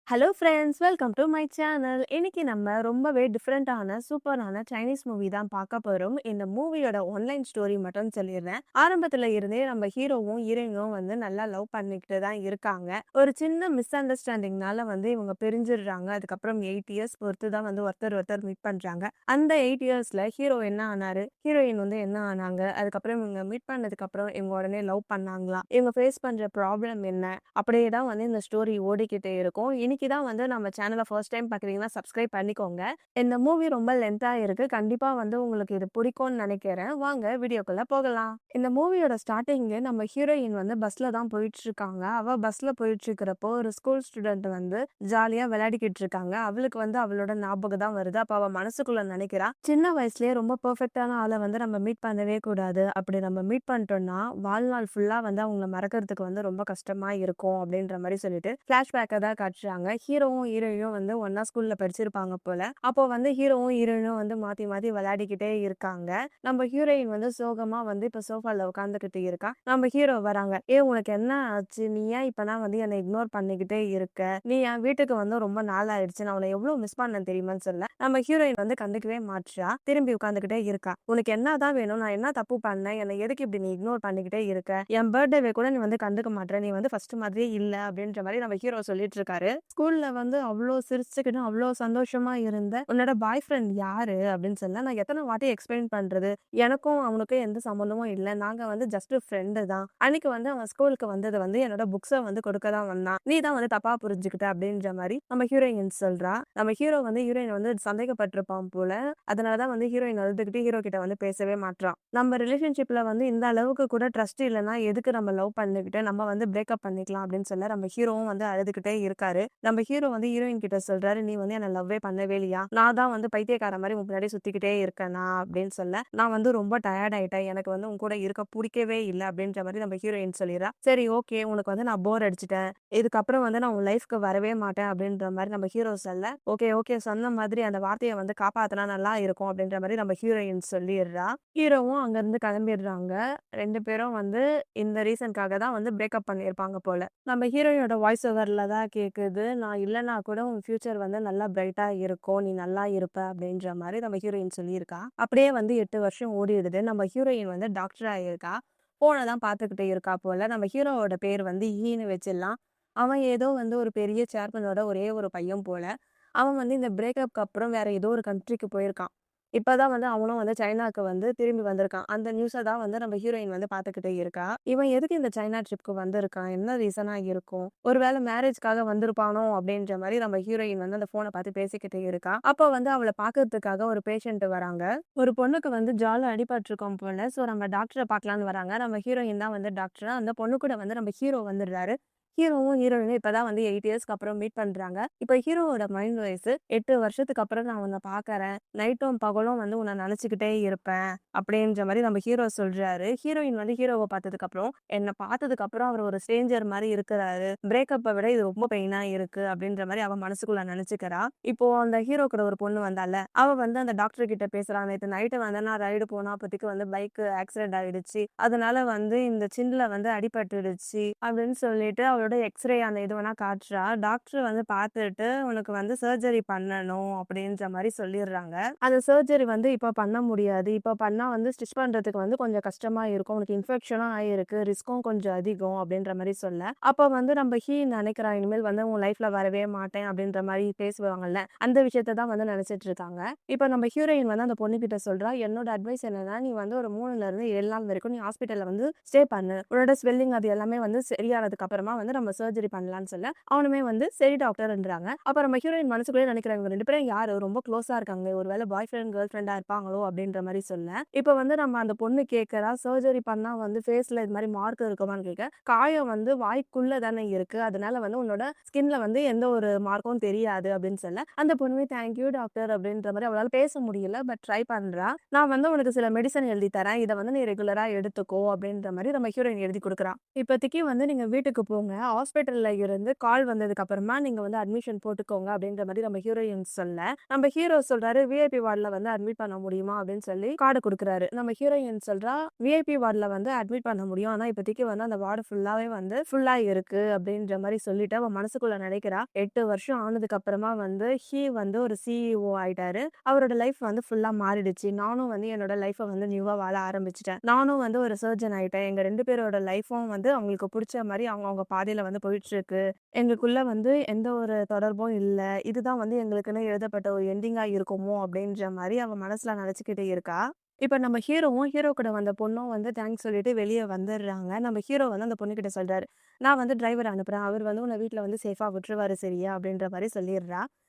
Hello friends, welcome to my channel. இன்னைக்கு நம்ம ரொம்பவே டிஃப்ரெண்ட்டான, சூப்பரான சைனீஸ் மூவி தான் பார்க்க போறோம். இந்த மூவியோட ஒன்லைன் ஸ்டோரி மட்டும் சொல்லிடுறேன். ஆரம்பத்துல இருந்தே நம்ம ஹீரோவும், ஹீரோயினும் வந்து நல்லா லவ் பண்ணிக்கிட்டு தான் இருக்காங்க. ஒரு சின்ன மிஸ் அண்டர்ஸ்டாண்டிங்னால வந்து இவங்க பிரிஞ்சிடுறாங்க. அதுக்கப்புறம் 8 இயர்ஸ் பொறுத்து தான் வந்து ஒருத்தர் மீட் பண்றாங்க. அந்த 8 இயர்ஸ்ல ஹீரோ என்ன ஆனாரு? ஹீரோயின் வந்து என்ன ஆனாங்க? அதுக்கப்புறம் இவங்க மீட் பண்ணதுக்கப்புறம் இவங்க உடனே லவ் பண்ணாங்களா? இவங்க ஃபேஸ் பண்ற ப்ராப்ளம் என்ன? அப்படியே தான் வந்து இந்த ஸ்டோரி ஓடிக்கிட்டே இருக்கும். இன்னைக்கு தான் வந்து நம்ம சேனலை ஃபர்ஸ்ட் டைம் பார்க்குறீங்கன்னா சப்ஸ்கிரைப் பண்ணிக்கோங்க. இந்த மூவி ரொம்ப லென்த்தா இருக்கு. கண்டிப்பா வந்து உங்களுக்கு இது பிடிக்கும்னு நினைக்கிறேன். வாங்க வீடியோக்குள்ள போகலாம். இந்த மூவியோட ஸ்டார்டிங்ல நம்ம ஹீரோயின் வந்து பஸ்ல தான் போயிட்டு இருக்காங்க. அவ பஸ்ல போயிட்டு இருக்கிறப்போ ஒரு ஸ்கூல் ஸ்டூடெண்ட் வந்து ஜாலியா விளையாடிக்கிட்டு இருக்காங்க. அவளுக்கு வந்து அவளோட ஞாபகம் தான் வருது. அப்ப அவ மனசுக்குள்ள நினைக்கிறா, சின்ன வயசுலயே ரொம்ப பெர்ஃபெக்ட்டான ஆளை வந்து நம்ம மீட் பண்ணவே கூடாது. அப்படி நம்ம மீட் பண்ணிட்டோம்னா வாழ்நாள் ஃபுல்லா வந்து அவங்கள மறக்கிறதுக்கு வந்து ரொம்ப கஷ்டமா இருக்கும் அப்படின்ற மாதிரி சொல்லிட்டு ஃபிளாஷ்பேக்கை தான் காட்டுறாங்க. ஹீரோவும் ஹீரோயினும் வந்து ஒன்னா ஸ்கூல்ல படிச்சிருப்பாங்க போல. அப்போ வந்து ஹீரோவும் ஹீரோயினும் வந்து மாத்தி மாத்தி விளையாடிக்கிட்டே இருக்காங்க. நம்ம ஹீரோயின் வந்து சோகமா வந்து இப்ப சோஃபால உட்காந்துக்கிட்டு இருக்கா. நம்ம ஹீரோ வராங்க. உனக்கு என்ன ஆச்சு? நீ ஏன் இப்பதான் வந்து என்னை இக்னோர் பண்ணிக்கிட்டே இருக்க? நீ என் வீட்டுக்கு வந்து ரொம்ப நாள் ஆயிடுச்சு. நான் உன்னை எவ்வளவு மிஸ் பண்ணேன் தெரியுமான்னு சொல்ல நம்ம ஹீரோயின் வந்து கண்டுக்கவே மாட்றா. திரும்பி உட்காந்துக்கிட்டே இருக்கா. உனக்கு என்னதான் வேணும்? நான் என்ன தப்பு பண்ணேன்? என்னை எதுக்கு இப்படி நீ இக்னோர் பண்ணிக்கிட்டே இருக்க? என் பர்த்டேவே கூட நீ வந்து கண்டுக்க மாட்ற. நீ வந்து ஃபர்ஸ்ட் மாதிரியே இல்ல அப்படின்ற மாதிரி நம்ம ஹீரோ சொல்லிட்டு இருக்காரு. ஸ்கூல்ல வந்து அவ்ளோ சிரிச்சுக்கிட்டு அவ்ளோ சந்தோஷமா இருந்த உன்னோட பாய் ஃப்ரெண்ட் யாரு அப்படின்னு சொல்ல நான் எத்தனை வாட்டி எக்ஸ்பிளைன் பண்றது? எனக்கும் அவனுக்கும் எந்த சம்மந்தமும் இல்லை. நாங்க வந்து ஜஸ்ட் ஃப்ரெண்டு தான். அன்னைக்கு வந்து அவன் ஸ்கூலுக்கு வந்தது வந்து என்னோட புக்ஸை வந்து கொடுக்க தான் வந்தான். நீ தான் வந்து தப்பா புரிஞ்சுக்கிட்ட அப்படின்ற மாதிரி நம்ம ஹீரோயின் சொல்றா. நம்ம ஹீரோ வந்து ஹீரோயின் வந்து சந்தேகப்பட்டிருப்பான் போல. அதனாலதான் வந்து ஹீரோயின் அழுதுகிட்டு ஹீரோ கிட்ட வந்து பேசவே மாட்றான். நம்ம ரிலேஷன்ஷிப்ல வந்து இந்த அளவுக்கு கூட ட்ரஸ்ட் இல்லைன்னா எதுக்கு நம்ம லவ் பண்ணிக்கிட்டு நம்ம வந்து பிரேக்கப் பண்ணிக்கலாம் அப்படின்னு சொல்ல நம்ம ஹீரோவும் வந்து அழுதுகிட்டே இருக்காரு. நம்ம ஹீரோ வந்து ஹீரோயின் கிட்ட சொல்றாரு, நீ வந்து என்ன லவ்வே பண்ணவே இல்லையா? நான் தான் வந்து பைத்தியக்கார மாதிரி உன் முன்னாடி சுத்திக்கிட்டே இருக்கேனா அப்படின்னு சொல்ல நான் வந்து ரொம்ப டயர்ட் ஆயிட்டேன். எனக்கு வந்து உன் கூட இருக்க பிடிக்கவே இல்லை அப்படின்ற மாதிரி நம்ம ஹீரோயின் சொல்லிடுறா. சரி, ஓகே, உனக்கு வந்து நான் போர் அடிச்சிட்டேன். இதுக்கப்புறம் வந்து நான் உன் லைஃப்க்கு வரவே மாட்டேன் அப்படின்ற மாதிரி நம்ம ஹீரோ சொல்ல ஓகே ஓகே சொன்ன மாதிரி அந்த வார்த்தையை வந்து காப்பாத்தினா நல்லா இருக்கும் அப்படின்ற மாதிரி நம்ம ஹீரோயின் சொல்லிடுறா. ஹீரோவும் அங்க இருந்து கிளம்பிடுறாங்க. 2 பேரும் வந்து இந்த ரீசனுக்காக தான் வந்து பிரேக்கப் பண்ணியிருப்பாங்க போல. நம்ம ஹீரோயினோட வாய்ஸ் ஓவர்ல தான் கேக்குது, நான் இல்லைன்னா கூட உன் ஃபியூச்சர் வந்து நல்லா பிரைட்டா இருக்கும், நீ நல்லா இருப்ப அப்படின்ற மாதிரி நம்ம ஹீரோயின் சொல்லியிருக்கா. அப்படியே வந்து 8 வருஷம் ஓடிடுது. நம்ம ஹீரோயின் வந்து டாக்டர் ஆகியிருக்கா. போனை தான் பார்த்துக்கிட்டு இருக்கா போல. நம்ம ஹீரோவோட பேர் வந்து ஈன்னு வச்சிடலாம். அவன் ஏதோ வந்து ஒரு பெரிய சேர்மனோட ஒரே ஒரு பையன் போல. அவன் வந்து இந்த பிரேக்கப்க்கு அப்புறம் வேற ஏதோ ஒரு கண்ட்ரிக்கு போயிருக்கான். இப்பதான் வந்து அவனும் வந்து சைனாக்கு வந்து திரும்பி வந்திருக்கான். அந்த நியூஸை தான் வந்து நம்ம ஹீரோயின் வந்து பார்த்துக்கிட்டே இருக்கா. இவன் எதுக்கு இந்த சைனா ட்ரிப்க்கு வந்திருக்கான்? என்ன ரீசனா இருக்கும்? ஒருவேளை மேரேஜ்க்காக வந்திருப்பானோ அப்படின்ற மாதிரி நம்ம ஹீரோயின் வந்து அந்த போனை பார்த்து பேசிக்கிட்டே இருக்கா. அப்போ வந்து அவளை பார்க்கறதுக்காக ஒரு பேஷண்ட் வராங்க. ஒரு பொண்ணுக்கு வந்து ஜால அடிபட்டிருக்கோம் போல. ஸோ நம்ம டாக்டரை பார்க்கலான்னு வராங்க. நம்ம ஹீரோயின் தான் வந்து டாக்டர். அந்த பொண்ணு கூட வந்து நம்ம ஹீரோ வந்துடுறாரு. ஹீரோவும் ஹீரோயினும் இப்பதான் வந்து 8 இயர்ஸ்க்கு அப்புறம் மீட் பண்றாங்க. இப்ப ஹீரோவோட மைண்ட் வாய்ஸ் 8 வருஷத்துக்கு அப்புறம் நான் உன்னை பாக்குறேன், நைட்டும் பகலும் வந்து உன்னை நினைச்சுக்கிட்டே இருப்பேன் அப்படின்ற மாதிரி நம்ம ஹீரோ சொல்றாரு. ஹீரோயின் வந்து ஹீரோவை பார்த்ததுக்கு அப்புறம் என்னை பார்த்ததுக்கு அப்புறம் அவர் ஒரு ஸ்ட்ரேஞ்சர் மாதிரி இருக்கிறாரு, பிரேக்கப்பை விட இது ரொம்ப பெயினா இருக்கு அப்படின்ற மாதிரி அவன் மனசுக்குள்ள நினைச்சுக்கிறா. இப்போ அந்த ஹீரோ கூட ஒரு பொண்ணு வந்தால அவ வந்து அந்த டாக்டர் கிட்ட பேசுறா. நேற்று நைட்டு வந்து நான் ரைடு போனா அப்போதைக்கு வந்து பைக் ஆக்சிடென்ட் ஆயிடுச்சு, அதனால வந்து இந்த சின்ல வந்து அடிபட்டுடுச்சு அப்படின்னு சொல்லிட்டு அவளோட எக்ஸ்ரே அந்த இது வேணா காட்டுறா. டாக்டர் வந்து பார்த்துட்டு உனக்கு வந்து சர்ஜரி பண்ணணும் அப்படின்ற மாதிரி சொல்லிடுறாங்க. அந்த சர்ஜரி வந்து இப்ப பண்ண முடியாது. இப்ப பண்ணா வந்து ஸ்டிச் பண்றதுக்கு வந்து கொஞ்சம் கஷ்டமா இருக்கும், உனக்கு இன்ஃபெக்ஷனும் ஆயிருக்கு, ரிஸ்க்கும் கொஞ்சம் அதிகம் அப்படின்ற மாதிரி சொல்ல அப்ப வந்து நம்ம நினைக்கிறா, இனிமேல் வந்து உன் லைஃப்ல வரவே மாட்டேன் அப்படின்ற மாதிரி பேசுவாங்கல்ல, அந்த விஷயத்த தான் வந்து நினைச்சிட்டு இருக்காங்க. இப்ப நம்ம ஹீரோயின் வந்து அந்த பொண்ணு கிட்ட சொல்றா, என்னோட அட்வைஸ் என்னன்னா, நீ வந்து ஒரு 3ல இருந்து 7 நாள் வரைக்கும் நீ ஹாஸ்பிட்டல்ல வந்து ஸ்டே பண்ணு. உன்னோட ஸ்வெல்லிங் அது எல்லாமே வந்து சரியானதுக்கு அப்புறமா வந்து நம்ம சர்ஜரி பண்ணலாம்னு சொல்ல அவனுமே வந்து சரி டாக்டர்ன்றாங்க. அப்ப நம்ம ஹீரோயின் மனசுக்குள்ளே நினைக்கிறாங்க, 2 பேரும் யாரு ரொம்ப க்ளோஸா இருக்காங்க, ஒருவேளை பாய் ஃப்ரெண்ட் கேர்ள் ஃப்ரெண்டா இருப்பாங்களோ அப்படின்ற மாதிரி சொல்ல இப்ப வந்து நம்ம அந்த பொண்ணு கேட்கறா, சர்ஜரி பண்ணா வந்து ஃபேஸ்ல இது மாதிரி மார்க் இருக்குமான்னு கேட்க, காயம் வந்து வாய்க்குள்ள தானே இருக்கு, அதனால வந்து உன்னோட ஸ்கின்ல வந்து எந்த ஒரு மார்க்கும் தெரியாது அப்படின்னு சொல்ல அந்த பொண்ணுமே தேங்க்யூ டாக்டர் அப்படின்ற மாதிரி அவளால பேச முடியல, பட் ட்ரை பண்றா. நான் வந்து உனக்கு சில மெடிசன் எழுதி தரேன், இதை வந்து நீ ரெகுலரா எடுத்துக்கோ அப்படின்ற மாதிரி நம்ம ஹீரோயின் எழுதி கொடுக்குறா. இப்போதைக்கு வந்து நீங்க வீட்டுக்கு போங்க, ஹாஸ்பிட்டல்ல இருந்து கால் வந்ததுக்கு அப்புறமா நீங்க வந்து அட்மிஷன் போட்டுக்கோங்க அப்படின்ற மாரி நம்ம ஹீரோயின் சொல்ல, நம்ம ஹீரோ சொல்றாரு, "விஐபி வார்ட்ல வந்து அட்மிட் பண்ண முடியுமா?" அப்படின்னு சொல்லி கார்டு குடுக்குறாரு. நம்ம ஹீரோயின் சொல்றா, "விஐபி வார்ட்ல வந்து அட்மிட் பண்ண முடியும். ஆனா இப்போதைக்கு வந்து அந்த வார்டு ஃபுல்லாவே வந்து ஃபுல்லா இருக்கு." அப்படின்ற மாரி சொல்லிட்டு அவ மனசுக்குள்ள நினைக்கிறா. 8 வருஷம் ஆனதுக்கு அப்புறமா வந்து வந்து ஒரு சிஇஓ ஆயிட்டாரு. அவரோட லைஃப் வந்து ஃபுல்லா மாறிடுச்சு. நானும் வந்து என்னோட லைஃப்ப வந்து நியூவா வாழ ஆரம்பிச்சுட்டேன். நானும் வந்து ஒரு சர்ஜன் ஆயிட்டேன். எங்க 2 பேரோட லைஃப்பும் வந்து அவங்களுக்கு புடிச்ச மாரி அவங்கவங்க பாதையில வந்து போயிட்டுருக்கு. எங்களுக்குள்ள வந்து எந்த ஒரு தொடர்பும் இல்ல. இதுதான் வந்து எங்களுக்குன்னு எழுதப்பட்ட ஒரு எண்டிங்கா இருக்குமோ! அப்டின்ற மாரி அவ மனசுல நெனச்சுக்கிட்டு இருக்கா. இப்ப நம்ம ஹீரோ கூட வந்த பொண்ணும் வந்து தேங்க்ஸ் சொல்லிட்டு வெளிய வந்துர்றாங்க. நம்ம ஹீரோ வந்து அந்த பொண்ணுகிட்ட சொல்றாரு, "நான் வந்து டிரைவர் அனுப்புறேன். அவரு வந்து உன்ன வீட்ல வந்து சேஃபா விட்டுருவாரு சரியா?" அப்டின்ற மாரி சொல்லிர்றா.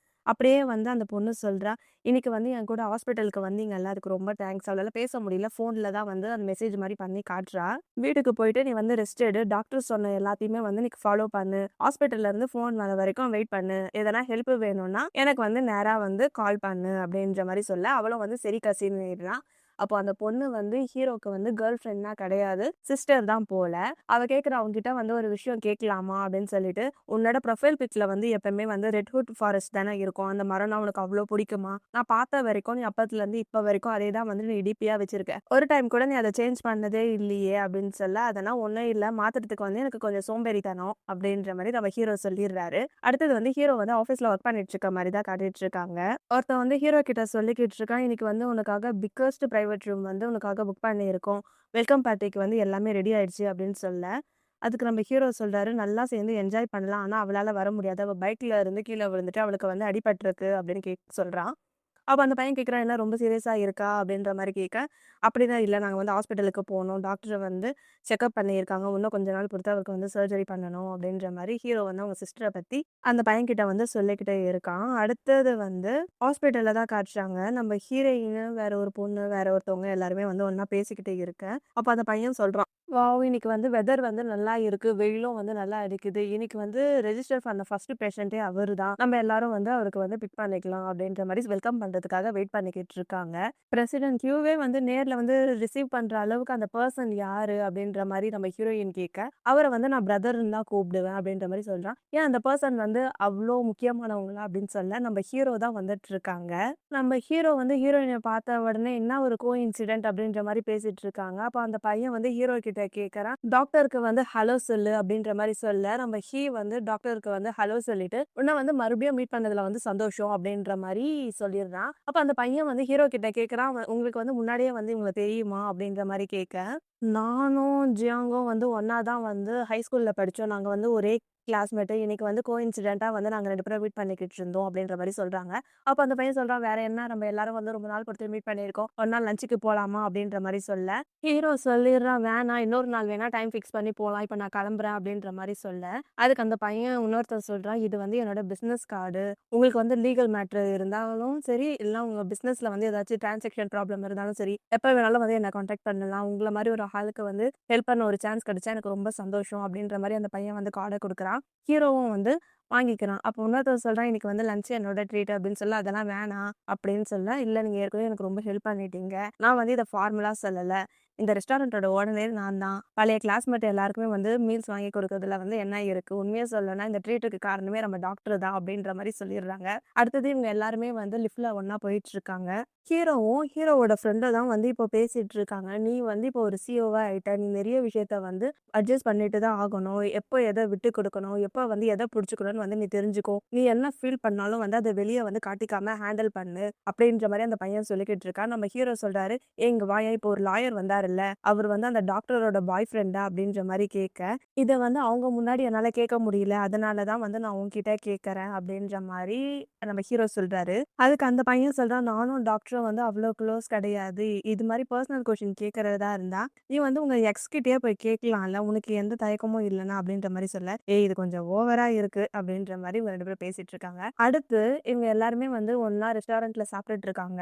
அப்படியே வந்து அந்த பொண்ணு சொல்றா, "இன்னைக்கு வந்து என் கூட ஹாஸ்பிட்டலுக்கு வந்தீங்கல்ல, அதுக்கு ரொம்ப தேங்க்ஸ்." அவளால பேச முடியல. ஃபோன்ல தான் வந்து அந்த மெசேஜ் மாரி பண்ணி காட்டுறா. "வீட்டுக்கு போயிட்டு நீ வந்து ரெஸ்ட் எடு. டாக்டர் சொன்ன எல்லாத்தையுமே வந்து நீ ஃபாலோ பண்ணு. ஹாஸ்பிட்டல்ல இருந்து ஃபோன் வர வரைக்கும் வெயிட் பண்ணு. எதனா ஹெல்ப் வேணும்னா எனக்கு வந்து நேரா வந்து கால் பண்ணு." அப்படின்ற மாரி சொல்ல, அவளும் வந்து சரி கசினிடுறா. அப்போ அந்த பொண்ணு வந்து ஹீரோக்கு வந்து கேர்ள் ஃப்ரெண்ட்லாம் கிடையாது. சிஸ்டர் தான் போல. அவ கேட்கிறா, "உன்கிட்ட வந்து ஒரு விஷயம் கேட்கலாமா?" அப்படின்னு சொல்லிட்டு. "உன்னோட ப்ரொஃபைல் பிக்ல வந்து எப்பவுமே வந்து ரெட்வுட் ஃபாரஸ்ட் தானே இருக்கும். அந்த மரம்னா உனக்கு அவ்ளோ புடிக்குமா? நான் பார்த்த வரைக்கும் நீ அப்பத்துலருந்து இப்ப வரைக்கும் அதே தான் வந்து நீ டிபியா வச்சிருக்க. ஒரு டைம் கூட நீ அத சேஞ்ச் பண்ணதே இல்லையே!" அப்படின்னு சொல்ல, "அதெல்லாம் ஒண்ணும் இல்ல. மாத்துறதுக்கு வந்து எனக்கு கொஞ்சம் சோம்பேறித்தனம்." அப்படின்ற மாரி நம்ம ஹீரோ சொல்லிர்றாரு. அடுத்தது வந்து ஹீரோ வந்து ஆஃபீஸ்ல ஒர்க் பண்ணிட்டு இருக்க மாரி தான் காட்டிட்டு இருக்காங்க. ஒருத்தன் வந்து ஹீரோ கிட்ட சொல்லிக்கிட்டு இருக்கான், "இன்னைக்கு வந்து உனக்காக பிக்கஸ்ட் பிரைவேட் ரூம் வந்து உனக்காக புக் பண்ணியிருக்கோம். வெல்கம் பார்ட்டிக்கு வந்து எல்லாமே ரெடி ஆயிடுச்சு." அப்படின்னு சொல்ல, அதுக்கு நம்ம ஹீரோ சொல்றாரு, "நல்லா சேர்ந்து என்ஜாய் பண்ணலாம். ஆனா அவளால வர முடியாது. அவ பைக்ல இருந்து கீழ விழுந்துட்டு அவளுக்கு வந்து அடிபட்டுருக்கு." அப்படின்னு சொல்றான். அப்ப அந்த பையன் கேட்குறான், "என்ன ரொம்ப சீரியஸா இருக்கா?" அப்படின்ற மாரி கேட்க, "அப்படிலாம் இல்ல. நாங்க வந்து ஹாஸ்பிட்டலுக்கு போனோம். டாக்டர் வந்து செக்கப் பண்ணியிருக்காங்க. இன்னும் கொஞ்ச நாள் பொறுத்து அவருக்கு வந்து சர்ஜரி பண்ணணும்." அப்படின்ற மாரி ஹீரோ வந்து அவங்க சிஸ்டர பத்தி அந்த பையன்கிட்ட வந்து சொல்லிக்கிட்டே இருக்கான். அடுத்தது வந்து ஹாஸ்பிட்டல்ல தான் காட்டுறாங்க. நம்ம ஹீரோயினு, வேற ஒரு பொண்ணு, வேற ஒருத்தவங்க எல்லாருமே வந்து ஒண்ணா பேசிக்கிட்டே இருக்க. அப்ப அந்த பையன் சொல்றான், "வாவ்! இன்னைக்கு வந்து வெதர் வந்து நல்லா இருக்கு. வெயிலும் வந்து நல்லா அடிக்குது. இன்னைக்கு வந்து ரெஜிஸ்டர் பண்ண ஃபர்ஸ்ட் பேஷண்டே அவரு தான். நம்ம எல்லாரும் வந்து அவருக்கு வந்து பிக் பண்ணிக்கலாம்." அப்படின்ற மாரி வெல்கம் பண்றதுக்காக வெயிட் பண்ணிக்கிட்டு இருக்காங்க. பிரசிடென்ட் கியூவே வந்து நேர்ல வந்து ரிசீவ் பண்ற அளவுக்கு அந்த பெர்சன் யாரு? அப்படின்ற மாரி நம்ம ஹீரோயின் கேட்க, அவர வந்து நான் பிரதர்ன்னு தான் கூப்பிடுவேன் அப்படின்ற மாரி சொல்றான். ஏன் அந்த பெர்சன் வந்து அவ்ளோ முக்கியமானவங்களா அப்படின்னு சொல்ல, நம்ம ஹீரோ தான் வந்துட்டு இருக்காங்க. நம்ம ஹீரோ வந்து ஹீரோயின பார்த்த உடனே என்ன ஒரு கோஇன்சிடென்ட் அப்படின்ற மாரி பேசிட்டு இருக்காங்க. அப்ப அந்த பையன் வந்து ஹீரோ கிட்ட கேட்கறான், "டாக்டருக்கு வந்து ஹலோ சொல்லு." அப்படின்ற மாரி சொல்ல, நம்ம வந்து டாக்டருக்கு வந்து ஹலோ சொல்லிட்டு, "உன்ன வந்து மறுபடியும் மீட் பண்ணதுல வந்து சந்தோஷம்." அப்படின்ற மாரி சொல்லிடுறான். அப்ப அந்த பையன் வந்து ஹீரோ கிட்ட கேட்கறான், உங்களுக்கு வந்து முன்னாடியே வந்து இவங்கள தெரியுமா?" அப்படின்ற மாரி கேட்க, "நானும் ஜியாங்கும் வந்து ஒண்ணா தான் வந்து ஹை ஸ்கூல்ல படிச்சோம். நாங்க வந்து ஒரே கிளாஸ்மேட்டு. இன்னைக்கு வந்து கோஇன்சிடென்ட்டா வந்து நாங்க 2 பேரும் மீட் பண்ணிக்கிட்டு இருந்தோம்." அப்படின்ற மாரி சொல்றாங்க. அப்ப அந்த பையன் சொல்றான், "வேற என்ன? நம்ம எல்லாரும் வந்து ரொம்ப நாள் பொறுத்து மீட் பண்ணியிருக்கோம். ஒரு நாள் லஞ்சுக்கு போலாமா?" அப்படின்ற மாரி சொல்ல, ஹீரோ சொல்லிடுறான், "வேணாம். இன்னொரு நாள் வேணா டைம் ஃபிக்ஸ் பண்ணி போலாம். இப்ப நான் கிளம்புறேன்." அப்படின்ற மாரி சொல்ல, அதுக்கு அந்த பையன் இன்னொருத்தன் சொல்றான், "இது வந்து என்னோட பிசினஸ் கார்டு. உங்களுக்கு வந்து லீகல் மேட்டர் இருந்தாலும் சரி, இல்ல உங்க பிசினஸ்ல வந்து ஏதாச்சும் டிரான்சாக்ஷன் ப்ராப்ளம் இருந்தாலும் சரி, எப்ப வேணாலும் வந்து என்ன கான்டாக்ட் பண்ணலாம். உங்கள மாரி ஒரு ஆளுக்கு வந்து ஹெல்ப் பண்ண ஒரு சான்ஸ் கிடைச்சா எனக்கு ரொம்ப சந்தோஷம்." அப்படின்ற மாரி அந்த பையன் வந்து கார்ட குடுக்குறான். ஹீரோவும் வந்து வாங்கிக்கிறான். அப்போ இன்னொருத்தன் சொல்றான், "இன்னைக்கு வந்து லஞ்ச் என்னோட ட்ரீட்." அப்படின்னு சொல்ல, "அதெல்லாம் வேணாம்." அப்படின்னு சொல்ல, "இல்ல நீங்க ஏற்கனவே எனக்கு ரொம்ப ஹெல்ப் பண்ணிட்டீங்க. நான் வந்து இத ஃபார்மலா சொல்லல. இந்த ரெஸ்டாரண்டோட ஓனரே நான் தான். பழைய கிளாஸ்மேட் எல்லாருக்குமே வந்து மீல்ஸ் வாங்கி கொடுக்கறதுல வந்து என்ன இருக்கு? உண்மைய சொல்லணும்னா இந்த ட்ரீட்டுக்கு காரணமே நம்ம டாக்டர் தான்." அப்படின்ற மாரி சொல்லிடுறாங்க. அடுத்தது இவங்க எல்லாருமே வந்து லிஃப்ட்ல ஒண்ணா போயிட்டு இருக்காங்க. ஹீரோவோட ஃப்ரெண்ட தான் வந்து இப்போ பேசிட்டு இருக்காங்க. "நீ வந்து இப்போ ஒரு சிஇஓவா ஆயிட்ட. நீ நெறைய விஷயத்த வந்து அட்ஜஸ்ட் பண்ணிட்டு தான் ஆகணும். எப்போ எத விட்டு குடுக்கணும், எப்போ வந்து எத புடிச்சுக்கணும்னு வந்து நீ தெரிஞ்சுக்கோ. நீ என்ன ஃபீல் பண்ணாலும் வந்து அத வெளிய வந்து காட்டிக்காம ஹேண்டில் பண்ணு." அப்படின்ற மாரி அந்த பையன் சொல்லிக்கிட்டு இருக்கான். நம்ம ஹீரோ சொல்றாரு, "ஏய் இங்க வாயேன், இப்போ ஒரு லாயர் வந்தாருல்ல, அவரு வந்து அந்த டாக்டரோட பாய் ஃப்ரெண்டா?" அப்படின்ற மாரி கேட்க, "இத வந்து அவங்க முன்னாடி என்னால கேட்க முடியல. அதனால தான் வந்து நான் உன்கிட்ட கேட்கறேன்." அப்படின்ற மாரி நம்ம ஹீரோ சொல்றாரு. அதுக்கு அந்த பையன் சொல்றான், "நானும் டாக்டரும் வந்து அவ்ளோ க்ளோஸ் கிடையாது. இது மாரி பெர்சனல் கொஸ்டின் கேட்கறதா இருந்தா, நீ வந்து உங்க எக்ஸ் கிட்டயே போய் கேட்கலாம்ல. உனக்கு எந்த தயக்கமும் இல்லன்னா." அப்படின்ற மாரி சொல்ல, "ஏய் இது கொஞ்சம் ஓவரா இருக்கு." அப்படின்ற மாரி இவங்க 2 பேரும் பேசிட்டு இருக்காங்க. அடுத்து இவங்க எல்லாருமே வந்து ஒண்ணா ரெஸ்டாரண்ட்ல சாப்பிட்டுட்டு இருக்காங்க.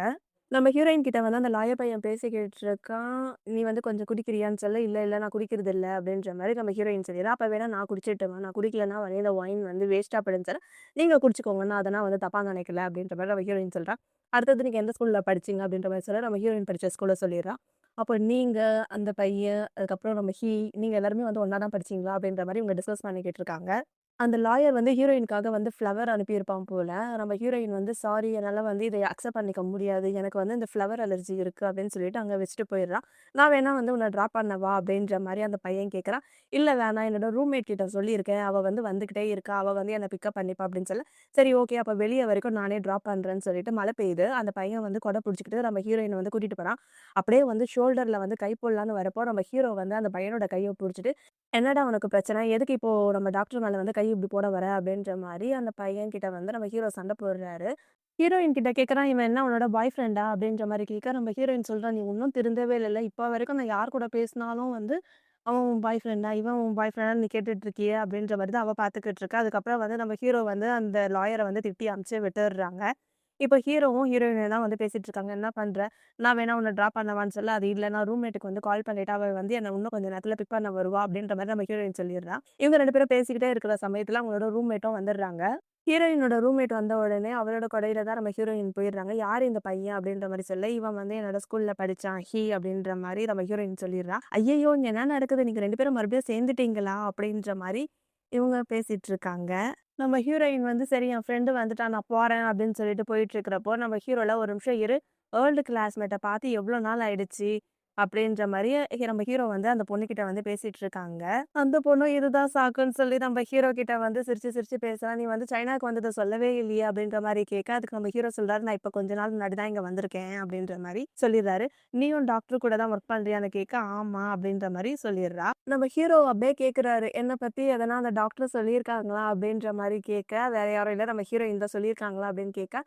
நம்ம ஹீரோயின் கிட்ட வந்து அந்த லாயர் பையன் பேசிக்கிட்டு இருக்கான். "நீ வந்து கொஞ்சம் குடிக்கிறியான்னு?" சொல்ல, "இல்ல, இல்ல நான் குடிக்கிறது இல்ல." அப்படின்ற மாரி நம்ம ஹீரோயின் சொல்லிர்றா. "அப்ப வேணா நான் குடிச்சிடட்டுமா? நான் குடிக்கலன்னா வந்து இந்த ஒயின் வந்து வேஸ்ட்டா போயிடும்ன்னு சொல்ல, நீங்க குடிச்சுக்கோங்க. நான் அதெல்லாம் வந்து தப்பா நினைக்கல." அப்படின்ற மாரி நம்ம ஹீரோயின் சொல்றா. அடுத்தது, "நீங்க எந்த ஸ்கூல்ல படிச்சீங்க?" அப்படின்ற மாரி சொல்ல, நம்ம ஹீரோயின் படிச்ச ஸ்கூல சொல்லிர்றா. அப்போ நீங்க, அந்த பையன், அதுக்கப்புறம் நம்ம நீங்க எல்லாருமே வந்து ஒண்ணா தான் படிச்சீங்களா? அப்படின்ற மாரி இவங்க டிஸ்கஸ் பண்ணிக்கிட்டு இருக்காங்க. அந்த லாயர் வந்து ஹீரோயினுக்காக வந்து ஃப்ளவர் அனுப்பியிருப்பான் போல. நம்ம ஹீரோயின் வந்து, "சாரி என்னால வந்து இத அக்செப்ட் பண்ணிக்க முடியாது. எனக்கு வந்து இந்த ஃப்ளவர் அலர்ஜி இருக்கு." அப்படின்னு சொல்லிட்டு அங்க வச்சுட்டு போயிடுறா. "நான் வேணா வந்து உன்ன ட்ராப் பண்ணவா?" அப்படின்ற மாரி அந்த பையன் கேட்கறான். "இல்ல வேணாம். என்னோட ரூம்மேட் கிட்ட சொல்லியிருக்கேன். அவ வந்து வந்துகிட்டே இருக்கா. அவ வந்து என்ன பிக்கப் பண்ணிப்பா." அப்படின்னு சொல்ல, "சரி ஓகே. அப்ப வெளிய வரைக்கும் நானே ட்ராப் பண்றேன்னு" சொல்லிட்டு மழை பெய்யுது. அந்த பையன் வந்து கொடை புடிச்சுக்கிட்டு நம்ம ஹீரோயின வந்து கூட்டிட்டு போறான். அப்படியே வந்து ஷோல்டர்ல வந்து கை போடலான்னு வரப்போ, நம்ம ஹீரோ வந்து அந்த பையனோட கைய புடிச்சுட்டு, "என்னடா உனக்கு பிரச்சனை? எதுக்கு இப்போ நம்ம டாக்டர் மேல வந்து கை இப்படி போட வர?" அப்படின்ற மாரி அந்த பையன் கிட்ட வந்து நம்ம ஹீரோ சண்டை போடுறாரு. ஹீரோயின் கிட்ட கேட்கறான், "இவன் என்ன உன்னோட பாய் ஃப்ரெண்டா?" அப்படின்ற மாரி கேட்க, நம்ம ஹீரோயின் சொல்றா, "நீ இன்னும் திருந்தவே இல்லல்ல. இப்ப வரைக்கும் நான் யார் கூட பேசினாலும் வந்து, அவன் உன் பாய் ஃப்ரெண்டா? இவன் உன் பாய் ஃப்ரெண்டான்னு நீ கேட்டுட்டு இருக்கியே?" அப்படின்ற மாரி தான் அவ பார்த்துக்கிட்டு இருக்கா. அதுக்கப்புறம் வந்து நம்ம ஹீரோ வந்து அந்த லாயர வந்து திட்டி அனுப்பிச்சு விட்டுர்றாங்க. இப்ப ஹீரோவும், ஹீரோயினும் தான் வந்து பேசிட்டு இருக்காங்க. "என்ன பண்ற? நான் வேணா உன்ன ட்ராப் பண்ணவான்னு?" சொல்ல, "அது இல்ல நான் ரூம்மேட்டுக்கு வந்து கால் பண்ணிட்டா, அவ வந்து என்ன இன்னும் கொஞ்ச நேரத்துல பிக் பண்ண வருவா." அப்படின்ற மாரி நம்ம ஹீரோயின் சொல்லிர்றா. இவங்க 2 பேரும் பேசிக்கிட்டே இருக்கிற சமயத்துல அவங்களோட ரூம்மேட்டும் வந்துடுறாங்க. ஹீரோயினோட ரூம்மேட் வந்த உடனே அவளோட கொடையில தான் நம்ம ஹீரோயின் போயிடுறாங்க. "யாரு இந்த பையன்?" அப்படின்ற மாரி சொல்ல, "இவன் வந்து என்னோட ஸ்கூல்ல படிச்சான். அப்படின்ற மாரி நம்ம ஹீரோயின் சொல்லிர்றா. "ஐயய்யோ! இங்க என்ன நடக்குது? நீங்க 2 பேரும் மறுபடியும் சேர்ந்துட்டீங்களா?" அப்படின்ற மாரி இவங்க பேசிட்டு இருக்காங்க. நம்ம ஹீரோயின் வந்து, "சரி என் ஃப்ரெண்டு வந்துட்டான். நான் போறேன்." அப்படின்னு சொல்லிட்டு போயிட்டு இருக்கிறப்போ, நம்ம ஹீரோல, "ஒரு நிமிஷம் இரு. ஓல்டு கிளாஸ்மேட்ட பார்த்து எவ்வளோ நாள் ஆயிடுச்சு." அப்படின்ற மாரி நம்ம ஹீரோ வந்து அந்த பொண்ணுகிட்ட வந்து பேசிட்டு இருக்காங்க. அந்த பொண்ணும் இதுதான் சாக்குன்னு சொல்லி நம்ம ஹீரோ கிட்ட வந்து சிரிச்சு சிரிச்சு பேசுறா. "நீ வந்து சைனாக்கு வந்தத சொல்லவே இல்லையே?" அப்படின்ற மாரி கேட்க, அதுக்கு நம்ம ஹீரோ சொல்றாரு, "நான் இப்ப கொஞ்ச நாள் முன்னாடி தான் இங்க வந்திருக்கேன்." அப்படின்ற மாரி சொல்லிர்றாரு. "நீயும் டாக்டர் கூட தான் ஒர்க் பண்றியான்னு?" கேட்க, "ஆமா." அப்படின்ற மாரி சொல்லிர்றா. நம்ம ஹீரோ அப்படியே கேட்குறாரு, "என்ன பத்தி எதனா அந்த டாக்டர் சொல்லியிருக்காங்களா?" அப்படின்ற மாரி கேட்க, வேற யாரும் இல்ல நம்ம ஹீரோயின் தான் சொல்லியிருக்காங்களா அப்படின்னு கேட்க,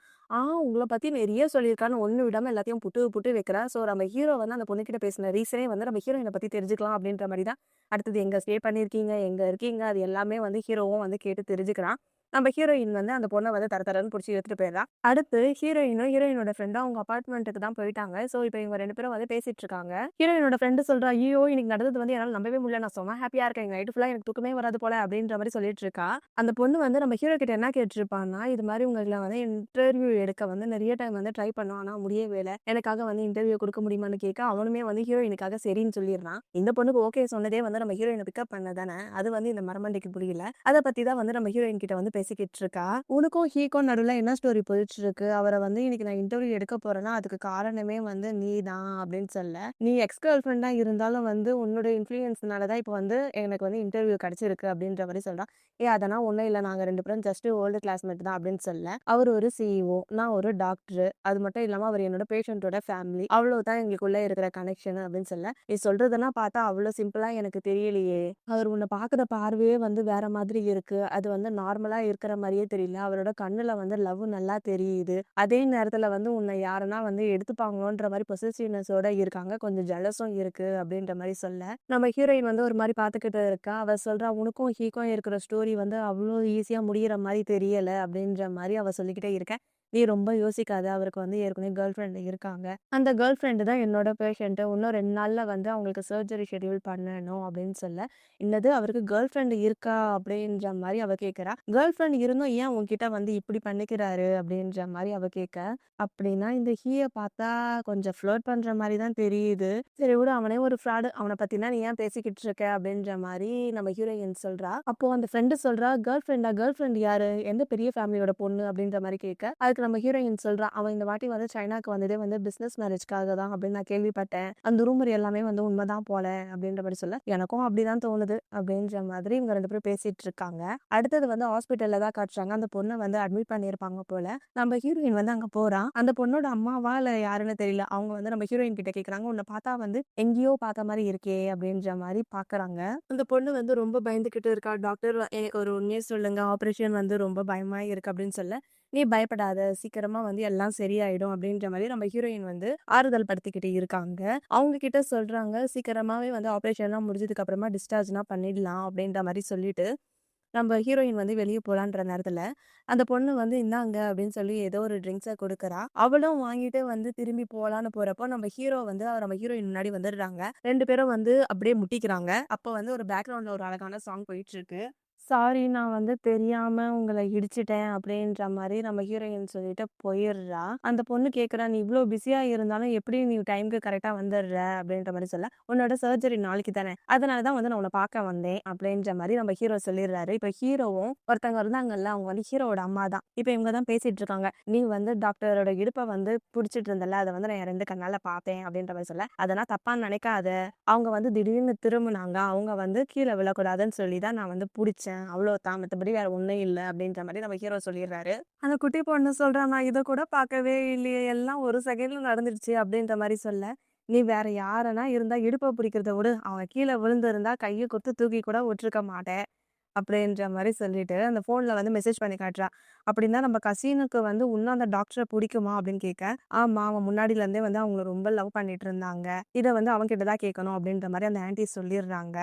உங்கள பத்தி நெறைய சொல்லியிருக்கான்னு ஒண்ணு விடாம எல்லாத்தையும் புட்டு புட்டு வைக்கிறா. ஸோ நம்ம ஹீரோ வந்து அந்த பொண்ணுகிட்ட பேசின ரீசனே வந்து நம்ம ஹீரோயின பத்தி தெரிஞ்சுக்கலாம் அப்படின்ற மாரி தான். அடுத்தது எங்க ஸ்டே பண்ணியிருக்கீங்க? எங்க இருக்கீங்க? அது எல்லாமே வந்து ஹீரோவும் வந்து கேட்டு தெரிஞ்சுக்கிறான். நம்ம ஹீரோயின் வந்து அந்த பொண்ண வந்து தர தரன்னு புடிச்சு இழுத்துட்டு போயிடுறா. அடுத்து ஹீரோயினும், ஹீரோயினோட ஃப்ரெண்டும் அவங்க அபார்ட்மெண்ட்டுக்கு தான் போயிட்டாங்க. ஸோ இப்ப இவங்க 2 பேரும் வந்து பேசிட்டு இருக்காங்க. ஹீரோயினோட ஃப்ரெண்ட் சொல்றா, "ஐயய்யோ! இன்னைக்கு நடந்தது வந்து என்னால நம்பவே முடியல. நான் செம்ம ஹேப்பியா இருக்கேன். இன்னைக்கு நைட்டு ஃபுல்லா எனக்கு தூக்கமே வராது போல." அப்படின்ற மாரி சொல்லிட்டு இருக்கா. அந்த பொண்ணு வந்து நம்ம ஹீரோ கிட்ட என்ன கேட்டுருப்பான்னா, இது மாரி உங்கள வந்து இன்டர்வியூ எடுக்க வந்து நெறைய டைம் வந்து ட்ரை பண்ணோம். ஆனா முடியவே இல்ல. எனக்காக வந்து இன்டர்வியூ குடுக்க முடியுமான்னு கேட்க, அவனுமே வந்து ஹீரோயினுக்காக சரின்னு சொல்லிர்றான். இந்த பொண்ணுக்கு ஓகே சொன்னதே வந்து நம்ம ஹீரோயின பிக்கப் பண்ண தானே. அது வந்து இந்த மரமண்டைக்கு புரியல. அத பத்தி தான் வந்து நம்ம ஹீரோயின் கிட்ட வந்து பேசிக்கிட்டு இருக்கா. "உனக்கும் ஹீக்கும் நடுவுல என்ன ஸ்டோரி போயிட்டுருக்கு? அவர வந்து இன்னைக்கு நான் இன்டர்வியூ எடுக்க போறேன்னா, அதுக்கு காரணமே வந்து நீ தான்." அப்படின்னு சொல்ல, "நீ எக்ஸ் கேர்ள் ஃபிரெண்டா இருந்தாலும் வந்து உன்னோட இன்ஃப்ளூயன்ஸ்னால தான் இப்ப வந்து எனக்கு வந்து இன்டர்வியூ கிடைச்சிருக்கு." அப்படின்ற மாரி சொல்றான். அதெல்லாம் ஒண்ணும் இல்ல. நாங்க 2 பேரும் ஜஸ்ட் ஓல்டு கிளாஸ்மேட் தான்." அப்படின்னு சொல்ல, "அவரு ஒரு சிஇஓ. நான் ஒரு டாக்டரு. அது மட்டும் இல்லாம அவர் என்னோட பேஷண்டோட ஃபேமிலி. அவ்வளவுதான் எங்களுக்குள்ள இருக்கிற கனெக்ஷன்." அப்படின்னு சொல்ல, "நீ சொல்றதெல்லாம் பார்த்தா அவ்வளோ சிம்பிளா எனக்கு தெரியலையே. அவர் உன்ன பார்க்குற பார்வையே வந்து வேற மாதிரி இருக்கு. அது வந்து நார்மலா இருக்கிற மாரியே தெரியல. அவரோட கண்ணுல வந்து லவ் நல்லா தெரியுது. அதே நேரத்துல வந்து உன்ன யாருன்னா வந்து எடுத்துப்பாங்களோன்ற மாரி பொசசிவ்னஸோட இருக்காங்க. கொஞ்சம் ஜெலஸும் இருக்கு." அப்படின்ற மாரி சொல்ல, நம்ம ஹீரோயின் வந்து ஒரு மாரி பார்த்துக்கிட்டு இருக்கா. அவ சொல்றா, "உனக்கும் ஹீக்கும் இருக்கிற ஸ்டோரி வந்து அவ்ளோ ஈஸியா முடியிற மாரி தெரியல." அப்படின்ற மாரி அவ சொல்லிக்கிட்டே இருக்க, "நீ ரொம்ப யோசிக்காத. அவருக்கு வந்து ஏற்கனவே கேர்ள் ஃபிரெண்ட் இருக்காங்க. அந்த கேர்ள் ஃபிரெண்ட் தான் என்னோட பேஷண்ட். இன்னும் 2 நாள்ல வந்து அவங்களுக்கு சர்ஜரி ஷெட்யூல் பண்ணணும்." அப்படின்னு சொல்ல, "என்னது அவருக்கு கேர்ள் ஃபிரெண்ட் இருக்கா?" அப்படின்ற மாரி அவ கேட்கிறா. "கேர்ள் ஃபிரெண்ட் இருந்தும் ஏன் உன்கிட்ட வந்து இப்படி பண்ணிக்கிறாரு?" அப்படின்ற மாரி அவ கேட்க, "அப்படின்னா இந்த ஹீய பார்த்தா கொஞ்சம் ஃப்ளர்ட் பண்ற மாரி தான் தெரியுது. சரி விடு அவனே ஒரு ஃப்ராடு. அவன பத்தினா நீ ஏன் பேசிக்கிட்டு இருக்க?" அப்படின்ற மாரி நம்ம ஹீரோயின் சொல்றா. அப்போ அந்த ஃப்ரெண்ட் சொல்றா, "கேர்ள் ஃபிரெண்டா? கேர்ள் ஃபிரெண்ட் யாரு? எந்த பெரிய ஃபேமிலியோட பொண்ணு?" அப்படின்ற மாரி கேட்க, அதுக்கு நம்ம ஹீரோயின் சொல்றா, "அவன் இந்த வாட்டி வந்து சைனாக்கு வந்ததே வந்து பிசினஸ் மேரேஜ்க்காக தான் அப்படின்னு நான் கேள்விப்பட்டேன். அந்த ரூமர் எல்லாமே வந்து உண்மைதான் போல." அப்படின்ற மாரி சொல்ல, "எனக்கும் அப்படிதான் தோணுது." அப்படின்ற மாதிரி இவங்க 2 பேரும் பேசிட்டு இருக்காங்க. அடுத்தது வந்து ஹாஸ்பிட்டல்ல தான் காட்டுறாங்க. அந்த பொண்ண வந்து அட்மிட் பண்ணியிருப்பாங்க போல. நம்ம ஹீரோயின் வந்து அங்க போறா. அந்த பொண்ணோட அம்மாவா இல்ல யாருன்னு தெரியல. அவங்க வந்து நம்ம ஹீரோயின் கிட்ட கேட்குறாங்க, "உன்ன பார்த்தா வந்து எங்கேயோ பார்த்த மாரி இருக்கே." அப்படின்ற மாரி பார்க்குறாங்க. அந்த பொண்ணு வந்து ரொம்ப பயந்துகிட்டு இருக்கா. டாக்டர் எனக்கு ஒரு உண்மைய சொல்லுங்க. ஆப்ரேஷன் வந்து ரொம்ப பயமா இருக்கு அப்படின்னு சொல்ல, "நீ பயப்படாத. சீக்கிரமா வந்து எல்லாம் சரியாயிடும்." அப்படின்ற மாரி நம்ம ஹீரோயின் வந்து ஆறுதல் படுத்திக்கிட்டு இருக்காங்க. அவங்க கிட்ட சொல்றாங்க, "சீக்கிரமாவே வந்து ஆப்ரேஷன்லாம் முடிஞ்சதுக்கு அப்புறமா டிஸ்சார்ஜ்லாம் பண்ணிடலாம்." அப்படின்ற மாரி சொல்லிட்டு நம்ம ஹீரோயின் வந்து வெளிய போலான்ற நேரத்துல, அந்த பொண்ணு வந்து இந்தாங்க அப்படின்னு சொல்லி ஏதோ ஒரு ட்ரிங்க்ஸ குடுக்குறா. அவளும் வாங்கிட்டு வந்து திரும்பி போலான்னு போறப்போ, நம்ம ஹீரோ வந்து நம்ம ஹீரோயின் முன்னாடி வந்துடுறாங்க. 2 பேரும் வந்து அப்படியே முட்டிக்கிறாங்க. அப்போ வந்து ஒரு பேக்ரவுண்ட்ல ஒரு அழகான சாங் போயிட்டுருக்கு. சாரி நான் வந்து தெரியாம உங்கள இடிச்சுட்டேன் அப்படின்ற மாரி நம்ம ஹீரோயின் சொல்லிட்டு போயிடுறா. அந்த பொண்ணு கேட்குறா, "நீ இவ்ளோ பிஸியா இருந்தாலும் எப்படி நீ டைம்க்கு கரெக்ட்டா வந்துடுற?" அப்படின்ற மாரி சொல்ல, "உன்னோட சர்ஜரி நாளைக்கு தானே, அதனால தான் வந்து நான் உன்ன பார்க்க வந்தேன்." அப்படின்ற மாரி நம்ம ஹீரோ சொல்லிடுறாரு. இப்ப ஹீரோவும் ஒருத்தவங்க இருந்தாங்கல்ல, அவங்க வந்து ஹீரோவோட அம்மா தான். இப்ப இவங்க தான் பேசிட்டு இருக்காங்க. "நீ வந்து டாக்டரோட இடுப்ப வந்து புடிச்சிட்டு இருந்தல்ல, அத வந்து நான் என் 2 கண்ணால பார்த்தேன்." அப்படின்ற மாரி சொல்ல, "அதெல்லாம் தப்பா நினைக்காத. அவங்க வந்து திடீர்னு திரும்புனாங்க. அவங்க வந்து கீழ விழக்கூடாதுன்னு சொல்லி தான் நான் வந்து புடிச்சேன். அவ்வளோதான். மத்தபடி வேற ஒண்ணும் இல்ல." அப்படின்ற மாரி நம்ம ஹீரோ சொல்லிடுறாரு. அந்த குட்டி பொண்ணு சொல்றா, "நான் இத கூட பார்க்கவே இல்லையே. எல்லாம் ஒரு செகண்ட்ல நடந்துருச்சு." அப்படின்ற மாரி சொல்ல, "நீ வேற யாரனா இருந்தா இடுப்ப பிடிக்கிறத விடு. அவங்க கீழ விழுந்திருந்தா கைய குடுத்து தூக்கி கூட விட்டுருக்க மாட்டேன்." அப்படின்ற மாரி சொல்லிட்டு, அந்த ஃபோன்ல வந்து மெசேஜ் பண்ணி காட்டுறா. "அப்படின்னா நம்ம கசினுக்கு வந்து உன்னும் அந்த டாக்டர புடிக்குமா?" அப்படின்னு கேட்க, "ஆமா. அவன் முன்னாடில இருந்தே வந்து அவங்கள ரொம்ப லவ் பண்ணிட்டு இருந்தாங்க. இத வந்து அவன் கிட்ட தான் கேட்கணும்." அப்படின்ற மாரி அந்த ஆன்டி சொல்லிடுறாங்க.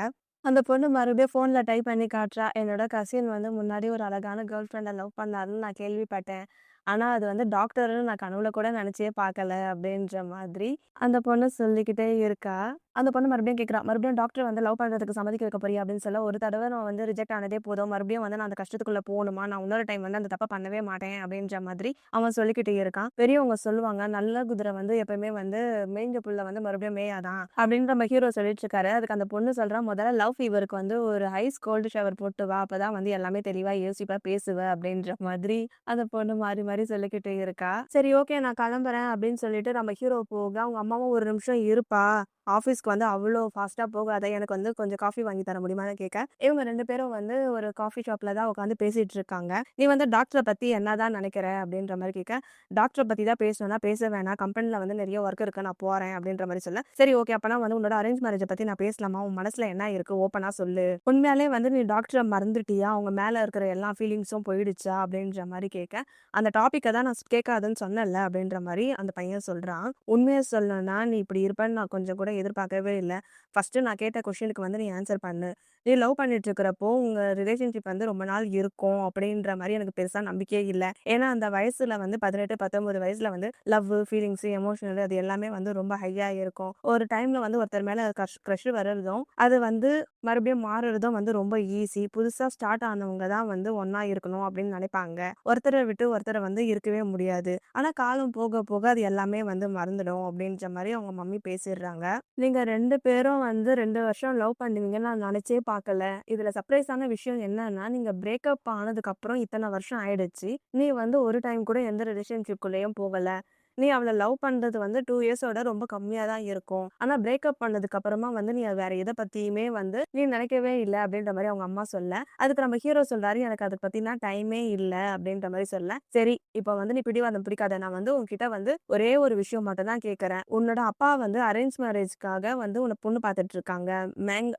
அந்த பொண்ணு மறுபடியும் ஃபோன்ல டைப் பண்ணி காட்டுறா. "என்னோட கசின் வந்து முன்னாடி ஒரு அழகான கேர்ள் ஃப்ரெண்ட லவ் பண்ணாருன்னு நான் கேள்விப்பட்டேன். ஆனா அது வந்து டாக்டர்ன்னு நான் கனவுல கூட நெனச்சே பார்க்கல." அப்படின்ற மாதிரி அந்த பொண்ணு சொல்லிக்கிட்டே இருக்கா. அந்த பொண்ணு மறுபடியும் கேட்கிறா. "மறுபடியும் டாக்டர் வந்து லவ் பண்றதுக்கு சம்மதிக்க வைக்க போறியா?" அப்படின்னு சொல்ல, "ஒரு தடவ நான் வந்து ரிஜெக்ட் ஆனதே போதும். மறுபடியும் வந்து நான் அந்த கஷ்டத்துக்குள்ள போணுமா? நான் இன்னொரு டைம் வந்து அந்த தப்ப பண்ணவே மாட்டேன்." அப்படின்ற மாதிரி அவன் சொல்லிக்கிட்டு இருக்கான். பெரியவங்க சொல்லுவாங்க, "நல்ல குதிரை வந்து எப்பவுமே வந்து மேய்ஞ்ச புல்ல வந்து மறுபடியும் மேயாதாம்." அப்படின்னு நம்ம ஹீரோ சொல்லிட்டு இருக்காரு. அதுக்கு அந்த பொண்ணு சொல்றா, "முதல்ல லவ் ஃபீவருக்கு வந்து ஒரு ஐஸ் கோல்டு ஷவர் போட்டு வா. அப்பதான் வந்து எல்லாமே தெளிவா யோசிப்ப, பேசுவ." அப்படின்ற மாதிரி அந்த பொண்ணு மாறி மாறி சொல்லிக்கிட்டு இருக்கா. சரி ஓகே நான் கிளம்புறேன் அப்படின்னு சொல்லிட்டு நம்ம ஹீரோ போக, அவங்க அம்மாவும் "ஒரு நிமிஷம் இருப்பா. ஆஃபீஸ்க்கு வந்து அவ்ளோ ஃபாஸ்ட்டா போகாத. எனக்கு வந்து கொஞ்சம் காஃபி வாங்கி தர முடியுமான்னு?" கேட்க, இவங்க 2 பேரும் வந்து ஒரு காஃபி ஷாப்ல தான் உட்காந்து பேசிட்டு இருக்காங்க. "நீ வந்து டாக்டர பத்தி என்னதான் நினைக்கிற?" அப்படின்ற மாரி கேட்க, "டாக்டர பத்தி தான் பேசணும்னா பேச வேணாம். கம்பெனில வந்து நெறைய ஒர்க் இருக்கு. நான் போறேன்." அப்படின்ற மாரி சொல்ல, "சரி ஓகே. அப்பனா வந்து உன்னோட அரேஞ்ச் மேரேஜ பத்தி நான் பேசலாமா? உன் மனசுல என்ன இருக்கு? ஓப்பனா சொல்லு. உண்மையாலே வந்து நீ டாக்டர மறந்துட்டியா? அவங்க மேல இருக்கிற எல்லா ஃபீலிங்ஸும் போயிடுச்சா?" அப்படின்ற மாரி கேட்க, "அந்த டாபிக்க தான் நான் கேட்காதன்னு சொன்னேன்ல." அப்படின்ற மாரி அந்த பையன் சொல்றான். "உண்மைய சொல்லணும்னா, நீ இப்படி இருப்பேன்னு நான் கொஞ்சம் கூட எதிர்பார்க்கவே இல்ல. ஃபர்ஸ்ட்டு நான் கேட்ட கொஸ்டினுக்கு வந்து நீ ஆன்சர் பண்ணு. நீ லவ் பண்ணிட்டு இருக்கிறப்போ, உங்க ரிலேஷன்ஷிப் வந்து ரொம்ப நாள் இருக்கும் அப்படின்ற மாரி எனக்கு பெருசா நம்பிக்கையே இல்ல. ஏன்னா அந்த வயசுல வந்து 18, 19 வயசுல வந்து லவ்வு, ஃபீலிங்ஸ், எமோஷனல் அது எல்லாமே வந்து ரொம்ப ஹையா இருக்கும். ஒரு டைம்ல வந்து ஒருத்தர் மேல க்ரஷ் வர்றதும், அது வந்து மறுபடியும் மாறுறதும் வந்து ரொம்ப ஈஸி. புதுசா ஸ்டார்ட் ஆனவங்க தான் வந்து ஒண்ணா இருக்கணும் அப்படின்னு நினைப்பாங்க. ஒருத்தர விட்டு ஒருத்தர வந்து இருக்கவே முடியாது. ஆனா காலம் போக போக அது எல்லாமே வந்து மறந்துடும்." அப்படின்ற மாரி அவங்க மம்மி பேசிடுறாங்க. "நீங்க 2 பேரும் வந்து 2 வருஷம் லவ் பண்ணுவீங்கன்னு நான் நினைச்சே பார்க்கல. இதுல சர்ப்ரைஸான விஷயம் என்னன்னா, நீங்க பிரேக்கப் ஆனதுக்கப்புறம் இத்தன வருஷம் ஆயிடுச்சு. நீ வந்து ஒரு டைம் கூட எந்த ரிலேஷன்ஷிப்குள்ளேயும் போகல. நீ அவள லவ் பண்றது வந்து 2 இயர்ஸோட ரொம்ப கம்மியா தான் இருக்கும். ஆனா பிரேக்கப் பண்ணதுக்கு அப்புறமா வந்து நீ வேற எத பத்தியுமே வந்து நீ நினைக்கவே இல்ல." அப்படின்ற மாரி அவங்க அம்மா சொல்ல, அதுக்கு நம்ம ஹீரோ சொல்றாரு, "எனக்கு அத பத்தினா டைமே இல்ல." அப்படின்ற மாரி சொல்ல, "சரி இப்ப வந்து நீ பிடிவாதம் பிடிக்காத. நான் வந்து உன்கிட்ட வந்து ஒரே ஒரு விஷயம் மட்டும் தான் கேட்கிறேன். உன்னோட அப்பா வந்து அரேஞ்ச் மேரேஜ்க்காக வந்து உன்ன பொண்ணு பார்த்துட்டு இருக்காங்க.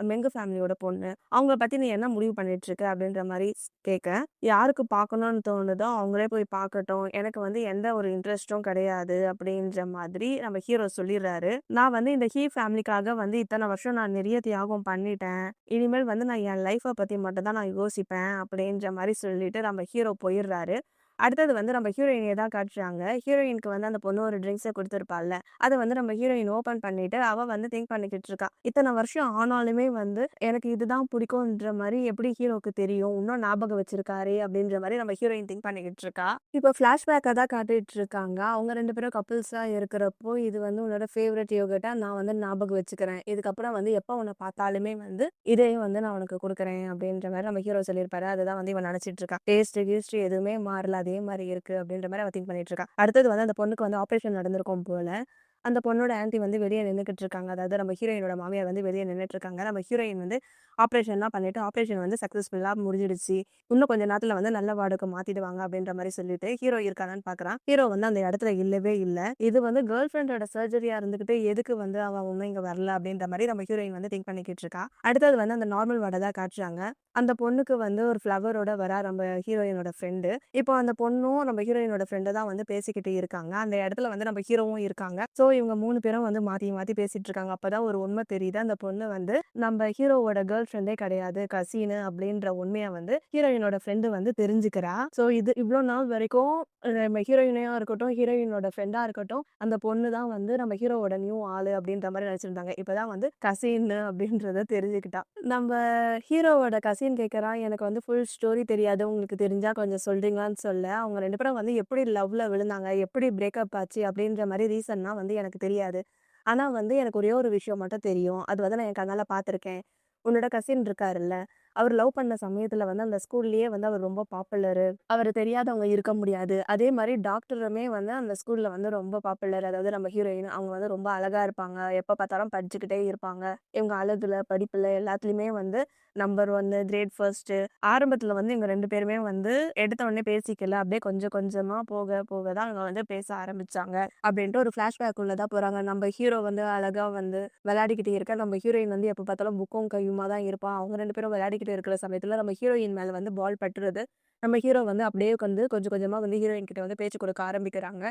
மெங்கு ஃபேமிலியோட பொண்ணு. அவங்கள பத்தி நீ என்ன முடிவு பண்ணிட்டு இருக்க?" அப்படின்ற மாரி கேட்க, "யாருக்கு பார்க்கணும்னு தோணுதோ அவங்களே போய் பார்க்கட்டும். எனக்கு வந்து எந்த ஒரு இன்ட்ரெஸ்ட்டும் கிடையாது." அப்படின்ற மாதிரி நம்ம ஹீரோ சொல்லிடுறாரு. "நான் வந்து இந்த ஃபேமிலிக்காக வந்து இத்தன வருஷம் நான் நிறைய தியாகம் பண்ணிட்டேன். இனிமேல் வந்து நான் என் லைஃப்ப பத்தி மட்டும் தான் நான் யோசிப்பேன்." அப்படின்ற மாரி சொல்லிட்டு நம்ம ஹீரோ போயிடுறாரு. அடுத்தது வந்து நம்ம ஹீரோயினிய தான் காட்டுறாங்க. ஹீரோயினுக்கு வந்து அந்த பொண்ணு ஒரு ட்ரிங்க்ஸ குடுத்துருப்பாள்ல. அத வந்து நம்ம ஹீரோயின் ஓப்பன் பண்ணிட்டு, அவ வந்து திங்க் பண்ணிக்கிட்டு இருக்கா. இத்தன வருஷம் ஆனாலுமே வந்து எனக்கு இதுதான் பிடிக்கும்ன்ற மாரி எப்படி ஹீரோக்கு தெரியும்? இன்னும் ஞாபகம் வச்சிருக்காரே! அப்படின்ற மாரி நம்ம ஹீரோயின் திங்க் பண்ணிக்கிட்டு இருக்கா. இப்போ ஃபிளாஷ்பேக்கா தான் காட்டிட்டு இருக்காங்க. அவங்க 2 பேரும் கப்பிள்ஸா இருக்கிறப்போ, "இது வந்து உன்னோட ஃபேவரைட் யோகர்ட்டா நான் வந்து ஞாபகம் வச்சுக்கிறேன். இதுக்கப்புறம் வந்து எப்ப உன்ன பார்த்தாலுமே வந்து இதே வந்து நான் உனக்கு குடுக்குறேன்." அப்படின்ற மாரி நம்ம ஹீரோ சொல்லியிருப்பாரு. அதுதான் வந்து இவ நினைச்சிட்டு இருக்கா. டேஸ்ட், கீஸ்ட் எதுவுமே மாறல. அதே மாரி இருக்கு அப்படின்ற மாரி அவ திங்க் பண்ணிட்டு இருக்கா. அடுத்தது வந்து அந்த பொண்ணுக்கு வந்து ஆப்பரேஷன் நடந்திருக்கும் போல. அந்த பொண்ணோட ஆன்டி வந்து வெளிய நின்னுகிட்டு இருக்காங்க. அதாவது நம்ம ஹீரோயினோட மாமியார் வந்து வெளிய நின்னுட்டு இருக்காங்க. நம்ம ஹீரோயின் வந்து ஆப்பரேஷன்லாம் பண்ணிட்டு, ஆப்பரேஷன் வந்து சக்சஸ்ஃபுல்லா முடிஞ்சிடுச்சு. இன்னும் கொஞ்ச நேரத்துல வந்து நல்ல வார்டுக்கு மாத்திடுவாங்க அப்படின்ற மாரி சொல்லிட்டு ஹீரோ இருக்கானான்னு பார்க்குறான். ஹீரோ வந்து அந்த இடத்துல இல்லவே இல்ல. இது வந்து கேர்ள் ஃப்ரெண்டோட சர்ஜரியா இருந்துகிட்டு எதுக்கு வந்து அவ இன்னும் இங்க வரல அப்படின்ற மாரி நம்ம ஹீரோயின் வந்து திங்க் பண்ணிக்கிட்டு இருக்கா. அடுத்தது வந்து அந்த நார்மல் வார்ட தான் காட்டுறாங்க. அந்த பொண்ணுக்கு வந்து ஒரு ஃப்ளவரோட வரா நம்ம ஹீரோயினோட ஃப்ரெண்டு. இப்போ அந்த பொண்ணும் நம்ம ஹீரோயினோட ஃப்ரெண்டு தான் வந்து பேசிக்கிட்டு இருக்காங்க. அந்த இடத்துல வந்து நம்ம ஹீரோவும் இருக்காங்க. ஸோ இவங்க 3 பேரும் வந்து மாத்தி மாத்தி பேசிட்டு இருக்காங்க. அப்பதான் ஒரு உண்மை தெரியுது. அந்த பொண்ணு வந்து நம்ம ஹீரோவோட கேர்ள் ஃப்ரெண்டே கிடையாது. கசின் அப்படின்ற உண்மைய வந்து ஹீரோயினோட ஃப்ரெண்டு வந்து தெரிஞ்சுக்கிறா. இது இவ்ளோ நாள் வரைக்கும் நம்ம ஹீரோயினா இருக்கட்டும், ஹீரோயினோட ஃப்ரெண்டா இருக்கட்டும், அந்த பொண்ணு தான் வந்து நம்ம ஹீரோவோட நியூ ஆளு அப்படின்ற மாரி நெனச்சிருந்தாங்க. இப்பதான் வந்து கசின் அப்படின்றத தெரிஞ்சுக்கிட்டா. நம்ம ஹீரோவோட கசின் கேட்கறான், "எனக்கு வந்து ஃபுல் ஸ்டோரி தெரியாது. உங்களுக்கு தெரிஞ்சா கொஞ்சம் சொல்றீங்களான்னு?" சொல்ல, அவங்க 2 பேரும் வந்து எப்படி லவ்ல விழுந்தாங்க, எப்படி பிரேக்கப் ஆச்சு அப்படின்ற மாரி ரீசன்லாம் வந்து எனக்கு தெரியாது. ஆனா வந்து எனக்கு ஒரே ஒரு விஷயம் மட்டும் தெரியும். அது வந்து நான் என் கண்ணால பார்த்துருக்கேன். உன்னோட கசின் இருக்காருல்ல, அவர் லவ் பண்ண சமயத்துல வந்து அந்த ஸ்கூல்லயே வந்து அவர் ரொம்ப பாப்புலரு. அவரு தெரியாதவங்க இருக்க முடியாது. அதே மாரி டாக்டருமே வந்து அந்த ஸ்கூல்ல வந்து ரொம்ப பாப்புலர். அதாவது நம்ம ஹீரோயின் அவங்க வந்து ரொம்ப அழகா இருப்பாங்க. எப்ப பார்த்தாலும் படிச்சுக்கிட்டே இருப்பாங்க. இவங்க அழகுல, படிப்புல எல்லாத்துலயுமே வந்து நம்பர் 1 கிரேட் ஃபர்ஸ்ட்டு. ஆரம்பத்துல வந்து இவங்க 2 பேருமே வந்து எடுத்த உடனே பேசிக்கல. அப்படியே கொஞ்சம் கொஞ்சமா போக போக தான் அவங்க வந்து பேச ஆரம்பிச்சாங்க. அப்படின்ட்டு ஒரு ஃபிளாஷ்பேக் உள்ள தான் போறாங்க. நம்ம ஹீரோ வந்து அழகா வந்து விளையாடிக்கிட்டே இருக்க. நம்ம ஹீரோயின் வந்து எப்ப பார்த்தாலும் புக்கும் கையுமா தான் இருப்பா. அவங்க 2 பேரும் விளையாடிக்கிட்டு இருக்கிற சமயத்துல நம்ம ஹீரோயின் மேல வந்து பால் பட்டுருது. நம்ம ஹீரோ வந்து அப்படியே வந்து கொஞ்சம் கொஞ்சமா வந்து ஹீரோயின் கிட்ட வந்து பேச்சு கொடுக்க ஆரம்பிக்கிறாங்க.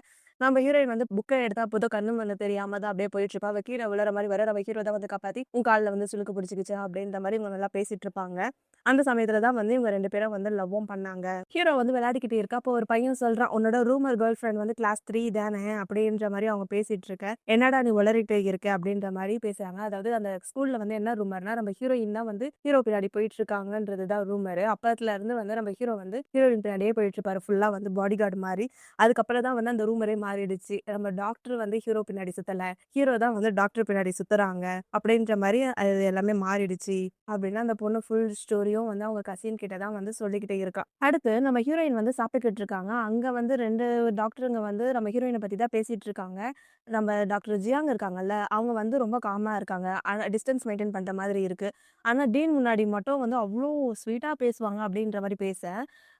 நம்ம ஹீரோயின் வந்து புக்க எடுத்தா போதும் கண்ணு மண்ணு தெரியாம தான் அப்படியே போயிட்டு இருப்பா. அவ கீழ விழுற மாரி வர நம்ம ஹீரோ தான் வந்து காப்பாத்தி, "உன் கால்ல வந்து சுளுக்கு பிடிச்சுக்கிச்சு" அப்படின்ற மாரி இவங்க நல்லா பேசிட்டு இருப்பாங்க. அந்த சமயத்துல தான் வந்து இவங்க 2 பேரும் வந்து லவ்வும் பண்ணாங்க. ஹீரோ வந்து விளையாடிக்கிட்டு இருக்கா. அப்போ ஒரு பையன் சொல்றான், "உன்னோட ரூமர் கேர்ள் ஃப்ரெண்ட் வந்து கிளாஸ் 3 தானே?" அப்படின்ற மாரி அவங்க பேசிட்டு இருக்க. "என்னடா நீ உளறிட்டு இருக்க?" அப்படின்ற மாரி பேசுறாங்க. அதாவது அந்த ஸ்கூல்ல வந்து என்ன ரூமர்னா, நம்ம ஹீரோயின் தான் வந்து ஹீரோ பின்னாடி போயிட்டு இருக்காங்கன்றது தான் ரூமரு. அப்பத்துல இருந்து வந்து நம்ம ஹீரோ வந்து ஹீரோயின் பின்னாடியே போயிட்டு இருப்பாரு. ஃபுல்லா வந்து பாடி கார்ட் மாரி. அதுக்கப்புறம் தான் வந்து அந்த ரூமரே மாறிடுச்சு. நம்ம டாக்டர் வந்து ஹீரோ பின்னாடி சுத்தல. ஹீரோ தான் வந்து டாக்டர் பின்னாடி சுத்துறாங்க. அப்படின்ற மாரி அது எல்லாமே மாறிடுச்சு. அப்படின்னு அந்த பொண்ணு ஃபுல் ஸ்டோரியும் வந்து அவங்க கசின் கிட்ட தான் வந்து சொல்லிக்கிட்டே இருக்கா. அடுத்து நம்ம ஹீரோயின் வந்து சாப்பிட்டுக்கிட்டு இருக்காங்க. அங்க வந்து 2 டாக்டருங்க வந்து நம்ம ஹீரோயின பத்தி தான் பேசிட்டு இருக்காங்க. நம்ம டாக்டர் ஜியாங் இருக்காங்கல்ல, அவங்க வந்து ரொம்ப காமா இருக்காங்க. ஆனா டிஸ்டன்ஸ் மெயின்டெயின் பண்ற மாதிரி இருக்கு. ஆனா டீன் முன்னாடி மட்டும் வந்து அவ்ளோ ஸ்வீட்டா பேசுவாங்க அப்படின்ற மாரி பேச,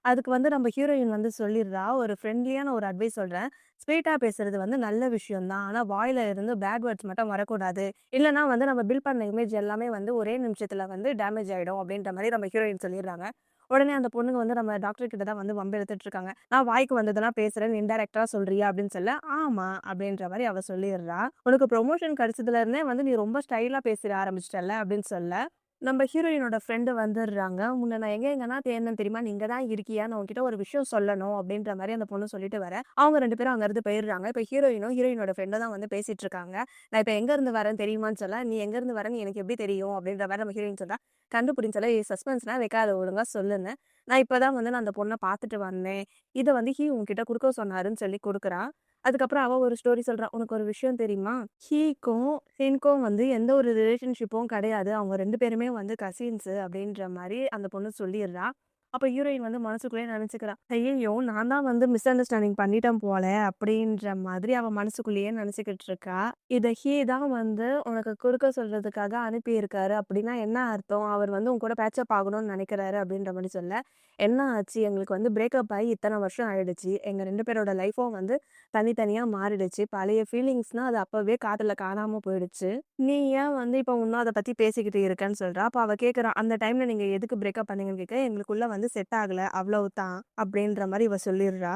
அதுக்கு வந்து நம்ம ஹீரோயின் வந்து சொல்லிடுறா, "ஒரு ஃப்ரெண்ட்லியான ஒரு அட்வைஸ் சொல்றேன். ஸ்வீட்டா பேசுறது வந்து நல்ல விஷயம் தான். ஆனா வாயில இருந்து பேட் வேர்ட்ஸ் மட்டும் வரக்கூடாது. இல்லன்னா வந்து நம்ம பில்ட் பண்ண இமேஜ் எல்லாமே வந்து ஒரே நிமிஷத்துல வந்து டேமேஜ் ஆயிடும்." அப்படின்ற மாரி நம்ம ஹீரோயின் சொல்லிடுறாங்க. உடனே அந்த பொண்ணுங்க வந்து நம்ம டாக்டர் கிட்ட தான் வந்து வம்பு இழுத்துட்டு இருக்காங்க. "நான் வாய்க்கு வந்ததெல்லாம் பேசுறேன்னு இன்டைரக்ட்டா சொல்றியா?" அப்படின்னு சொல்ல, "ஆமா" அப்படின்ற மாரி அவ சொல்லிடுறா. "உனக்கு ப்ரமோஷன் கிடைச்சதுல இருந்தே வந்து நீ ரொம்ப ஸ்டைலா பேச ஆரம்பிச்சிட்டல்ல" அப்படின்னு சொல்ல, நம்ம ஹீரோயினோட ஃப்ரெண்டு வந்துடுறாங்க. "உன்ன நான் எங்க எங்கன்னா தேடுனேன் தெரியுமா? நீ இங்க தான் இருக்கியா? நான் உன்கிட்ட ஒரு விஷயம் சொல்லணும்." அப்படின்ற மாரி அந்த பொண்ணு சொல்லிட்டு வர, அவங்க 2 பேரும் அங்கருந்து போயிடுறாங்க. இப்ப ஹீரோயினும், ஹீரோயினோட ஃப்ரெண்டும் தான் வந்து பேசிட்டு இருக்காங்க. "நான் இப்ப எங்கருந்து வரேன்னு தெரியுமான்னு?" சொல்ல, "நீ எங்கருந்து வரேன்னு எனக்கு எப்படி தெரியும்?" அப்படின்ற மாரி நம்ம ஹீரோயின் சொல்றா. "கண்டுபிடின்னு சொல்ல, "ஏய் சஸ்பென்ஸ்லாம் வைக்காத ஒழுங்கா சொல்லுன்னு." "நான் இப்பதான் வந்து நான் அந்த பொண்ண பார்த்துட்டு வந்தேன். இத வந்து உன்கிட்ட குடுக்க சொன்னாருன்னு" சொல்லி குடுக்குறா. அதுக்கப்புறம் அவ ஒரு ஸ்டோரி சொல்றா. "உனக்கு ஒரு விஷயம் தெரியுமா? ஹீக்கும், ஹின்க்கும் வந்து எந்த ஒரு ரிலேஷன்ஷிப்பும் கிடையாது. அவங்க 2 பேருமே வந்து கசின்ஸு" அப்படின்ற மாரி அந்த பொண்ணு சொல்லிர்றா. அப்ப ஹீரோயின் வந்து மனசுக்குள்ளேயே நெனச்சுக்கிறா. "ஐயய்யோ! நான் தான் வந்து மிஸ் அண்டர்ஸ்டாண்டிங் பண்ணிட்டேன் போல" அப்படின்ற மாதிரி அவ மனசுக்குள்ளேயே நெனச்சுக்கிட்டு இருக்கா. இத தான் வந்து உனக்கு குடுக்க சொல்றதுக்காக அனுப்பியிருக்காரு. அப்படின்னா என்ன அர்த்தம்? அவர் வந்து உன் கூட பேட்சப் ஆகணும்னு நெனைக்கிறாரு அப்படின்ற மாரி சொல்ல, "என்ன ஆச்சு? எங்களுக்கு வந்து பிரேக்கப் ஆயி இத்தன வருஷம் ஆயிடுச்சு. எங்க 2 பேரோட லைஃப்பும் வந்து தனித்தனியா மாறிடுச்சு. பழைய ஃபீலிங்ஸ்னா அது அப்பவே காத்துல காணாம போயிடுச்சு. நீ ஏன் வந்து இப்ப இன்னும் அத பத்தி பேசிக்கிட்டு இருக்கன்னு சொல்றா. அப்ப அவ கேட்கிறா, "அந்த டைம்ல நீங்க எதுக்கு பிரேக்கப் பண்ணீங்கன்னு?" கேட்க, "எங்களுக்குள்ள வந்து செட் ஆகல. அவ்வளவுதான்." அப்படின்ற மாரி இவ சொல்லிர்றா.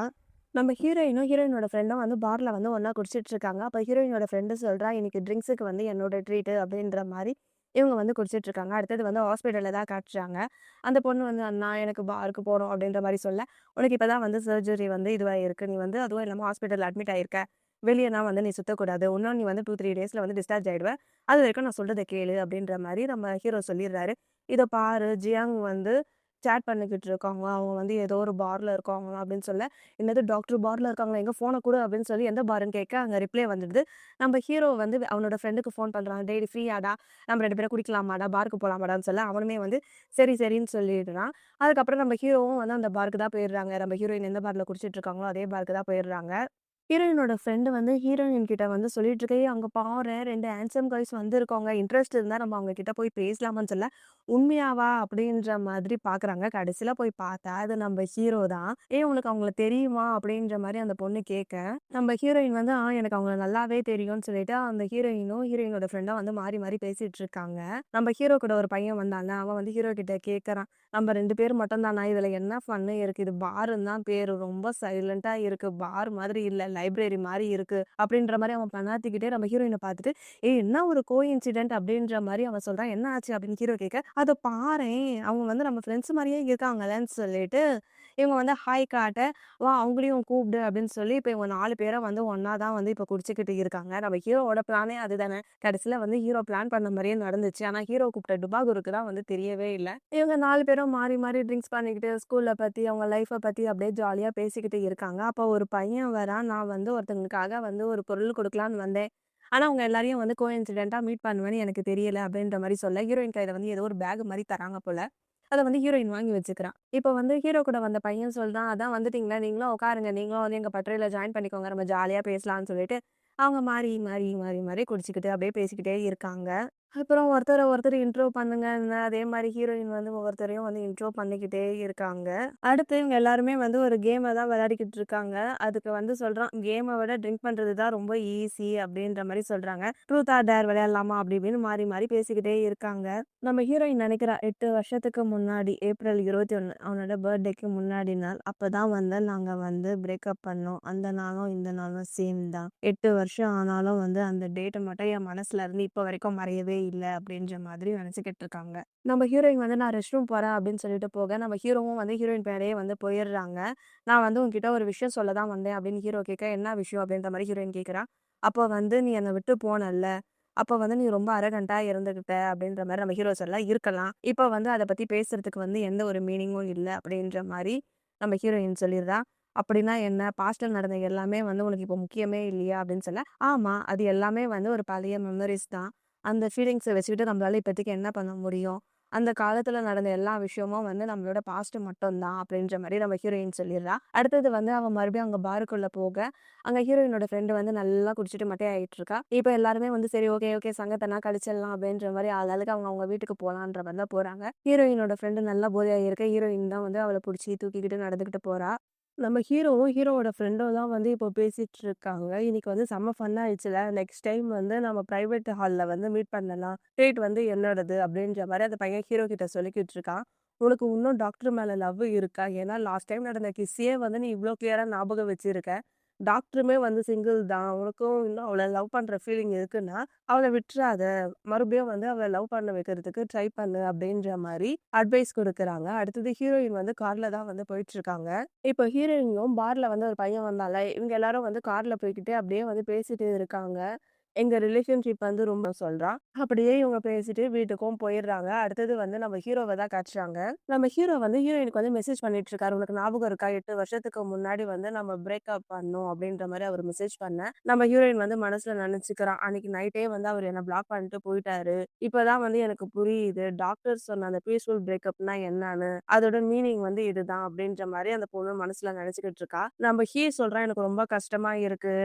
நம்ம ஹீரோயினும், ஹீரோயினோட ஃப்ரெண்டும் வந்து பார்ல வந்து ஒண்ணா குடிச்சிட்டு இருக்காங்க. அப்ப ஹீரோயினோட ஃப்ரெண்டு சொல்றா, "இன்னைக்கு ட்ரிங்க்ஸுக்கு வந்து என்னோட ட்ரீட்டு" அப்படின்ற மாரி இவங்க வந்து குடிச்சிட்டு இருக்காங்க. அடுத்தது வந்து ஹாஸ்பிட்டல்ல தான் காட்டுறாங்க. அந்த பொண்ணு வந்து, "அண்ணா எனக்கு பாருக்கு போணும்" அப்படின்ற மாரி சொல்ல, "உனக்கு இப்ப தான் வந்து சர்ஜரி வந்து இதுவாயிருக்கு. நீ வந்து அதுவும் இல்லாம ஹாஸ்பிட்டல்ல அட்மிட் ஆயிருக்க. வெளியலாம் வந்து நீ சுத்தக்கூடாது. இன்னும் நீ வந்து 2, 3 டேஸ்ல வந்து டிஸ்சார்ஜ் ஆயிடுவ. அது வரைக்கும் நான் சொல்றத கேளு" அப்படின்ற மாரி நம்ம ஹீரோ சொல்லிடுறாரு. "இத பாரு ஜியாங் வந்து சேட் பண்ணிக்கிட்டு இருக்காங்க. அவங்க வந்து ஏதோ ஒரு பார்ல இருக்காங்களாம்" அப்படின்னு சொல்ல, "என்னது டாக்டர் பார்ல இருக்காங்களா? எங்க ஃபோன குடு" அப்படின்னு சொல்லி எந்த பார்ன்னு கேட்க, அங்க ரிப்ளை வந்துடுது. நம்ம ஹீரோ வந்து அவனோட ஃப்ரெண்டுக்கு ஃபோன் பண்றான். "டேய் ஃப்ரீயாடா? நம்ம 2 பேரும் குடிக்கலாமாடா? பாருக்கு போலாமாடான்னு" சொல்ல, அவனுமே வந்து சரி, சரின்னு சொல்லிடுறான். அதுக்கப்புறம் நம்ம ஹீரோவும் வந்து அந்த பார்க்கு தான் போயிடுறாங்க. நம்ம ஹீரோயின் எந்த பார்ல குடிச்சிட்டு இருக்காங்களோ, அதே பார்க்கு தான் போயிடுறாங்க. ஹீரோயினோட ஃப்ரெண்டு வந்து ஹீரோயின் கிட்ட வந்து சொல்லிட்டு இருக்க, "ஏய் அங்க பாரேன் 2 ஹேண்ட்சம் காய்ஸ் வந்திருக்காங்க. இன்ட்ரெஸ்ட் இருந்தா நம்ம அவங்க கிட்ட போய் பேசலாமான்னு" சொல்ல, "உண்மையாவா?" அப்படின்ற மாதிரி பார்க்குறாங்க. கடைசியில போய் பார்த்தா, அது நம்ம ஹீரோ தான். "ஏய் உனக்கு அவங்கள தெரியுமா?" அப்படின்ற மாரி அந்த பொண்ணு கேட்க, நம்ம ஹீரோயின் வந்து, எனக்கு அவங்கள நல்லாவே தெரியும்னு" சொல்லிட்டு, அந்த ஹீரோயினும், ஹீரோயினோட ஃப்ரெண்டும் வந்து மாறி மாறி பேசிட்டு இருக்காங்க. நம்ம ஹீரோ கூட ஒரு பையன் வந்தான்ல, அவன் வந்து ஹீரோ கிட்ட கேட்கறான், "நம்ம 2 பேர் மட்டும் தானா? இதுல என்ன ஃபன்னு இருக்கு? இது பாருன்னு தான் பேரு. ரொம்ப சைலன்ட்டா இருக்கு. பார் மாதிரி இல்ல. லைப்ரரி மாரி இருக்கு. அப்படின்ற மாரி அவன் பண்ணாத்திக்கிட்டே நம்ம ஹீரோயின பார்த்துட்டு, "ஏய் என்ன ஒரு கோஇன்சிடென்ட்" அப்படின்ற மாரி அவன் சொல்றான். "என்ன ஆச்சு?" அப்படின்னு ஹீரோ கேட்க, "அத பாரேன், அவங்க வந்து நம்ம ஃப்ரெண்ட்ஸ் மாரியே இருக்காங்கல்லன்னு" சொல்லிட்டு, இவங்க வந்து ஹாய் காட்ட, "வா அவங்களையும் கூப்பிடு" அப்படின்னு சொல்லி, இப்ப இவங்க 4 பேரா வந்து ஒண்ணா தான் வந்து இப்ப குடிச்சுக்கிட்டு இருக்காங்க. நம்ம ஹீரோவோட பிளானே அதுதானே. கடைசியில வந்து ஹீரோ பிளான் பண்ண மாரியே நடந்துச்சு. ஆனா ஹீரோ கூப்பிட்ட டுபாகூருக்கு தான் வந்து தெரியவே இல்ல. இவங்க 4 பேரும் மாறி மாறி ட்ரிங்க்ஸ் பண்ணிக்கிட்டு, ஸ்கூல்ல பத்தி, அவங்க லைஃப்ப பத்தி அப்படியே ஜாலியா பேசிக்கிட்டு இருக்காங்க. அப்போ ஒரு பையன் வரான், "நான் வந்து ஒருத்தவங்களுக்காக வந்து ஒரு பொருள் குடுக்கலான்னு வந்தேன். ஆனா அவங்க எல்லாரையும் வந்து கோஇன்சிடென்ட்டா மீட் பண்ணுவேன்னு எனக்கு தெரியல" அப்படின்ற மாரி சொல்ல, ஹீரோயின் கையில வந்து ஏதோ ஒரு பேக் மாரி தராங்க போல. அத வந்து ஹீரோயின் வாங்கி வச்சுக்கிறா. இப்ப வந்து ஹீரோ கூட வந்த பையன் சொல்றான், "அதான் வந்துட்டீங்களா, நீங்களும் உட்காருங்க. நீங்களும் வந்து எங்க பட்டறையில ஜாயின் பண்ணிக்கோங்க. நம்ம ஜாலியா பேசலாம்ன்னு" சொல்லிட்டு, அவங்க மாறி, மாறி, மாறி, மாறி குடிச்சுக்கிட்டு அப்படியே பேசிக்கிட்டே இருக்காங்க. அப்புறம் ஒருத்தர ஒருத்தர் இன்ட்ரோ பண்ணுங்கன்னு, அதே மாரி ஹீரோயின் வந்து ஒவ்வொருத்தரையும் வந்து இன்ட்ரோ பண்ணிக்கிட்டே இருக்காங்க. அடுத்து இவங்க எல்லாருமே வந்து ஒரு கேம தான் விளையாடிக்கிட்டு இருக்காங்க. அதுக்கு வந்து சொல்றான், "கேம விட ட்ரிங்க் பண்றது தான் ரொம்ப ஈஸி" அப்படின்ற மாரி சொல்றாங்க. ட்ரூத் ஆர் டேர் விளையாடலாமா? அப்படி இப்படின்னு மாறி மாறி பேசிக்கிட்டே இருக்காங்க. நம்ம ஹீரோயின் நெனைக்கிறா, 8 வருஷத்துக்கு முன்னாடி ஏப்ரல் 21 அவனோட பர்த்டேக்கு முன்னாடி நாள். அப்பதான் வந்து நாங்க வந்து பிரேக்கப் பண்ணோம். அந்த நாளும் இந்த நாளும் சேம் தான். 8 வருஷம் ஆனாலும் வந்து அந்த டேட்ட மட்டும் என் மனசுல இருந்து இப்ப வரைக்கும் மறையவே இல்ல அப்படின்ற மாதிரி நெனச்சுக்கிட்டு இருக்காங்க. நம்ம ஹீரோயின் வந்து நான் ரெஸ்ட் ரூம் போறேன் அப்படின்னு சொல்லிட்டு போக, நம்ம ஹீரோவும் வந்து ஹீரோயின் பின்னாடியே வந்து போயிடுறாங்க. நான் வந்து உன்கிட்ட ஒரு விஷயம் சொல்ல தான் வந்தேன் அப்படின்னு ஹீரோ கேட்க, என்ன விஷயம் அப்படின்ற மாரி ஹீரோயின் கேட்கிறா. அப்போ வந்து நீ என்ன விட்டு போனல்ல. அப்ப வந்து நீ ரொம்ப அரகன்ட்டா இருந்துகிட்ட அப்படின்ற மாரி நம்ம ஹீரோ சொல்ல, இருக்கலாம். இப்ப வந்து அத பத்தி பேசுறதுக்கு வந்து எந்த ஒரு மீனிங்கும் இல்ல அப்படின்ற மாரி நம்ம ஹீரோயின் சொல்லிர்றா. அப்படின்னா என்ன? பாஸ்ட்ல நடந்த எல்லாமே வந்து உனக்கு இப்போ முக்கியமே இல்லையா? அப்படின்னு சொல்ல, ஆமா. அது எல்லாமே வந்து ஒரு பழைய மெமரீஸ் தான். அந்த ஃபீலிங்ஸ வச்சுக்கிட்டு நம்மளால இப்போதைக்கு என்ன பண்ண முடியும்? அந்த காலத்துல நடந்த எல்லா விஷயமும் வந்து நம்மளோட பாஸ்ட் மட்டும் தான் அப்படின்ற மாரி நம்ம ஹீரோயின் சொல்லிர்றா. அடுத்தது வந்து அவ மறுபடியும் அங்க பாருக்குள்ள போக, அங்க ஹீரோயினோட ஃப்ரெண்ட் வந்து நல்லா குடிச்சிட்டு மட்டை ஆயிட்டு இருக்கா. இப்ப எல்லாருமே வந்து சரி ஓகே, ஓகே சங்கத்தனா கழிச்சிடலாம் அப்படின்ற மாரி ஆளாளுக்கு அவங்க அவங்க வீட்டுக்கு போலான்ற மாரி தான் போறாங்க. ஹீரோயினோட ஃப்ரெண்ட் நல்லா போதையா இருக்க, ஹீரோயின் தான் வந்து அவள புடிச்சு தூக்கிக்கிட்டு நடந்துகிட்டு போறா. நம்ம ஹீரோவும், ஹீரோவோட ஃப்ரெண்டும் தான் வந்து இப்போ பேசிட்டு இருக்காங்க. இன்னைக்கு வந்து செம்ம ஃபன் ஆயிடுச்சுல. நெக்ஸ்ட் டைம் வந்து நம்ம பிரைவேட் ஹால்ல வந்து மீட் பண்ணலாம். ட்ரீட் வந்து என்னோடது அப்படின்ற மாரி அந்த பையன் ஹீரோ கிட்ட சொல்லிக்கிட்டு இருக்கான். உனக்கு இன்னும் டாக்டர் மேல லவ் இருக்கா? ஏன்னா லாஸ்ட் டைம் நடந்த கிஸ்ஸயே வந்து நீ இவ்ளோ கிளியரா ஞாபகம் வச்சிருக்க. டாக்டருமே வந்து சிங்கிள் தான். உனக்கும் இன்னும் அவள லவ் பண்ற ஃபீலிங் இருக்குன்னா, அவள விட்றாத. மறுபடியும் வந்து அவள லவ் பண்ண வைக்கிறதுக்கு ட்ரை பண்ணு அப்படின்ற மாரி அட்வைஸ் குடுக்குறாங்க. அடுத்தது ஹீரோயின் வந்து கார்ல தான் வந்து போயிட்டுருக்காங்க. இப்போ ஹீரோயினும் பார்ல வந்து ஒரு பையன் வந்தான்ல, இவங்க எல்லாரும் வந்து கார்ல போய்க்கிட்டு அப்படியே வந்து பேசிட்டு இருக்காங்க. எங்க ரிலேஷன்ஷிப் வந்து ரொம்ப சொல்றா. அப்படியே இவங்க பேசிட்டு வீட்டுக்கும் போயிடுறாங்க. அடுத்தது வந்து நம்ம ஹீரோவ தான் காட்டுறாங்க. நம்ம ஹீரோ வந்து ஹீரோயினுக்கு வந்து மெசேஜ் பண்ணிட்டு இருக்காரு. "உனக்கு ஞாபகம் இருக்கா? 8 வருஷத்துக்கு முன்னாடி வந்து நம்ம பிரேக்கப் பண்ணோம்." அப்படின்ற மாரி அவரு மெசேஜ் பண்ண, நம்ம ஹீரோயின் வந்து மனசுல நெனச்சுக்கிறா. "அன்னைக்கு நைட்டே வந்து அவரு என்ன பிளாக் பண்ணிட்டு போயிட்டாரு. இப்பதான் வந்து எனக்கு புரியுது. டாக்டர் சொன்ன அந்த பீஸ்ஃபுல் பிரேக்கப்னா என்னன்னு. அதோட மீனிங் வந்து இதுதான்." அப்படின்ற மாரி அந்த பொண்ணு மனசுல நெனச்சுக்கிட்டு இருக்கா. நம்ம சொல்றான், "எனக்கு ரொம்ப கஷ்டமா இருக்கு."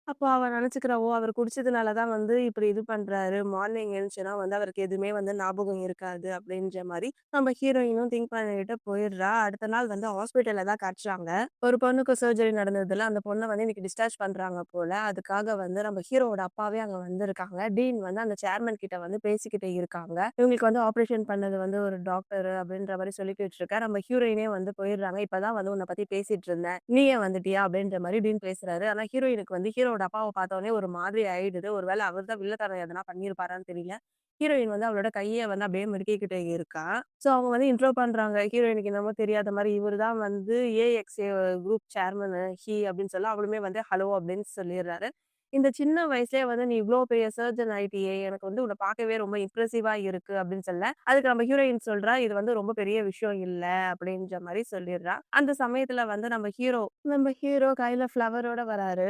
அப்போ அவ நெனச்சுக்கிறா, "ஓ! அவரு குடிச்சதுனால தான் வந்து இப்டி இது பண்றாரு. மார்னிங் எழுந்துச்சுனா வந்து அவருக்கு எதுவுமே வந்து ஞாபகம் இருக்காது." அப்டின்ற மாரி நம்ம ஹீரோயினும் திங்க் பண்ணிட்டு போயிடுறா. அடுத்த நாள் வந்து ஹாஸ்பிட்டல்ல தான் காட்டுறாங்க. ஒரு பொண்ணுக்கு சர்ஜரி நடந்ததுல, அந்த பொண்ண வந்து இன்னைக்கு டிஸ்சார்ஜ் பண்றாங்க போல. அதுக்காக வந்து நம்ம ஹீரோவோட அப்பாவே அங்க வந்திருக்காங்க. டீன் வந்து அந்த சேர்மன் கிட்ட வந்து பேசிக்கிட்டு இருக்காங்க. இவங்களுக்கு வந்து ஆப்பரேஷன் பண்ணது வந்து ஒரு டாக்டரு அப்டின்ற மாரி சொல்லிக்கிட்டு இருக்கா. நம்ம ஹீரோயினே வந்து போயிடுறாங்க. "இப்பதான் வந்து உன்ன பத்தி பேசிட்டு இருந்தேன். நீ ஏன் வந்துட்டியா?" அப்டின்ற மாரி டீன் பேசுறாரு. ஆனா ஹீரோயினுக்கு வந்து ஹீரோவோட அப்பாவ பார்த்தோனே ஒரு மாதிரி ஆயிடுது. ஒரு வேள அவர் தான் வில்லத்தனம் எதனா பண்ணியிருப்பாரான்னு தெரியல. ஹீரோயின் வந்து அவளோட கைய வந்து அப்படியே முறுக்கிக்கிட்டு இருக்கா. ஸோ அவங்க வந்து இன்ட்ரோ பண்றாங்க. ஹீரோயினுக்கு என்னமோ தெரியாத மாரி, இவரு தான் வந்து ஏஎக்ஸ்ஏ குரூப் சேர்மனு அப்படின்னு சொல்ல, அவளுமே வந்து ஹலோ அப்படின்னு சொல்லிடுறாரு. இந்த சின்ன வயசுலயே வந்து நீ இவ்ளோ பெரிய சர்ஜன் ஆயிட்டியே! எனக்கு வந்து உன்ன பார்க்கவே ரொம்ப இம்ப்ரெசிவா இருக்கு அப்படின்னு சொல்ல, அதுக்கு நம்ம ஹீரோயின் சொல்றா, இது வந்து ரொம்ப பெரிய விஷயம் இல்ல அப்படின்ற மாரி சொல்லிடுறா. அந்த சமயத்துல வந்து நம்ம ஹீரோ கையில ஃப்ளவரோட வராரு.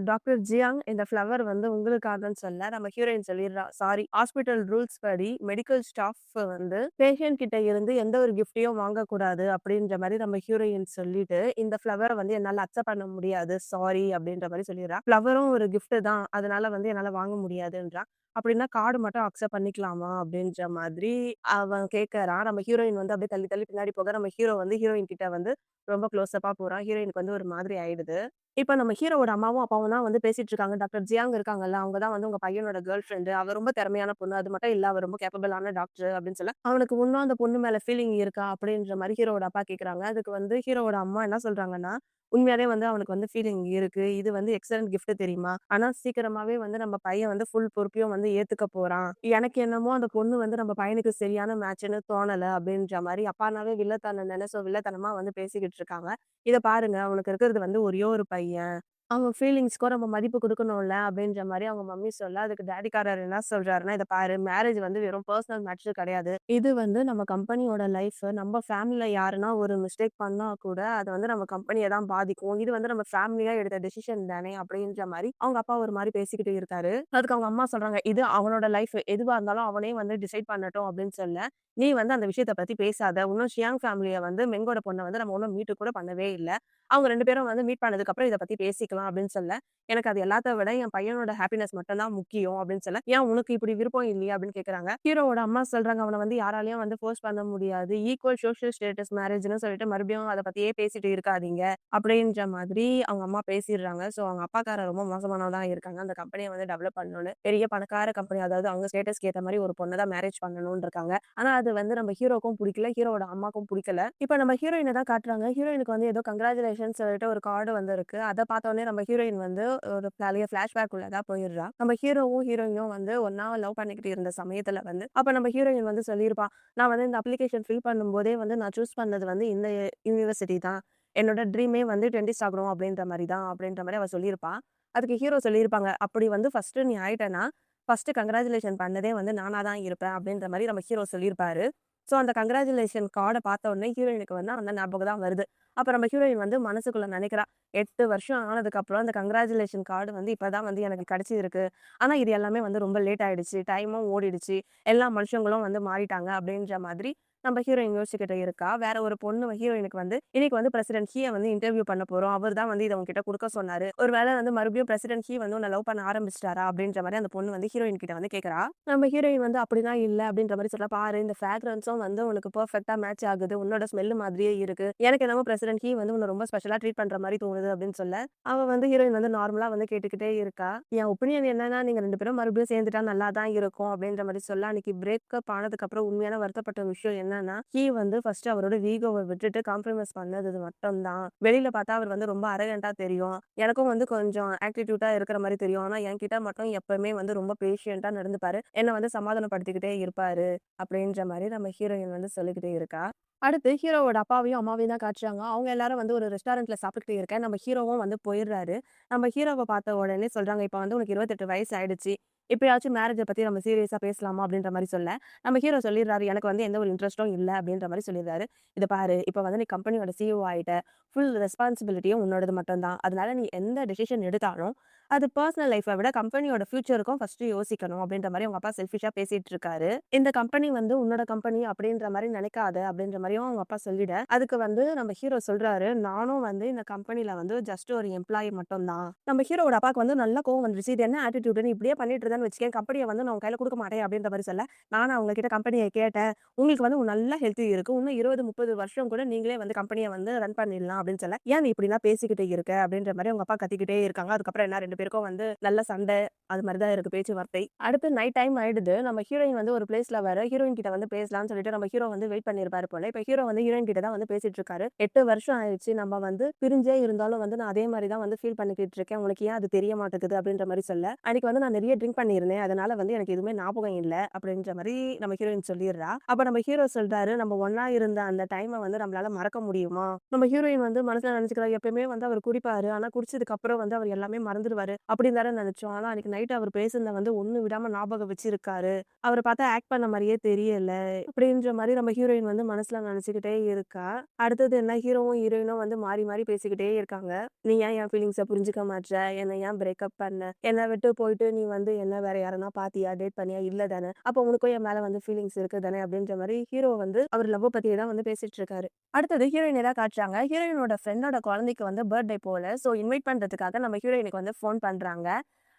டாக்டர் ஜியாங் இந்த ஃப்ளவர் வந்து உங்களுக்காகன்னு சொல்ல, நம்ம ஹீரோயின் சொல்லிடுறா, சாரி ஹாஸ்பிட்டல் ரூல்ஸ் படி மெடிக்கல் ஸ்டாஃப் வந்து பேஷண்ட் கிட்ட இருந்து எந்த ஒரு கிஃப்ட்டையும் வாங்கக்கூடாது அப்படின்ற மாரி நம்ம ஹீரோயின் சொல்லிட்டு, இந்த ஃப்ளவர வந்து என்னால அக்செப்ட் பண்ண முடியாது. சாரி அப்படின்ற மாரி சொல்லிடுறா. ஃப்ளவரும் ஒரு கிஃப்ட் தான். அதனால வந்து என்னால வாங்க முடியாதுன்றா. அப்படின்னா கார்டு மட்டும் அக்செப்ட் பண்ணிக்கலாமா? அப்படின்ற மாதிரி அவன் கேட்கறான். நம்ம ஹீரோயின் வந்து அப்படியே தள்ளி தள்ளி பின்னாடி போக, நம்ம ஹீரோ வந்து ஹீரோயின் கிட்ட வந்து ரொம்ப க்ளோஸ் அப்பா போறான். ஹீரோயினுக்கு வந்து ஒரு மாதிரி ஆயிடுது. இப்ப நம்ம ஹீரோவோட அம்மாவும், அப்பாவும் தான் வந்து பேசிட்டு இருக்காங்க. டாக்டர் ஜியாங் இருக்காங்கல்ல, அவங்க தான் வந்து உங்க பையனோட கேர்ள் ஃபிரெண்ட். அவ ரொம்ப திறமையான பொண்ணு. அது மட்டும் இல்ல, அவ ரொம்ப கேப்பபிளான டாக்டர் அப்படின்னு சொல்ல, அவனுக்கு இன்னும் அந்த பொண்ணு மேல ஃபீலிங் இருக்கா? அப்படின்ற மாரி ஹீரோவோட அப்பா கேட்கறாங்க. அதுக்கு வந்து ஹீரோவோட அம்மா என்ன சொல்றாங்கன்னா, உண்மையாவே வந்து அவனுக்கு வந்து ஃபீலிங் இருக்கு. இது வந்து எக்ஸலன்ட் கிஃப்ட் தெரியுமா? ஆனா சீக்கிரமாவே வந்து நம்ம பையன் வந்து ஃபுல் பொறுப்பையும் வந்து ஏத்துக்க போறான். எனக்கு என்னமோ அந்த பொண்ணு வந்து நம்ம பையனுக்கு சரியான மேட்ச்ன்னு தோணல அப்படின்ற மாரி அப்பானாவே வில்லத்தனம் நெனச்சோ வில்லத்தனமா வந்து பேசிக்கிட்டு இருக்காங்க. இத பாருங்க, அவனுக்கு இருக்கிறது வந்து ஒரே ஒரு பையன். அவன் ஃபீலிங்ஸ்க்கும் நம்ம மதிப்பு குடுக்கணும்ல அப்படின்ற மாரி அவங்க மம்மி சொல்ல, அதுக்கு டாடிக்காரர் என்ன சொல்றாருன்னா, "இத பாரு, மேரேஜ் வந்து வெறும் பெர்சனல் மேட்டர் கிடையாது. இது வந்து நம்ம கம்பெனியோட லைஃப். நம்ம ஃபேமிலில யாருன்னா ஒரு மிஸ்டேக் பண்ணா கூட, அது வந்து நம்ம கம்பெனிய தான் பாதிக்கும். இது வந்து நம்ம ஃபேமிலியா எடுத்த டெசிஷன் தானே" அப்படின்ற மாரி அவங்க அப்பா ஒரு மாரி பேசிக்கிட்டு இருக்காரு. அதுக்கு அவங்க அம்மா சொல்றாங்க, "இது அவனோட லைஃப். எதுவா இருந்தாலும் அவனே வந்து டிசைட் பண்ணட்டும்" அப்படின்னு சொல்ல, "நீ வந்து அந்த விஷயத்த பத்தி பேசாத. இன்னும் ஷியாங் ஃபேமிலிய வந்து மெங்கோட பொண்ண வந்து நம்ம இன்னும் மீட் கூட பண்ணவே இல்ல. அவங்க 2 பேரும் வந்து மீட் பண்ணதுக்கு அப்புறம் இத பத்தி பேசிக்கலாம்" அப்படின்னு சொல்ல, "எனக்கு அது எல்லாத்த விட என் பையனோட ஹாப்பினஸ் மட்டும் தான் முக்கியம்" அப்படின்னு சொல்ல, "ஏன் உனக்கு இப்படி விருப்பம் இல்லையா?" அப்படின்னு கேட்கறாங்க. ஹீரோவோட அம்மா சொல்றாங்க, "அவன வந்து யாராலயும் வந்து ஃபோர்ஸ் பண்ண முடியாது. ஈக்குவல் சோஷியல் ஸ்டேட்டஸ் மேரேஜ்ன்னு சொல்லிட்டு மறுபடியும் அத பத்தியே பேசிட்டு இருக்காதீங்க." அப்படின்ற மாதிரி அவங்க அம்மா பேசிடுறாங்க. ஸோ அவங்க அப்பாக்காரர் ரொம்ப மோசமானவரா இருக்காங்க. அந்த கம்பெனிய வந்து டெவலப் பண்ணணும்னு. பெரிய பணக்கார கம்பெனி, அதாவது அவங்க ஸ்டேட்டஸ்க்கு ஏத்த மாரி ஒரு பொண்ண தான் மேரேஜ் பண்ணணும்னு இருக்காங்க. ஆனா அது வந்து நம்ம ஹீரோக்கும் புடிக்கல. ஹீரோவோட அம்மாக்கும் புடிக்கல. இப்ப நம்ம ஹீரோயின தான் காட்டுறாங்க. ஹீரோயினுக்கு வந்து ஏதோ கங்கிராச்சுலேஷன்ஸ் சொல்லிட்டு ஒரு கார்டு வந்திருக்கு. அத பார்த்தோனே நம்ம ஹீரோயின் வந்து ஒரு பழைய ஃபிளாஷ்பேக் உள்ளதா போயிடுறா. நம்ம ஹீரோவும், ஹீரோயினும் வந்து ஒண்ணா லவ் பண்ணிக்கிட்டு இருந்த சமயத்துல வந்து அப்ப நம்ம ஹீரோயின் வந்து சொல்லியிருப்பா, "நான் வந்து இந்த அப்ளிகேஷன் ஃபில் பண்ணும்போதே வந்து நான் சூஸ் பண்ணது வந்து இந்த யூனிவர்சிட்டி தான். என்னோட ட்ரீமே வந்து டென்டிஸ்ட் ஆகணும் அப்படின்ற மாரி தான்" அப்படின்ற மாரி அவ சொல்லியிருப்பா. அதுக்கு ஹீரோ சொல்லியிருப்பாங்க, "அப்படி வந்து ஃபர்ஸ்ட்டு நீ ஆயிட்டன்னா, ஃபர்ஸ்ட்டு கங்கிராச்சுலேஷன் பண்ணதே வந்து நானா தான் இருப்பேன்" அப்படின்ற மாரி நம்ம ஹீரோ சொல்லியிருப்பாரு. ஸோ அந்த கங்கிராச்சுலேஷன் கார்ட பார்த்த உடனே ஹீரோயினுக்கு வந்து அந்த ஞாபகம் தான் வருது. அப்ப நம்ம ஹீரோயின் வந்து மனசுக்குள்ள நெனைக்கிறா, 8 வருஷம் ஆனதுக்கப்புறம் அந்த கங்கிராச்சுலேஷன் கார்டு வந்து இப்ப தான் வந்து எனக்கு கிடைச்சிருக்கு. ஆனா இது எல்லாமே வந்து ரொம்ப லேட் ஆயிடுச்சு. டைமும் ஓடிடுச்சு. எல்லா மனுஷங்களும் வந்து மாறிட்டாங்க அப்படின்ற மாதிரி நம்ம ஹீரோயின் யோசிச்சுக்கிட்டு இருக்கா. வேற ஒரு பொண்ணு ஹீரோயினுக்கு வந்து இன்னைக்கு வந்து பிரசிடென்ட் ஹீய வந்து இன்டர்வியூ பண்ண போறோம். அவர் தான் வந்து இத உன்கிட்ட குடுக்க சொன்னாரு. ஒரு வேள வந்து மறுபடியும் பிரசிடென்ட் ஹீ வந்து உன்ன லவ் பண்ண ஆரம்பிச்சுட்டாரா? அப்படின்ற மாரி அந்த பொண்ணு வந்து ஹீரோயின் கிட்ட வந்து கேட்கிறா. நம்ம ஹீரோயின் வந்து அப்படிலாம் இல்ல அப்படின்ற மாரி சொல்ல, "பாரு, இந்த ஃபிராக்ரன்ஸும் வந்து உனக்கு பெர்ஃபெக்ட்டா மேட்ச் ஆகுது. உன்னோட ஸ்மெல் மாதிரியே இருக்கு. எனக்கு என்னமோ பிரசிடென்ட் ஹீ வந்து உன்ன ரொம்ப ஸ்பெஷலா ட்ரீட் பண்ற மாரி தோணுது" அப்படின்னு சொல்ல, அவ வந்து ஹீரோயின் வந்து நார்மலா வந்து கேட்டுக்கிட்டே இருக்கா. என் ஒப்பீனியன் என்னன்னா, நீங்க 2 பேரும் மறுபடியும் சேர்ந்துட்டா நல்லா தான் இருக்கும் அப்படின்ற மாரி சொல்ல, அன்னைக்கு பிரேக்கப் ஆனதுக்கப்புறம் உண்மையான வருத்தப்பட்ட விஷயம் என்னன்னா, ஹீ வந்து ஃபர்ஸ்ட்டு அவரோட ஈகோவ விட்டுட்டு காம்ப்ரமைஸ் பண்ணது மட்டும் தான். வெளியில பார்த்தா அவர் வந்து ரொம்ப அரகன்ட்டா தெரியும். எனக்கும் வந்து கொஞ்சம் ஆட்டிட்யூட்டா இருக்கிற மாரி தெரியும். ஆனா என்கிட்ட மட்டும் எப்பவுமே வந்து ரொம்ப பேஷியன்ட்டா நடந்துப்பாரு. என்ன வந்து சமாதானப்படுத்திக்கிட்டே இருப்பாரு. அப்படின்ற மாரி நம்ம ஹீரோயின் வந்து சொல்லிக்கிட்டே இருக்கா. அடுத்து ஹீரோவோட அப்பாவையும், அம்மாவையும் தான் காட்டுறாங்க. அவங்க எல்லாரும் வந்து ஒரு ரெஸ்டாரண்ட்ல சாப்பிட்டுக்கிட்டு இருக்க, நம்ம ஹீரோவும் வந்து போயிடுறாரு. நம்ம ஹீரோவ பார்த்த உடனே சொல்றாங்க, "இப்ப வந்து உனக்கு 28 வயசு ஆயிடுச்சு. இப்பயாச்சும் மேரேஜ பத்தி நம்ம சீரியஸா பேசலாமா?" அப்படின்ற மாரி சொல்ல, நம்ம ஹீரோ சொல்லிடுறாரு, "எனக்கு வந்து எந்த ஒரு இன்ட்ரெஸ்ட்டும் இல்ல" அப்படின்ற மாரி சொல்லிடுறாரு. "இத பாரு, இப்ப வந்து நீ கம்பெனியோட சிஇஓ ஆயிட்ட. ஃபுல் ரெஸ்பான்சிபிலிட்டியும் உன்னோடது மட்டும் தான். அதனால நீ எந்த டெசிஷன் எடுத்தாலும், அது பெர்சனல் லைஃப்ப விட கம்பெனியோட ஃபியூச்சருக்கும் ஃபர்ஸ்ட்டு யோசிக்கணும்" அப்படின்ற மாரி அவங்க அப்பா செல்ஃபிஷா பேசிட்டு இருக்காரு. "இந்த கம்பெனி வந்து உன்னோட கம்பெனி அப்படின்ற மாரி நினைக்காத" அப்படின்ற மாரியும் அவங்க அப்பா சொல்லிட, அதுக்கு வந்து நம்ம ஹீரோ சொல்றாரு, "நானும் வந்து இந்த கம்பெனில வந்து ஜஸ்ட் ஒரு எம்ப்ளாயி மட்டும் தான்." நம்ம ஹீரோவோட அப்பாவுக்கு வந்து நல்ல கோவம் வந்துருச்சு. "இது என்ன ஆட்டிட்யூட்? நீ இப்படியே பண்ணிட்டு இருந்தேன்னு வச்சுக்கயேன், கம்பெனிய வந்து நான் உன் கையில குடுக்க மாட்டேன்" அப்படின்ற மாரி சொல்ல, "நானும் அவங்க கிட்ட கம்பெனிய கேட்டேன். உங்களுக்கு வந்து நல்ல ஹெல்த் இருக்கு. இன்னும் 20, 30 வருஷம் கூட நீங்களே வந்து கம்பெனிய வந்து ரன் பண்ணிடலாம்" அப்படின்னு சொல்ல, "ஏன் நீ இப்படிலாம் பேசிக்கிட்டு இருக்க?" அப்படின்ற மாரி அவங்க அப்பா கத்திக்கிட்டே இருக்காங்க. அதுக்கப்புறம் என்ன 2 பேருக்கும் வந்து நல்ல சண்டை. அது மாரி தான் இருக்கு பேச்சுவார்த்தை. அடுத்து நைட் டைம் ஆயிடுது. நம்ம ஹீரோயின் வந்து ஒரு பிளேஸ்ல ஹீரோயின் கிட்ட வந்து பேசலாம்னு சொல்லிட்டு நம்ம ஹீரோ வந்து வெயிட் பண்ணியிருப்பாரு போல. இப்ப ஹீரோ வந்து ஹீரோயின் கிட்ட தான் வந்து பேசிட்டு இருக்காரு. 8 வருஷம் ஆயிடுச்சு. நம்ம வந்து பிரிஞ்சே இருந்தாலும் வந்து நான் அதே மாரி தான் வந்து ஃபீல் பண்ணிக்கிட்டு இருக்கேன். உங்களுக்கு ஏன் அது தெரிய மாட்டேங்குது? அப்படின்ற மாரி சொல்ல, அன்னைக்கு வந்து நான் நெறைய ட்ரிங்க் பண்ணியிருந்தேன். அதனால வந்து எனக்கு எதுவுமே ஞாபகம் இல்ல. அப்படின்ற மாரி நம்ம ஹீரோயின் சொல்லிடுறா. அப்ப நம்ம ஹீரோ சொல்றாரு, நம்ம ஒண்ணா இருந்த அந்த டைம வந்து நம்மளால மறக்க முடியுமா? நம்ம ஹீரோயின் வந்து மனசுல நெனச்சுக்கிறா, எப்பயுமே வந்து அவர் குடிப்பாரு. ஆனா குடிச்சதுக்கு அப்புறம் வந்து அவர் எல்லாமே மறந்துருவாரு. அப்படின்னு தானே நெனச்சோம். ஆனா அன்னைக்கு நைட் அவர் பேசுனத வந்து ஒண்ணு விடாம ஞாபகம் வச்சிருக்காரு. அவர பார்த்தா ஆக்ட் பண்ண மாரியே தெரியல. அப்படின்ற மாரி நம்ம ஹீரோயின் வந்து மனசுல நெனச்சுக்கிட்டே இருக்கா. அடுத்தது என்ன, ஹீரோவும் ஹீரோயினும் வந்து மாறி மாறி பேசிக்கிட்டே இருக்காங்க. "நீ ஏன் என் ஃபீலிங்ஸ புரிஞ்சுக்க மாட்ற? என்ன ஏன் பிரேக்கப் பண்ண? என்ன விட்டு போயிட்டு நீ வந்து என்ன வேற யாரனா பாத்தியா? டேட் பண்ணியா? இல்ல தானே. அப்ப உனக்கும் என் மேல வந்து ஃபீலிங்ஸ் இருக்கு தானே?" அப்படின்ற மாரி ஹீரோ வந்து அவர் லவ்வ பத்தியே தான் வந்து பேசிட்டு இருக்காரு. அடுத்தது ஹீரோயின தான் காட்டுறாங்க. ஹீரோயினோட ஃப்ரெண்டோட குழந்தைக்கு வந்து பர்த்டே போல. ஸோ இன்வைட் பண்றதுக்காக நம்ம ஹீரோயினுக்கு வந்து ஃபோன் பண்றாங்க.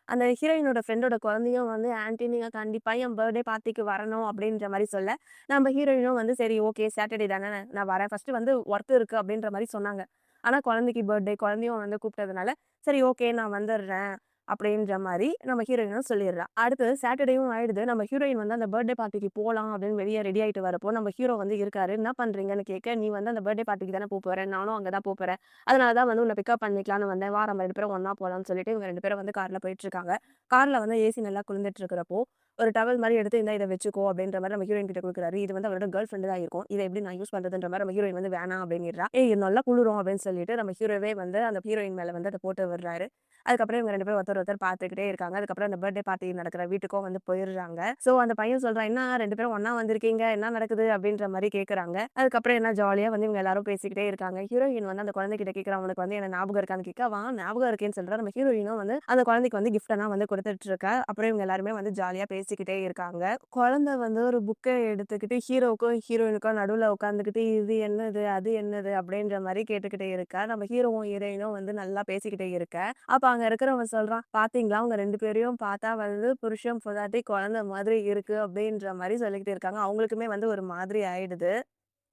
அந்த ஹீரோயினோட ஃப்ரெண்டோட குழந்தையும் வந்து, "ஆன்டி நீங்க கண்டிப்பா என் பர்த்டே பார்ட்டிக்கு வரணும்." அப்படின்ற மாரி சொல்ல, நம்ம ஹீரோயினும் வந்து, "சரி ஓகே சாட்டர்டே தானே நான் வரேன்." ஃபர்ஸ்ட்டு வந்து ஒர்க் இருக்கு அப்படின்ற மாரி சொன்னாங்க. ஆனா குழந்தைக்கு பர்த்டே குழந்தையும் வந்து கூப்பிட்டதுனால, "சரி ஓகே நான் வந்துடுறேன்." அப்படின்ற மாரி நம்ம ஹீரோயினும் சொல்லிடுறா. அடுத்து சாட்டர்டேவும் ஆயிடுது. நம்ம ஹீரோயின் வந்து அந்த பர்த்டே பார்ட்டிக்கு போலாம் அப்படின்னு வெளிய ரெடி ஆயிட்டு வரப்போ, நம்ம ஹீரோ வந்து இருக்காரு. "என்ன பண்றீங்கன்னு?" கேட்க, "நீ வந்து அந்த பர்த்டே பார்ட்டிக்கு தானே போற. நானும் அங்க தான் போறேன். அதனால தான் வந்து உன்ன பிக்கப் பண்ணிக்கலான்னு வந்தேன். வா நம்ம 2 பேரும் ஒண்ணா போலாம்ன்னு" சொல்லிட்டு இவங்க 2 பேரும் வந்து கார்ல போயிட்டுருக்காங்க. கார்ல வந்து ஏசி நல்லா குளிர்ந்துட்டு இருக்கிறப்போ, ஒரு டவல் மாரி எடுத்து, "இந்தா இத வச்சுக்கோ" அப்படின்ற மாரி நம்ம ஹீரோயின் கிட்ட குடுக்குறாரு. இது வந்து அவரோட கேர்ள் ஃப்ரெண்ட் தான் இருக்கும். "இத எப்படி நான் யூஸ் பண்றதுன்ற" மாரி நம்ம ஹீரோயின் வந்து வேணாம் அப்படிங்கிறா. "ஏய் இது நல்லா குளிரும்" அப்படின்னு சொல்லிட்டு நம்ம ஹீரோவே வந்து அந்த ஹீரோயின் மேல வந்து அத போட்டு விடுறாரு. அதுக்கப்புறம் இவங்க 2 பேரும் ஒருத்தர் ஒருத்தர் பார்த்துக்கிட்டே இருக்காங்க. அதுக்கப்புறம் அந்த பர்த்டே பார்ட்டி நடக்கிற வீட்டுக்கும் வந்து போயிடுறாங்க. ஸோ அந்த பையன் சொல்றான், "என்ன 2 பேரும் ஒண்ணா வந்திருக்கீங்க? என்ன நடக்குது?" அப்படின்ற மாரி கேட்கறாங்க. அதுக்கப்புறம் என்ன ஜாலியா வந்து இவங்க எல்லாரும் பேசிக்கிட்டே இருக்காங்க. ஹீரோயின் வந்து அந்த குழந்தைகிட்ட கேட்கிறா, "உனக்கு வந்து என்ன ஞாபகம் இருக்கான்னு?" கேட்க, "வா ஞாபகம் இருக்கேன்னு" சொல்றா. நம்ம ஹீரோயினும் வந்து அந்த குழந்தைக்கு வந்து கிஃப்ட் எல்லாம் வந்து குடுத்துட்டு இருக்கா. அப்புறம் இவங்க எல்லாருமே வந்து ஜாலியா பேசிக்கிட்டே இருக்காங்க. குழந்தை வந்து ஒரு புக்க எடுத்துக்கிட்டு ஹீரோவுக்கும், ஹீரோயினுக்கும் நடுவுல உட்காந்துக்கிட்டு, "இது என்னது? அது என்னது?" அப்படின்ற மாரி கேட்டுக்கிட்டே இருக்கா. நம்ம ஹீரோவும், ஹீரோயினும் வந்து நல்லா பேசிக்கிட்டே இருக்க. அப்ப அங்க இருக்கிறவன் சொல்றான், "பாத்தீங்களா உங்க 2 பேரையும் பார்த்தா வந்து புருஷன், பொண்டாட்டி, குழந்தை மாதிரி இருக்கு." அப்படின்ற மாரி சொல்லிக்கிட்டு இருக்காங்க. அவங்களுக்குமே வந்து ஒரு மாதிரி ஆயிடுது.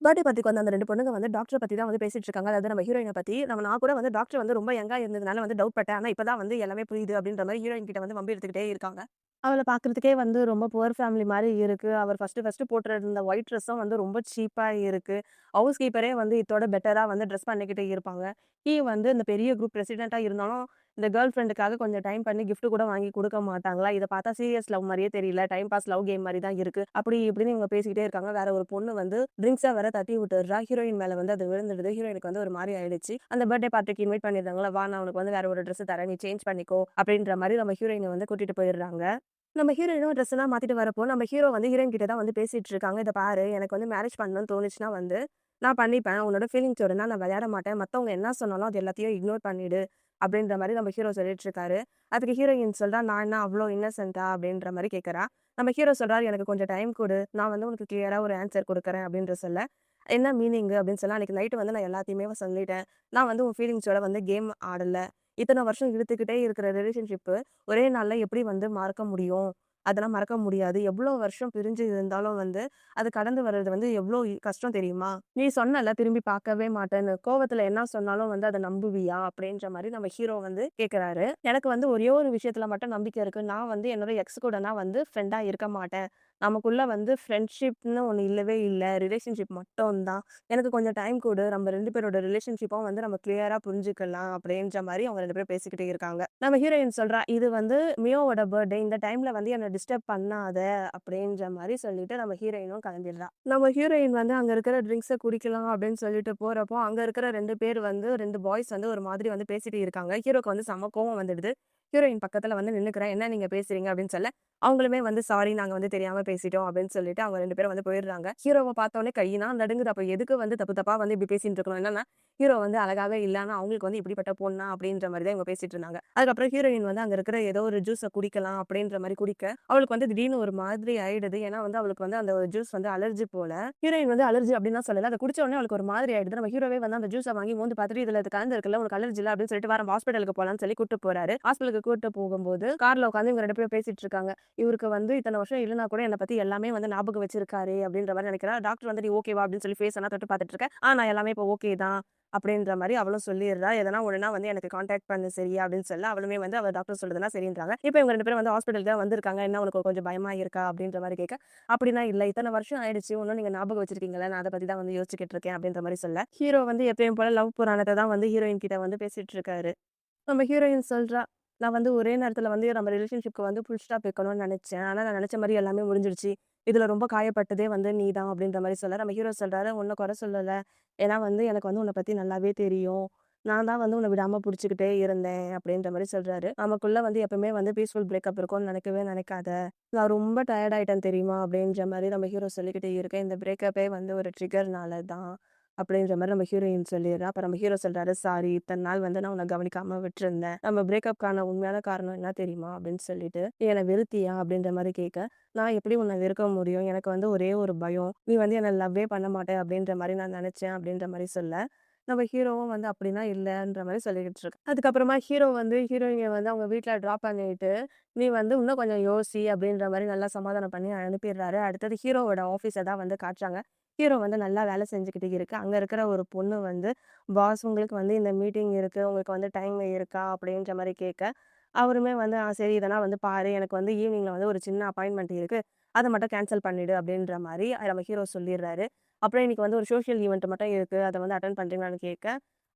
பர்த்டே பார்ட்டிக்கு வந்த அந்த 2 பொண்ணுங்க வந்து டாக்டர பத்தி தான் வந்து பேசிட்டு இருக்காங்க. அதாவது நம்ம ஹீரோயின பத்தி. நான் கூட வந்து டாக்டர் வந்து ரொம்ப யங்கா இருந்ததுனால வந்து டவுட் பட்டேன். ஆனா இப்ப தான் வந்து எல்லாமே புரியுது அப்படின்ற மாரி ஹீரோயின் கிட்ட வந்து வம்பு இழுத்துக்கிட்டே இருக்காங்க. அவள பார்க்கறதுக்கே வந்து ரொம்ப புவர் ஃபேமிலி மாரி இருக்கு. அவர் ஃபர்ஸ்ட்டு போட்டிருந்த ஒயிட் ட்ரெஸ்ஸும் வந்து ரொம்ப சீப்பா இருக்கு. ஹவுஸ் கீப்பரே வந்து இதோட பெட்டரா வந்து ட்ரெஸ் பண்ணிக்கிட்டு இருப்பாங்க. வந்து இந்த பெரிய குரூப் பிரசிடென்ட்டா இருந்தாலும், இந்த கேர்ள் ஃபிரெண்டுக்காக கொஞ்சம் டைம் பண்ணி கிஃப்ட் கூட வாங்கி குடுக்க மாட்டாங்களா? இத பார்த்தா சீரியஸ் லவ் மாரியே தெரியல. டைம் பாஸ் லவ் கேம் மாரி தான் இருக்கு. அப்படி இப்படின்னு இவங்க பேசிக்கிட்டே இருக்காங்க. வேற ஒரு பொண்ணு வந்து ட்ரிங்க்ஸ வேற தட்டி விட்டுர்றா. ஹீரோயின் மேல வந்து அது விழுந்துடுது. ஹீரோயினுக்கு வந்து ஒரு மாரி ஆயிடுச்சு. அந்த பர்த்டே பார்ட்டிக்கு இன்வைட் பண்ணியிருந்தாங்கல்ல, "வா நான் உனக்கு வந்து வேற ஒரு ட்ரெஸ் தரேன். நீ சேஞ்ச் பண்ணிக்கோ." அப்படின்ற மாரி நம்ம ஹீரோயின வந்து கூட்டிட்டு போயிடுறாங்க. நம்ம ஹீரோயினும் ட்ரெஸ் எல்லாம் மாத்திட்டு வரப்போ, நம்ம ஹீரோ வந்து ஹீரோயின் கிட்ட தான் வந்து பேசிட்டு இருக்காங்க. "இத பாரு, எனக்கு வந்து மேரேஜ் பண்ணணும்னு தோணுச்சுன்னா வந்து, நான் பண்ணிப்பேன். உன்னோட ஃபீலிங்ஸோடனா நான் விளையாட மாட்டேன். மத்தவங்க என்ன சொன்னாலும் அது எல்லாத்தையும் இக்னோர் பண்ணிடு." அப்படின்ற மாரி நம்ம ஹீரோ சொல்லிட்டு இருக்காரு. அதுக்கு ஹீரோயின் சொல்றா, "நான் என்ன அவ்ளோ இன்னசென்ட்டா?" அப்படின்ற மாரி கேட்கறா. நம்ம ஹீரோ சொல்றாரு, "எனக்கு கொஞ்சம் டைம் குடு. நான் வந்து உனக்கு கிளியரா ஒரு ஆன்ஸர் குடுக்குறேன்." அப்படின்ற சொல்ல, "என்ன மீனிங்கு?" அப்படின்னு சொன்னா, "அன்னைக்கு நைட் வந்து நான் எல்லாத்தையுமே சொல்லிட்டேன். நான் வந்து உன் ஃபீலிங்ஸோட வந்து கேம் ஆடல. இத்தன வருஷம் இழுத்துக்கிட்டே இருக்கிற ரிலேஷன்ஷிப்பு ஒரே நாள்ல எப்படி வந்து மறக்க முடியும்? அதெல்லாம் மறக்க முடியாது. எவ்ளோ வருஷம் பிரிஞ்சு இருந்தாலும் வந்து, அது கடந்து வர்றது வந்து எவ்ளோ கஷ்டம் தெரியுமா? நீ சொன்னல்ல திரும்பி பார்க்கவே மாட்டேன்னு. கோவத்துல என்ன சொன்னாலும் வந்து அத நம்புவியா? அப்படின்ற மாரி நம்ம ஹீரோ வந்து கேட்கறாரு. எனக்கு வந்து ஒரே ஒரு விஷயத்துல மட்டும் நம்பிக்கை இருக்கு. நான் வந்து என்னோட எக்ஸ் கூட நான் வந்து ஃப்ரெண்டா இருக்க மாட்டேன். நமக்குள்ள வந்து ஃப்ரெண்ட்ஷிப்ன்னு ஒண்ணு இல்லவே இல்ல. ரிலேஷன்ஷிப் மட்டும் தான். எனக்கு கொஞ்சம் டைம் குடு. நம்ம 2 பேரோட ரிலேஷன்ஷிப்பும் வந்து நம்ம கிளியரா புரிஞ்சுக்கலாம்." அப்படின்ற மாரி அவங்க 2 பேரும் பேசிக்கிட்டே இருக்காங்க. நம்ம ஹீரோயின் சொல்றா, "இது வந்து மியோவோட பர்த்டே. இந்த டைம்ல வந்து என்ன டிஸ்டர்ப் பண்ணாத." அப்படின்ற மாரி சொல்லிட்டு நம்ம ஹீரோயினும் கிளம்பிடுறா. நம்ம ஹீரோயின் வந்து அங்க இருக்கிற ட்ரிங்க்ஸ குடிக்கலாம் அப்படின்னு சொல்லிட்டு போறப்போ, அங்க இருக்கிற 2 பேர் வந்து 2 பாய்ஸ் வந்து ஒரு மாதிரி வந்து பேசிட்டு இருக்காங்க. ஹீரோக்கு வந்து செம்ம கோவம் வந்துடுது. ஹீரோயின் பக்கத்துல வந்து நின்னுக்கிறேன். "என்ன நீங்க பேசுறீங்க?" அப்படின்னு சொல்ல, அவங்களுமே வந்து "சாரி நாங்க வந்து தெரியாம பேசிட்டோம்" அப்படின்னு சொல்லிட்டு அவங்க 2 பேரும் வந்து போயிடுறாங்க. ஹீரோவ பார்த்தோனே கையிலாம் நடுங்குது. அப்ப எதுக்கு வந்து தப்பு தப்பா வந்து இப்படி பேசிட்டு இருக்கணும்? என்னன்னா, ஹீரோ வந்து அழகாவே இல்ல. ஆனா அவங்களுக்கு வந்து இப்படிப்பட்ட பொண்ணா? அப்படின்ற மாரி தான் இவங்க பேசிட்டு இருந்தாங்க. அதுக்கப்புறம் ஹீரோயின் வந்து அங்க இருக்கிற ஏதோ ஒரு ஜூஸ குடிக்கலாம் அப்படின்ற மாரி குடிக்க, அவளுக்கு வந்து திடீர்னு ஒரு மாதிரி ஆயிடுது. ஏன்னா வந்து அவளுக்கு வந்து அந்த ஜூஸ் வந்து அலர்ஜி போல. ஹீரோயின் வந்து அலர்ஜி அப்படின்லாம் சொல்லல. அத குடிச்ச உடனே அவளுக்கு ஒரு மாதிரி ஆயிடுது. நம்ம ஹீரோவே வந்து அந்த ஜூஸ வாங்கி மோந்து பார்த்துட்டு, "இதுல இது கலந்திருக்குல்ல, உனக்கு அலர்ஜி இல்ல" அப்படின்னு சொல்லிட்டு, "வா நம்ம ஹாஸ்பிட்டலுக்கு போலாம்ன்னு" சொல்லி கூட்டிட்டு போறாரு. ஹாஸ்பிட்டலுக்கு கூட்டிட்டு போகும்போது, கார்ல உட்கார்ந்து இவங்க 2 பேரும் பேசிட்டு இருக்காங்க. இவருக்கு வந்து இத்தன வருஷம் இல்லன்னா கூட என்ன பத்தி எல்லாமே வந்து ஞாபகம் வச்சிருக்காரே அப்படின்ற மாரி நினைக்கிறா. டாக்டர் வந்து, "நீ ஓகேவா?" அப்படின்னு சொல்லி ஃபேஸ் எல்லாம் தொட்டு பார்த்துட்டு இருக்க. நான் எல்லாமே இப்போ ஓகே தான்." அப்படின்ற மாரி அவளும் சொல்லிர்றா. எதனா ஒண்ணுனா வந்து எனக்கு கான்டாக்ட் பண்ணு சரியா? அப்படின்னு சொல்ல, அவளுமே வந்து அவ டாக்டர் சொல்றதெல்லாம் சரின்றாங்க. இப்ப இவங்க 2 பேரும் வந்து ஹாஸ்பிட்டலுக்கு தான் வந்திருக்காங்க. என்ன உனக்கு கொஞ்சம் பயமா இருக்கா? அப்படின்ற மாரி கேட்க, அப்படிலாம் இல்ல. இத்தன வருஷம் ஆயிடுச்சு. இன்னும் நீங்க ஞாபகம் வச்சிருக்கீங்கல்ல. நான் அத பத்தி தான் வந்து யோசிச்சுக்கிட்டு இருக்கேன் அப்படின்ற மாரி சொல்ல, ஹீரோ வந்து எப்பயும் போல லவ் புராணத்த தான் வந்து ஹீரோயின் கிட்ட வந்து பேசிட்டு இருக்காரு. நம்ம ஹீரோயின் சொல்றா, "நான் வந்து ஒரே நேரத்துல வந்து நம்ம ரிலேஷன்ஷிப்க்கு வந்து ஃபுல் ஸ்டாப் வைக்கணும்னு நெனச்சேன். ஆனா நான் நெனச்ச மாரி எல்லாமே முடிஞ்சிடுச்சு. இதுல ரொம்ப காயப்பட்டதே வந்து நீ தான்." அப்படின்ற மாரி சொல்ல, நம்ம ஹீரோ சொல்றாரு, "உன்ன குறை சொல்லல. ஏன்னா வந்து எனக்கு வந்து உன்ன பத்தி நல்லாவே தெரியும். நான் தான் வந்து உன்ன விடாம புடிச்சுக்கிட்டே இருந்தேன்." அப்படின்ற மாரி சொல்றாரு. "நமக்குள்ள வந்து எப்பவுமே வந்து பீஸ்ஃபுல் பிரேக்கப் இருக்கும்னு நெனைக்கவே நெனைக்காத. நான் ரொம்ப டயர்ட் ஆயிட்டேன் தெரியுமா?" அப்படின்ற மாரி நம்ம ஹீரோ சொல்லிக்கிட்டே இருக்க, "இந்த பிரேக்கப்பே வந்து ஒரு ட்ரிகர்னால தான்." அப்படின்ற மாரி நம்ம ஹீரோயின் சொல்லிர்றா. அப்ப நம்ம ஹீரோ சொல்றாரு, "சாரி இத்தன நாள் வந்து நான் உன்ன கவனிக்காம விட்டுருந்தேன். நம்ம பிரேக்கப்க்கான உண்மையான காரணம் என்ன தெரியுமா?" அப்படின்னு சொல்லிட்டு, "நீ என்ன வெறுத்தியா?" அப்படின்ற மாரி கேட்க, "நான் எப்படி உன்ன வெறுக்க முடியும்? எனக்கு வந்து ஒரே ஒரு பயம். நீ வந்து என்ன லவ்வே பண்ண மாட்ட அப்படின்ற மாரி நான் நெனச்சேன்." அப்படின்ற மாரி சொல்ல, நம்ம ஹீரோவும் வந்து அப்படிலாம் இல்லன்ற மாரி சொல்லிக்கிட்டு இருக்கா. அதுக்கப்புறமா ஹீரோ வந்து ஹீரோயின வந்து அவங்க வீட்ல ட்ராப் பண்ணிட்டு, "நீ வந்து இன்னும் கொஞ்சம் யோசி" அப்படின்ற மாரி நல்லா சமாதானம் பண்ணி அனுப்பிடுறாரு. அடுத்தது ஹீரோவோட ஆஃபீஸ தான் வந்து காட்டுறாங்க. ஹீரோ வந்து நல்லா வேலை செஞ்சுக்கிட்டு இருக்கு. அங்க இருக்கிற ஒரு பொண்ணு வந்து, "பாஸ் உங்களுக்கு வந்து இந்த மீட்டிங் இருக்கு. உங்களுக்கு வந்து டைம் இருக்கா?" அப்படின்ற மாரி கேட்க, அவருமே வந்து, "ஆ சரி இதெல்லாம் வந்து பாரு. எனக்கு வந்து ஈவினிங்ல வந்து ஒரு சின்ன அப்பாயின்ட்மென்ட் இருக்கு. அத மட்டும் கேன்சல் பண்ணிடு" அப்படின்ற மாரி நம்ம ஹீரோ சொல்லிடுறாரு. அப்புறம் இன்னைக்கு வந்து ஒரு சோஷியல் ஈவென்ட் மட்டும் இருக்கு. அத வந்து அட்டெண்ட் பண்றீங்களான்னு கேட்க,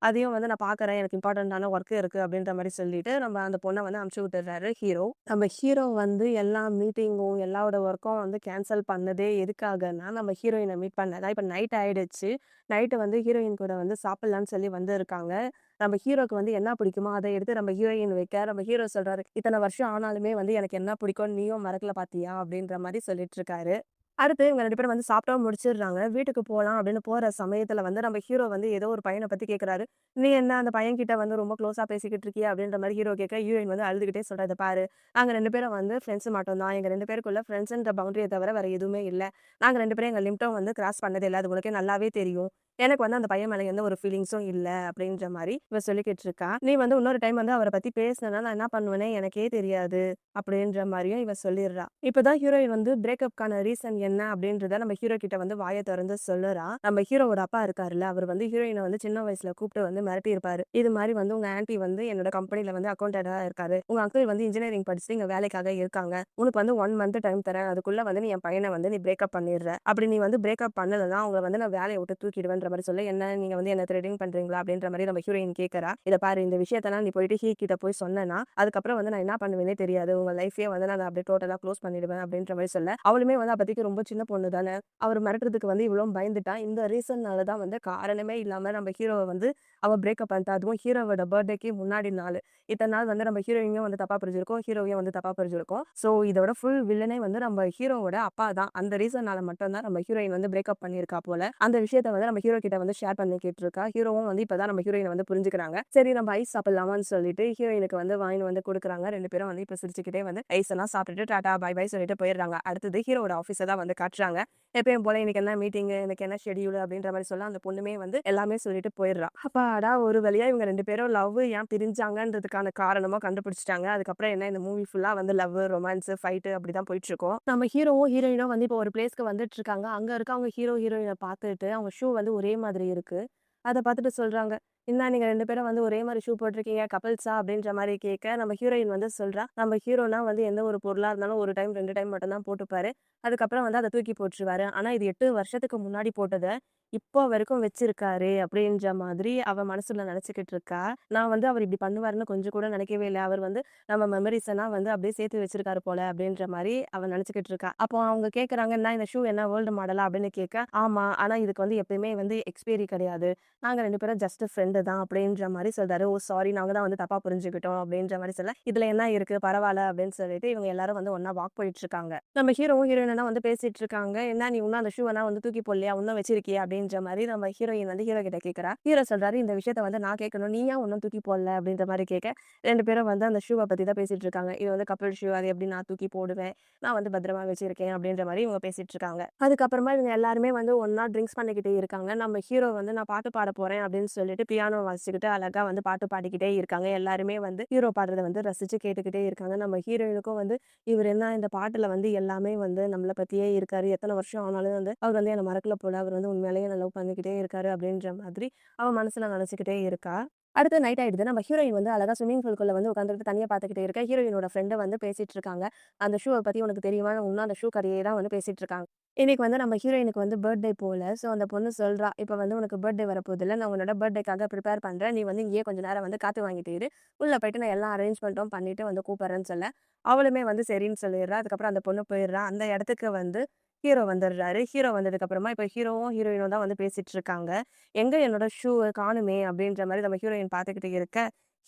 அதையும் வந்து நான் பார்க்குறேன். எனக்கு இம்பார்ட்டன்ட்டான ஒர்க் இருக்கு அப்படின்ற மாரி சொல்லிட்டு, நம்ம அந்த பொண்ண வந்து அனுப்பிச்சு விட்டுர்றாரு ஹீரோ. நம்ம ஹீரோ வந்து எல்லா மீட்டிங்கும், எல்லாரோட ஒர்க்கும் வந்து கேன்சல் பண்ணதே எதுக்காகன்னா, நம்ம ஹீரோயின மீட் பண்ண தான். இப்ப நைட் ஆயிடுச்சு. நைட்டு வந்து ஹீரோயின் கூட வந்து சாப்பிடலான்னு சொல்லி வந்திருக்காங்க. நம்ம ஹீரோக்கு வந்து என்ன பிடிக்குமோ, அத எடுத்து நம்ம ஹீரோயின் வைக்க, நம்ம ஹீரோ சொல்றாரு, "இத்தன வருஷம் ஆனாலுமே வந்து எனக்கு என்ன பிடிக்கும்னு நீயும் மறக்கல பார்த்தியா?" அப்படின்ற மாரி சொல்லிட்டு இருக்காரு. அடுத்து இவங்க 2 பேரும் வந்து சாப்பிட்டவும் முடிச்சிடுறாங்க. வீட்டுக்கு போலாம் அப்படின்னு போற சமயத்துல வந்து நம்ம ஹீரோ வந்து ஏதோ ஒரு பையன பத்தி கேட்கிறாரு. "நீ என்ன அந்த பையன்கிட்ட வந்து ரொம்ப க்ளோஸா பேசிக்கிட்டு இருக்கியா?" அப்படின்ற மாரி ஹீரோ கேட்க, ஹீரோயின் வந்து அழுதுகிட்டே சொல்றா, "இத பாரு, நாங்க 2 பேரும் வந்து ஃப்ரெண்ட்ஸ் மட்டும் தான். எங்க 2 பேருக்குள்ள ஃப்ரெண்ட்ஸ்ன்ற பவுண்டரிய தவிர வேற எதுவுமே இல்ல. நாங்க 2 பேரும் எங்க லிமிட்டும் வந்து கிராஸ் பண்ணதே இல்ல. அது உனக்கே நல்லாவே தெரியும். எனக்கு வந்து அந்த பையன் மேல எந்த ஒரு ஃபீலிங்ஸும் இல்ல." அப்படின்ற மாரி இவ சொல்லிக்கிட்டு இருக்கா. "நீ வந்து இன்னொரு டைம் வந்து அவர பத்தி பேசினேன்னா நான் என்ன பண்ணுவேன்னே எனக்கே தெரியாது." அப்படின்ற மாரியும் இவ சொல்லிடுறா. இப்பதான் ஹீரோயின் வந்து பிரேக்கப்க்கான ரீசன் என்ன அப்படின்றத நம்ம ஹீரோ கிட்ட வந்து வாய தொறந்து சொல்லுறா. நம்ம ஹீரோவோட அப்பா இருக்காருல்ல, அவர் வந்து ஹீரோயின வந்து சின்ன வயசுல கூப்பிட்டு வந்து மிரட்டியிருப்பாரு. இது மாரி வந்து உங்க ஆன்டி வந்து என்னோட கம்பெனில வந்து அக்கவுண்டன்ட்டா இருக்காரு. உங்க அங்கிள் வந்து இன்ஜினியரிங் படிச்சுட்டு இங்க வேலைக்காக இருக்காங்க. உனக்கு வந்து 1 மந்த் டைம் தரேன். அதுக்குள்ள வந்து நீ என் பையன வந்து நீ பிரேக்கப் பண்ணிடுற. அப்படி நீ வந்து பிரேக்கப் பண்ணலன்னா அவங்கள வந்து நான் வேலைய விட்டு தூக்கிடுவேன்ற மாரி சொல்ல, என்ன நீங்க வந்து என்ன த்ரெட்டிங் பண்றீங்களா? அப்படின்ற மாரி நம்ம ஹீரோயின் கேட்கறா. இத பாரு இந்த விஷயத்தெல்லாம் நீ போயிட்டு கிட்ட போய் சொன்னேன்னா, அதுக்கப்புறம் வந்து நான் என்ன பண்ணுவேன்னே தெரியாது. உங்க லைஃபயே வந்து நான் அப்படியே டோட்டலா க்ளோஸ் பண்ணிடுவேன் அப்படின்ற மாரி சொல்ல, அவளுமே வந்து அப்பதைக்கு ரொம்ப சின்ன பொண்ணு தானே. அவர் மிரட்டுறதுக்கு வந்து இவளும் பயந்துட்டா. இந்த ரீசன்னால தான் வந்து காரணமே இல்லாம நம்ம ஹீரோவ வந்து அவ பிரேக்கப் பண்ணிட்டா. அதுவும் ஹீரோவோட பர்த்டேக்கு முன்னாடி நாளு. இத்தன நாள் வந்து நம்ம ஹீரோயினையும் வந்து தப்பா புரிஞ்சிருக்கோம். ஹீரோவையும் வந்து தப்பா புரிஞ்சிருக்கோம். ஸோ இதோட ஃபுல் வில்லனே வந்து நம்ம ஹீரோவோட அப்பா தான். அந்த ரீசன்னால மட்டும் தான் நம்ம ஹீரோயின் வந்து பிரேக்கப் பண்ணியிருக்கா போல. அந்த விஷயத்த வந்து நம்ம ஹீரோ கிட்ட வந்து ஷேர் பண்ணிக்கிட்டு இருக்கா. ஹீரோவும் வந்து இப்ப தான் நம்ம ஹீரோயின வந்து புரிஞ்சுக்கிறாங்க. சரி நம்ம ஐஸ் சாப்பிடலாமான்னு சொல்லிட்டு ஹீரோயினுக்கு வந்து வாங்கின்னு வந்து குடுக்குறாங்க. 2 பேரும் வந்து இப்ப சிரிச்சுக்கிட்டே வந்து ஐஸ் எல்லாம் சாப்பிட்டுட்டு டாடா பை பை சொல்லிட்டு போயிடுறாங்க. அடுத்தது ஹீரோவோட ஆஃபீஸ தான் வந்து காட்டுறாங்க. எப்பயும் போல இன்னைக்கு என்ன மீட்டிங், இன்னைக்கு என்ன ஷெட்யூல் அப்படின்ற மாரி சொல்ல அந்த பொண்ணுமே வந்து எல்லாமே சொல்லிட்டு போயிடுறா. அப்பாடா! ஒரு வழியா இவங்க 2 பேரும் லவ் ஏன் பிரிஞ்சாங்கன்றதுக்கான காரணமும் கண்டுபிடிச்சுட்டாங்க. அதுக்கப்புறம் என்ன இந்த மூவி ஃபுல்லா வந்து லவ், ரொமான்ஸ், ஃபைட் அப்படிதான் போயிட்டு இருக்கும். நம்ம ஹீரோவும், ஹீரோயினும் வந்து இப்போ ஒரு பிளேஸ்க்கு வந்துட்டு இருக்காங்க. அங்க இருக்கவங்க ஹீரோ, ஹீரோயின பார்த்துட்டு அவங்க ஷூ வந்து ஒரே மாதிரி இருக்கு. அத பார்த்துட்டு சொல்றாங்க, "என்ன நீங்க 2 பேரும் வந்து ஒரே மாரி ஷூ போட்டுருக்கீங்க. கப்பிள்ஸா?" அப்படின்ற மாரி கேட்க, நம்ம ஹீரோயின் வந்து சொல்றா, "நம்ம ஹீரோனா வந்து எந்த ஒரு பொருளா இருந்தாலும் 1 டைம், 2 டைம் மட்டும் தான் போட்டுப்பாரு. அதுக்கப்புறம் வந்து அத தூக்கி போட்டுருவாரு. ஆனா இது 8 வருஷத்துக்கு முன்னாடி போட்டத இப்போ வரைக்கும் வச்சிருக்காரு." அப்படின்ற மாதிரி அவ மனசுல நெனச்சுக்கிட்டு இருக்கா. நான் வந்து அவர் இப்படி பண்ணுவாருன்னு கொஞ்சம் கூட நெனைக்கவே இல்ல. அவர் வந்து நம்ம மெமரீஸ் எல்லாம் வந்து அப்படியே சேர்த்து வச்சிருக்காரு போல அப்படின்ற மாரி அவ நெனச்சுக்கிட்டு இருக்கா. அப்போ அவங்க கேட்கறாங்க, "என்ன இந்த ஷூ என்ன ஓல்டு மாடலா?" அப்படின்னு கேட்க, "ஆமா. ஆனா இதுக்கு வந்து எப்பயுமே வந்து எக்ஸ்பைரி கிடையாது. நாங்க 2 பேரும் ஜஸ்ட் ஃப்ரெண்டு தான்." அப்படின்ற மாரி சொல்றாரு. "ஓ! சாரி நாங்க தான் வந்து தப்பா புரிஞ்சுக்கிட்டோம்." அப்படின்ற மாரி சொல்ல, "இதுல என்ன இருக்கு? பரவால்ல." அப்படின்னு சொல்லிட்டு இவங்க எல்லாரும் வந்து ஒண்ணா வாக் போயிட்டு இருக்காங்க. நம்ம ஹீரோவும், ஹீரோயினும் வந்து பேசிட்டு இருக்காங்க. "என்ன நீ இன்னும் அந்த ஷூவெல்லாம் வந்து தூக்கி போடலையா? இன்னும் வச்சிருக்கியா?" அப்படின்ற மாரி நம்ம ஹீரோயின் வந்து ஹீரோ கிட்ட கேட்கிறா. ஹீரோ சொல்றாரு, "இந்த விஷயத்த வந்து நான் கேட்கணும். நீ ஏன் இன்னும் தூக்கி போடல?" அப்படின்ற மாரி கேட்க, 2 பேரும் வந்து அந்த ஷூவ பத்தி தான் பேசிட்டு இருக்காங்க. "இது வந்து கப்பிள் ஷூ. அது எப்படி நான் தூக்கி போடுவேன்? நான் வந்து பத்திரமா வச்சிருக்கேன்." அப்படின்ற மாரி இவங்க பேசிட்டு இருக்காங்க. அதுக்கப்புறமா இவங்க எல்லாருமே வந்து ஒண்ணா ட்ரிங்க்ஸ் பண்ணிக்கிட்டு இருக்காங்க. நம்ம ஹீரோ வந்து நான் பாட்டு பாட போறேன் அப்படின்னு சொல்லிட்டு பியானோ வாசிச்சுக்கிட்டு அழகா வந்து பாட்டு பாடிக்கிட்டே இருக்காங்க. எல்லாருமே வந்து ஹீரோ பாடுறத வந்து ரசிச்சு கேட்டுக்கிட்டே இருக்காங்க. நம்ம ஹீரோயினுக்கும் வந்து இவரு என்ன இந்த பாட்டுல வந்து எல்லாமே வந்து நம்மள பத்தியே இருக்காரு. எத்தன வருஷம் ஆனாலும் வந்து அவர் வந்து என்ன மறக்கல போல. அவர் வந்து உண்மையாலேயே என்ன லவ் பண்ணிக்கிட்டே இருக்காரு அப்படின்ற மாதிரி அவ மனசுல நினைச்சுக்கிட்டே இருக்கா. அடுத்து நைட் ஆயிடுது. நம்ம ஹீரோயின் வந்து அழகா ஸ்விம்மிங் பூல்குள்ள வந்து உட்காந்துட்டு தனியா பார்த்துக்கிட்டே இருக்க. ஹீரோயினோட ஃப்ரெண்ட் வந்து பேசிட்டு இருக்காங்க. அந்த ஷூவ பத்தி உனக்கு தெரியுமா? இன்னும் அந்த ஷூ கதையே தான் வந்து பேசிட்டு இருக்காங்க. இன்னைக்கு வந்து நம்ம ஹீரோயினுக்கு வந்து பர்த்டே போல. ஸோ அந்த பொண்ணு சொல்றா, "இப்ப வந்து உனக்கு பர்த்டே வரப்போகுதுல்ல. நான் உன்னோட பர்த்டேக்காக ப்ரிப்பேர் பண்றேன். நீ வந்து இங்கேயே கொஞ்ச நேரம் வந்து காத்து வாங்கிட்டு இரு. உள்ள போயிட்டு நான் எல்லா அரேஞ்ச்மெண்ட்டும் பண்ணிட்டு வந்து கூப்பிடுறேன்னு" சொல்ல, அவளுமே வந்து சரின்னு சொல்லிடுறா. அதுக்கப்புறம் அந்த பொண்ணு போயிடுறா. அந்த இடத்துக்கு வந்து ஹீரோ வந்துடுறாரு. ஹீரோ வந்ததுக்கப்புறமா இப்ப ஹீரோவும், ஹீரோயினும் தான் வந்து பேசிட்டு இருக்காங்க. "எங்க என்னோட ஷூவ காணுமே!" அப்படின்ற மாரி நம்ம ஹீரோயின் பார்த்துக்கிட்டு இருக்க,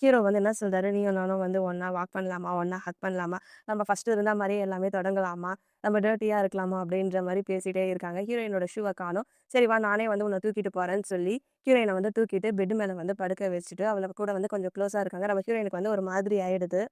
ஹீரோ வந்து என்ன சொல்றாரு, "நீயும் நானும் வந்து ஒண்ணா வாக் பண்ணலாமா? ஒண்ணா ஹக் பண்ணலாமா? நம்ம ஃபர்ஸ்ட்டு இருந்த மாரியே எல்லாமே தொடங்கலாமா? நம்ம டர்ட்டியா இருக்கலாமா?" அப்படின்ற மாரி பேசிட்டே இருக்காங்க. ஹீரோயினோட ஷூவ காணோம். "சரி வா நானே வந்து உன்ன தூக்கிட்டு போறேன்னு" சொல்லி ஹீரோயின வந்து தூக்கிட்டு பெட் மேல வந்து படுக்க வச்சுட்டு, அவள கூட வந்து கொஞ்சம் க்ளோஸா இருக்காங்க. நம்ம ஹீரோயினுக்கு வந்து ஒரு மாதிரி ஆயிடுது.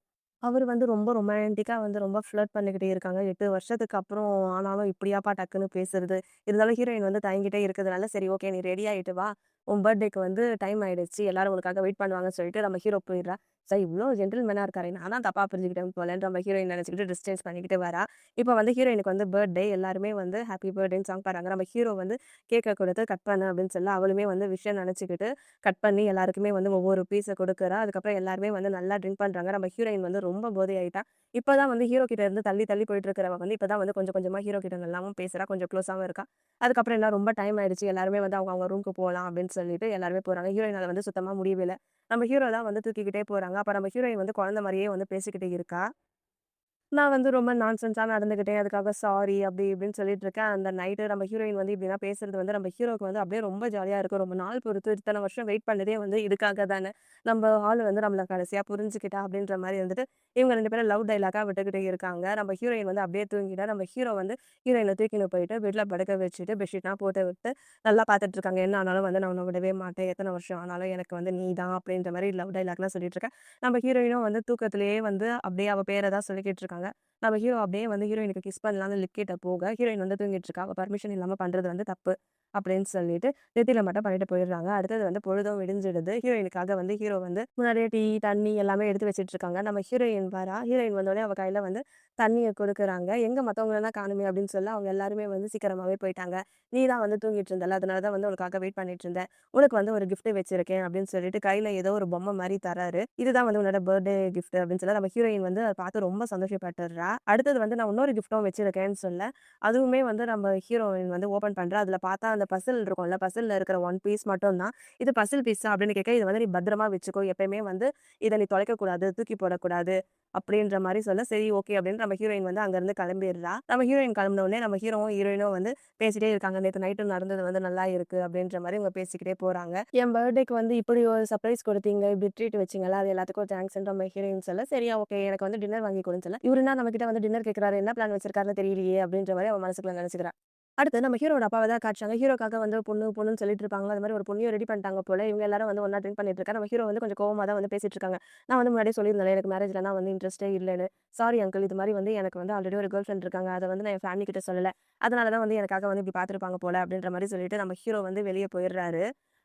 அவரு வந்து ரொம்ப ரொமான்டிக்கா வந்து ரொம்ப ஃப்ளர்ட் பண்ணிக்கிட்டே இருக்காங்க. 8 வருஷத்துக்கு அப்புறம் ஆனாலும் இப்படியாப்பா டக்குன்னு பேசுறது. இருந்தாலும் ஹீரோயின் வந்து தயங்கிட்டே இருக்கிறதுனால, "சரி ஓகே நீ ரெடி ஆயிட்டு வா. உன் பர்த்டேக்கு வந்து டைம் ஆயிடுச்சு. எல்லாரும் உனக்காக வெயிட் பண்ணுவாங்கன்னு சொல்லிட்டு நம்ம ஹீரோ போயிடுறா. சார் இவ்ளோ ஜென்டில்மேனா இருக்காரே! நான் தான் தப்பா புரிஞ்சுக்கிட்டேன் போலன்னு நம்ம ஹீரோயின் நெனச்சுக்கிட்டு ட்ரெஸ் சேஞ்ச் பண்ணிக்கிட்டு வரா. இப்ப வந்து ஹீரோயினுக்கு வந்து பர்த்டே எல்லாருமே வந்து ஹேப்பி பர்த்டேன்னு சாங் பாடுறாங்க. நம்ம ஹீரோ வந்து கேக்க குடுத்து கட் பண்ணு அப்படின்னு சொல்ல, அவளுமே வந்து விஷயம் நெனச்சுக்கிட்டு கட் பண்ணி எல்லாருக்குமே வந்து ஒவ்வொரு பீஸ குடுக்குறா. அதுக்கப்புறம் எல்லாருமே வந்து நல்லா ட்ரிங்க் பண்றாங்க. நம்ம ஹீரோயின் வந்து ரொம்ப போதை ஆயிட்டா. இப்ப தான் வந்து ஹீரோ கிட்ட இருந்து தள்ளி தள்ளி போயிட்டு இருக்கிறவ வந்து இப்ப தான் வந்து கொஞ்சம் கொஞ்சமா ஹீரோ கிட்ட நல்லாவும் பேசுறா. கொஞ்சம் க்ளோஸாவும் இருக்கா. அதுக்கப்புறம் எல்லாம் ரொம்ப டைம் ஆயிடுச்சு. எல்லாருமே வந்து அவங்க அவங்க ரூம்க்கு போலாம் அப்படின்னு சொல்லிட்டு எல்லாருமே போறாங்க. ஹீரோயினால வந்து சுத்தமா முடியவே இல்ல. நம்ம ஹீரோ தான் வந்து தூக்கிக்கிட்டே போறாங்க. அப்ப நம்ம ஹீரோயின் வந்து குழந்தை மாரியே வந்து பேசிக்கிட்டு இருக்கா. நான் வந்து ரொம்ப நான்சென்ஸா நடந்துக்கிட்டேன். அதுக்காக சாரி அப்படி இப்படின்னு சொல்லிட்டு இருக்கேன். அந்த நைட்டு நம்ம ஹீரோயின் வந்து இப்படிலாம் பேசுறது வந்து நம்ம ஹீரோக்கு வந்து அப்படியே ரொம்ப ஜாலியா இருக்கும். ரொம்ப நாள் பொறுத்து இத்தன வருஷம் வெயிட் பண்ணதே வந்து இதுக்காக தானே. நம்ம ஆள் வந்து நம்மள கடைசியா புரிஞ்சுக்கிட்டா அப்படின்ற மாரி இருந்துட்டு, இவங்க 2 பேரும் லவ் டயலாக்கா விட்டுக்கிட்டு இருக்காங்க. நம்ம ஹீரோயின் வந்து அப்படியே தூங்கிட்டா. நம்ம ஹீரோ வந்து ஹீரோயின தூக்கின்னு போயிட்டு பெட்ல படுக்க வச்சுட்டு பெட்ஷீட்லாம் போட்டு விட்டு நல்லா பார்த்துட்டு இருக்காங்க. என்ன ஆனாலும் வந்து நான் உன்ன விடவே மாட்டேன். எத்தன வருஷம் ஆனாலும் எனக்கு வந்து நீ தான் அப்படின்ற மாரி லவ் டயலாக்லாம் சொல்லிட்டு இருக்கேன். நம்ம ஹீரோயினும் வந்து தூக்கத்திலேயே வந்து அப்படியே அவ பேர தான் சொல்லிக்கிட்டு இருக்காங்க. நம்ம ஹீரோ அப்படியே வந்து ஹீரோயினுக்கு கிஸ் பண்ணலான்னு லிப் கிட்ட போக, ஹீரோயின் வந்து தூங்கிட்டு இருக்கா. அவ பர்மிஷன் இல்லாம பண்றது வந்து தப்பு. அப்படின்னு சொல்லிட்டு நெத்தியில மட்டும் பண்ணிட்டு போயிடுறாங்க. அடுத்தது வந்து பொழுதும் விடிஞ்சிடுது. ஹீரோயினுக்காக வந்து ஹீரோ வந்து முன்னாடியே டீ, தண்ணி எல்லாமே எடுத்து வச்சுட்டு இருக்காங்க. நம்ம ஹீரோயின் வரா. ஹீரோயின் வந்தோனே அவ கையில வந்து தண்ணிய குடுக்குறாங்க. எங்க மத்தவங்களலாம் காணுமே அப்படின்னு சொல்ல, அவங்க எல்லாருமே வந்து சீக்கிரமாவே போயிட்டாங்க. நீ தான் வந்து தூங்கிட்டு இருந்தல்ல, அதனால தான் வந்து உனக்காக வெயிட் பண்ணிட்டு இருந்தேன். உனக்கு வந்து ஒரு கிஃப்ட் வச்சிருக்கேன் அப்படின்னு சொல்லிட்டு கையில ஏதோ ஒரு பொம்மை மாரி தராரு. இதுதான் வந்து உன்னோட பர்த்டே கிஃப்ட் அப்படின்னு சொல்ல, நம்ம ஹீரோயின் வந்து அத பார்த்து ரொம்ப சந்தோஷப்பட்டுர்றா. அடுத்தது வந்து நான் இன்னொரு கிஃப்ட்டும் வச்சிருக்கேன்னு சொல்ல, அதுவுமே வந்து நம்ம ஹீரோயின் வந்து ஓப்பன் பண்றா. அதுல பார்த்தா அந்த பசில் இருக்கும்ல, பசில்ல இருக்கிற ஒன் பீஸ் மட்டும் தான். இது பசில் பீஸா அப்படின்னு கேட்க, இத வந்து நீ பத்திரமா வச்சுக்கோ. எப்பயுமே வந்து இத நீ தொலைக்கக்கூடாது, தூக்கி போடக்கூடாது. அப்படின்ற மாரி சொல்ல, சரி ஓகே அப்படின்னு நம்ம ஹீரோயின் வந்து அங்கருந்து கிளம்பிர்றா. நம்ம ஹீரோயின் கிளம்பின உடனே நம்ம ஹீரோவும், ஹீரோயினும் வந்து பேசிட்டே இருக்காங்க. நேத்து நைட்டு நடந்தது வந்து நல்லா இருக்கு அப்படின்ற மாரி இவங்க பேசிக்கிட்டே போறாங்க. என் பர்த்டேக்கு வந்து இப்படி ஒரு சர்ப்ரைஸ் குடுத்தீங்க, இப்படி ட்ரீட் வச்சீங்கல்ல, அது எல்லாத்துக்கும் தேங்க்ஸ்ன்னு நம்ம ஹீரோயின் சொல்ல, சரியா ஓகே எனக்கு வந்து டின்னர் வாங்கி குடுன்னு சொல்ல, இவரு என்ன நம்ம கிட்ட வந்து டின்னர் கேட்கிறாரு, என்ன பிளான் வச்சிருக்காருன்னு தெரியலையே அப்படின்ற மாரி அவ மனசுக்குள்ள நெனச்சுக்கிறா. அடுத்து நம்ம ஹீரோவோட அப்பாவ தான் காட்டுறாங்க. ஹீரோக்காக வந்து பொண்ணு பொண்ணுன்னு சொல்லிட்டு இருப்பாங்கல்ல, அது மாரி ஒரு பொண்ணையும் ரெடி பண்ணிட்டாங்க போல. இவங்க எல்லாரும் வந்து ஒண்ணா ட்ரிங்க் பண்ணிட்டு இருக்காங்க. நம்ம ஹீரோ வந்து கொஞ்சம் கோவமா தான் வந்து பேசிட்டு இருக்காங்க. நான் வந்து முன்னாடியே சொல்லியிருந்தேன்ல, எனக்கு மேரேஜ்லலாம் வந்து இன்ட்ரெஸ்ட்டே இல்லன்னு. சாரி அங்கிள் இது மாரி வந்து எனக்கு வந்து ஆல்ரெடி ஒரு கேர்ள் ஃபிரெண்ட் இருக்காங்க. அத வந்து நான் என் ஃபேமிலி கிட்ட சொல்லல. அதனால தான் வந்து எனக்காக வந்து இப்படி பார்த்துருப்பாங்க போல அப்படின்ற மாரி சொல்லிட்டு நம்ம ஹீரோ வந்து வெளிய போயிடுறாரு.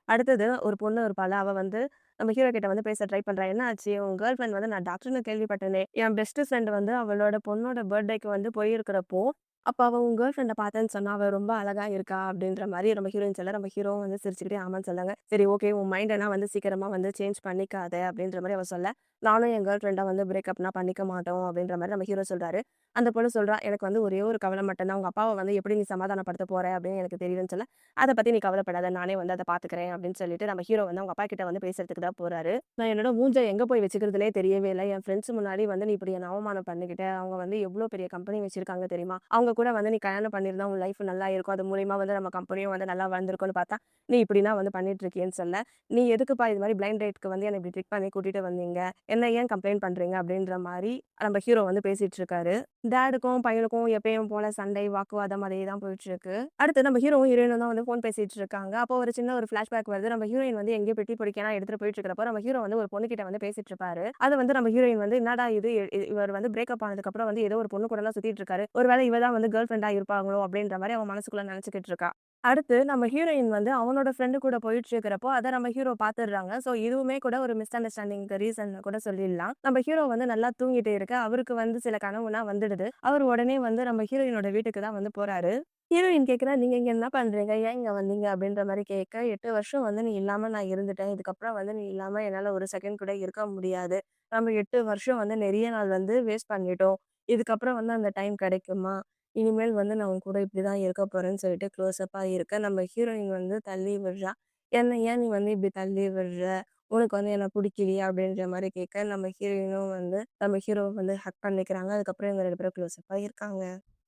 அடுத்தது ஒரு பொண்ணு இருப்பாள்ல, அவ வந்து நம்ம ஹீரோ கிட்ட வந்து பேச ட்ரை பண்றா. "என்ன ஆச்சு? உன் கேர்ள் ஃபிரெண்ட் வந்து நான் டாக்டர்ன்னு கேள்விப்பட்டேனே." என் பெஸ்ட் ஃபிரெண்ட் வந்து அவளோட பொண்ணோட பர்த்டேக்கு வந்து போயிருக்கிறப்போ, அப்ப அவ உன் கேர்ள் ஃபிரெண்ட பார்த்தேன்னு சொன்னா. அவ ரொம்ப அழகா இருக்கா அப்படின்ற மாரி நம்ம ஹீரோயின் சொல்ல, நம்ம ஹீரோவும் வந்து சிரிச்சுக்கிட்டே ஆமான்னு சொன்னாங்க. "சரி ஓகே. உன் மைண்டெல்லாம் வந்து சீக்கிரமா வந்து சேஞ்ச் பண்ணிக்காத." அப்படின்ற மாரி அவ சொல்ல, "நானும் என் கேர்ள் ஃபிரெண்ட வந்து பிரேக்கப்லாம் பண்ணிக்க மாட்டோம்." அப்படின்ற மாரி நம்ம ஹீரோ சொல்றாரு. அந்த பொண்ணு சொல்றா, "எனக்கு வந்து ஒரே ஒரு கவல மட்டும் தான். உங்க அப்பாவ வந்து எப்படி நீ சமாதானப்படுத்த போற அப்படின்னு எனக்கு தெரியலன்னு" சொல்ல, "அத பத்தி நீ கவலைப்படாத. நானே வந்து அத பார்த்துக்கிறேன்." அப்படின்னு சொல்லிட்டு நம்ம ஹீரோ வந்து அவங்க அப்பா கிட்ட வந்து பேசுறதுக்கு தான் போறாரு. நான் என்னோட மூஞ்ச எங்க போய் வச்சுக்கிறதுன்னே தெரியவே இல்ல. என் ஃப்ரெண்ட்ஸ் முன்னாடி வந்து நீ இப்படி என்ன அவமானம் பண்ணிக்கிட்ட. அவங்க வந்து எவ்ளோ பெரிய கம்பெனி வச்சிருக்காங்க தெரியுமா? அவங்க கூட வந்து நீ கல்யாணம் பண்ணியிருந்தா உன் லைஃப் நல்லா இருக்கும். அது மூலியமா வந்து நம்ம கம்பெனியும் வந்து நல்லா வளர்ந்திருக்கும்னு பார்த்தா, நீ இப்படிலாம் வந்து பண்ணிட்டு இருக்கியேன்னு சொல்ல, "நீ எதுக்குப்பா இது மாரி பிளைண்ட் டேட்க்கு வந்து என்ன இப்படி ட்ரிக் பண்ணி கூட்டிட்டு வந்தீங்க? என்ன ஏன் கம்ப்ளைண்ட் பண்றீங்க?" அப்படின்ற மாரி நம்ம ஹீரோ வந்து பேசிட்டு இருக்காரு. டாடுக்கும் பையனுக்கும் எப்பயும் போல சண்டை, வாக்குவாதம் அதே தான் போயிட்டு இருக்கு. அடுத்து நம்ம ஹீரோவும், ஹீரோயினும் தான் வந்து ஃபோன் பேசிட்டு இருக்காங்க. அப்போ ஒரு சின்ன ஒரு ஃபிளாஷ்பேக் வருது. நம்ம ஹீரோயின் வந்து எங்கேயோ பெட்டி படிக்கலாம் எடுத்துட்டு போயிட்டு இருக்கிறப்போ, நம்ம ஹீரோ வந்து ஒரு பொண்ணுகிட்ட வந்து பேசிட்டு இருப்பாரு. அத வந்து நம்ம ஹீரோயின் வந்து என்னடா இது இவர் வந்து பிரேக்கப் ஆனதுக்கு அப்புறம் வந்து ஏதோ ஒரு பொண்ணு கூடலாம் சுத்திட்டு இருக்காரு. ஒருவேளை இவ தான் வந்து கேர்ள் ஃபிரெண்டா இருப்பாங்களோ அப்படின்ற மாரி அவன் மனசுக்குள்ள நெனச்சுக்கிட்டு இருக்கா. அடுத்து நம்ம ஹீரோயின் வந்து அவனோட ஃப்ரெண்ட் கூட போயிட்டு இருக்கிறப்போ, அத நம்ம ஹீரோ பாத்துடுறாங்க. ஸோ இதுவுமே கூட ஒரு மிஸ் அண்டர்ஸ்டாண்டிங்க்கு ரீசன்னு கூட சொல்லிடலாம். நம்ம ஹீரோ வந்து நல்லா தூங்கிட்டு இருக்க, அவருக்கு வந்து சில கனவுலாம் வந்துடுது. அவர் உடனே வந்து நம்ம ஹீரோயினோட வீட்டுக்கு தான் வந்து போறாரு. ஹீரோயின் கேட்கிறா, "நீங்க இங்க என்ன பண்றீங்க? ஏன் இங்க வந்தீங்க?" அப்படின்ற மாரி கேட்க, "8 வருஷம் வந்து நீ இல்லாம நான் இருந்துட்டேன். இதுக்கப்புறம் வந்து நீ இல்லாம என்னால ஒரு செகண்ட் கூட இருக்க முடியாது. நம்ம 8 வருஷம் வந்து நெறைய நாள் வந்து வேஸ்ட் பண்ணிட்டோம். இதுக்கப்புறம் வந்து அந்த டைம் கிடைக்குமா? இனிமேல் வந்து நான் உன் கூட இப்படிதான் இருக்க போறேன்னு" சொல்லிட்டு க்ளோஸப்பா இருக்க, நம்ம ஹீரோயின் வந்து தள்ளி விடுறா. "என்ன ஏன் நீ வந்து இப்படி தள்ளி விடுற? உனக்கு வந்து என்ன புடிக்கலையா?" அப்படின்ற மாரி கேட்க, நம்ம ஹீரோயினும் வந்து நம்ம ஹீரோவ வந்து ஹக் பண்ணிக்கிறாங்க. அதுக்கப்புறம் இவங்க 2 பேரும் க்ளோஸப்பா இருக்காங்க.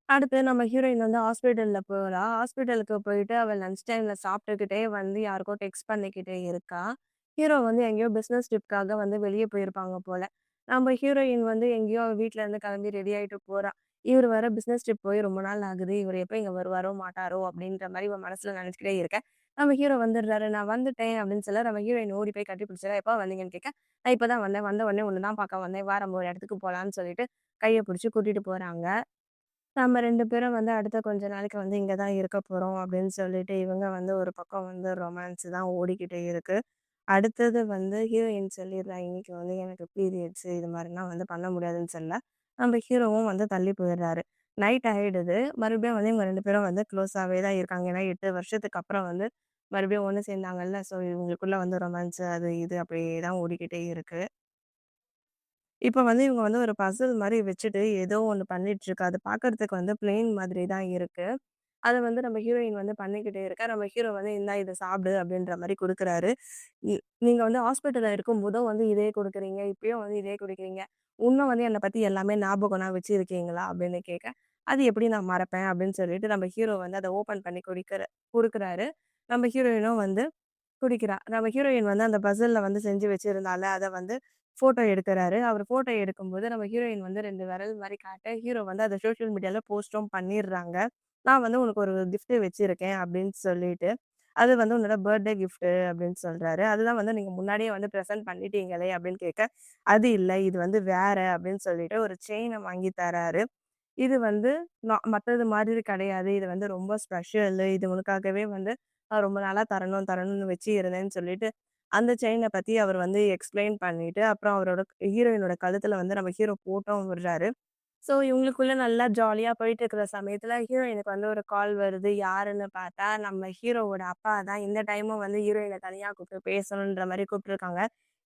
அடுத்து நம்ம ஹீரோயின் வந்து ஹாஸ்பிட்டல்ல போறா. ஹாஸ்பிட்டலுக்கு போயிட்டு அவ லஞ்ச் டைம்ல சாப்பிட்டுக்கிட்டே வந்து யாருக்கோ டெக்ஸ்ட் பண்ணிக்கிட்டே இருக்கா. ஹீரோ வந்து எங்கேயோ பிசினஸ் ட்ரிப்காக வந்து வெளிய போயிருப்பாங்க போல. நம்ம ஹீரோயின் வந்து எங்கேயோ அவ வீட்ல இருந்து கிளம்பி ரெடி ஆயிட்டு போறா. இவரு வேற பிசினஸ் ட்ரிப் போய் ரொம்ப நாள் ஆகுது. இவரு எப்ப இங்க வருவாரோ, மாட்டாரோ அப்படின்ற மாரி இவ மனசுல நினைச்சுக்கிட்டே இருக்க. நம்ம ஹீரோ வந்துடுறாரு. "நான் வந்துட்டேன்" அப்படின்னு சொல்ல நம்ம ஹீரோயின் ஓடி போய் கட்டி பிடிச்சுக்கிறா. "எப்ப வந்தீங்கன்னு?" கேட்க, "நான் இப்ப தான் வந்தேன். வந்த உடனே உன்ன தான் பார்க்க வந்தேன். வா நம்ம ஒரு இடத்துக்கு போலான்னு" சொல்லிட்டு கைய பிடிச்சு கூட்டிட்டு போறாங்க. நம்ம 2 பேரும் வந்து அடுத்த கொஞ்ச நாளைக்கு வந்து இங்க தான் இருக்க போறோம் அப்படின்னு சொல்லிட்டு, இவங்க வந்து ஒரு பக்கம் வந்து ரொமான்ஸ் தான் ஓடிக்கிட்டே இருக்கு. அடுத்தது வந்து ஹீரோயின் சொல்லிடுறா, இன்னைக்கு வந்து எனக்கு பீரியட்ஸ் இது மாரிலாம் வந்து பண்ண முடியாதுன்னு சொல்ல, நம்ம ஹீரோவும் வந்து தள்ளி போயிடுறாரு. நைட் ஆயிடுது. மறுபடியும் வந்து இவங்க 2 பேரும் வந்து க்ளோஸாவே தான் இருக்காங்க. ஏன்னா 8 வருஷத்துக்கு அப்புறம் வந்து மறுபடியும் ஒண்ணு சேர்ந்தாங்கல்ல. ஸோ இவங்களுக்குள்ள வந்து ரொமான்ஸ் அது இது அப்படியே தான் ஓடிக்கிட்டே இருக்கு. இப்ப வந்து இவங்க வந்து ஒரு பசில் மாரி வச்சுட்டு ஏதோ ஒண்ணு பண்ணிட்டுருக்கா. அது பார்க்கறதுக்கு வந்து பிளெயின் மாதிரி தான் இருக்கு. அத வந்து நம்ம ஹீரோயின் வந்து பண்ணிக்கிட்டே இருக்கா. நம்ம ஹீரோ வந்து இந்தா இத சாப்பிடு அப்படின்ற மாரி குடுக்குறாரு. இ நீங்க வந்து ஹாஸ்பிட்டல்ல இருக்கும்போதும் வந்து இதே குடுக்குறீங்க. இப்பயும் வந்து இதே குடுக்குறீங்க. இன்னும் வந்து என்ன பத்தி எல்லாமே ஞாபகம்லாம் வச்சிருக்கீங்களா? அப்படின்னு கேட்க, அது எப்படி நான் மறப்பேன்? அப்படின்னு சொல்லிட்டு நம்ம ஹீரோ வந்து அத ஓப்பன் பண்ணி குடுக்குறாரு. நம்ம ஹீரோயினும் வந்து குடிக்கிறா. நம்ம ஹீரோயின் வந்து அந்த பசில்ல வந்து செஞ்சு வச்சிருந்தால, அத வந்து ஃபோட்டோ எடுக்குறாரு. அவரு ஃபோட்டோ எடுக்கும்போது நம்ம ஹீரோயின் வந்து 2 விரல் மாரி காட்ட, ஹீரோ வந்து அத சோசியல் மீடியால போஸ்ட்டும் பண்ணிடுறாங்க. "நான் வந்து உனக்கு ஒரு கிஃப்ட் வச்சிருக்கேன்" அப்படின்னு சொல்லிட்டு. அது வந்து உன்னோட பர்த்டே கிஃப்ட் அப்படின்னு சொல்றாரு. அதுதான் வந்து நீங்க முன்னாடியே வந்து பிரசன்ட் பண்ணிட்டீங்களே அப்படின்னு கேட்க, "அது இல்ல. இது வந்து வேற" அப்படின்னு சொல்லிட்டு ஒரு செயின வாங்கி தராரு. இது வந்து மத்தது மாதிரி கிடையாது. இது வந்து ரொம்ப ஸ்பெஷலு. இது உனக்காகவே வந்து ரொம்ப நாளா தரணும், தரணும்னு வச்சு இருந்தேன்னு சொல்லிட்டு, அந்த செயின பத்தி அவர் வந்து எக்ஸ்ப்ளைன் பண்ணிட்டு, அப்புறம் அவரோட ஹீரோயினோட கழுத்துல வந்து நம்ம ஹீரோ போட்டும் விடுறாரு. ஸோ இவங்களுக்குள்ள நல்லா ஜாலியா போயிட்டு இருக்கிற சமயத்துல ஹீரோயினுக்கு வந்து ஒரு கால் வருது. யாருன்னு பார்த்தா, நம்ம ஹீரோவோட அப்பா தான். இந்த டைமும் வந்து ஹீரோயின தனியா கூப்பிட்டு பேசணுன்ற மாரி கூப்ட்டுருக்காங்க.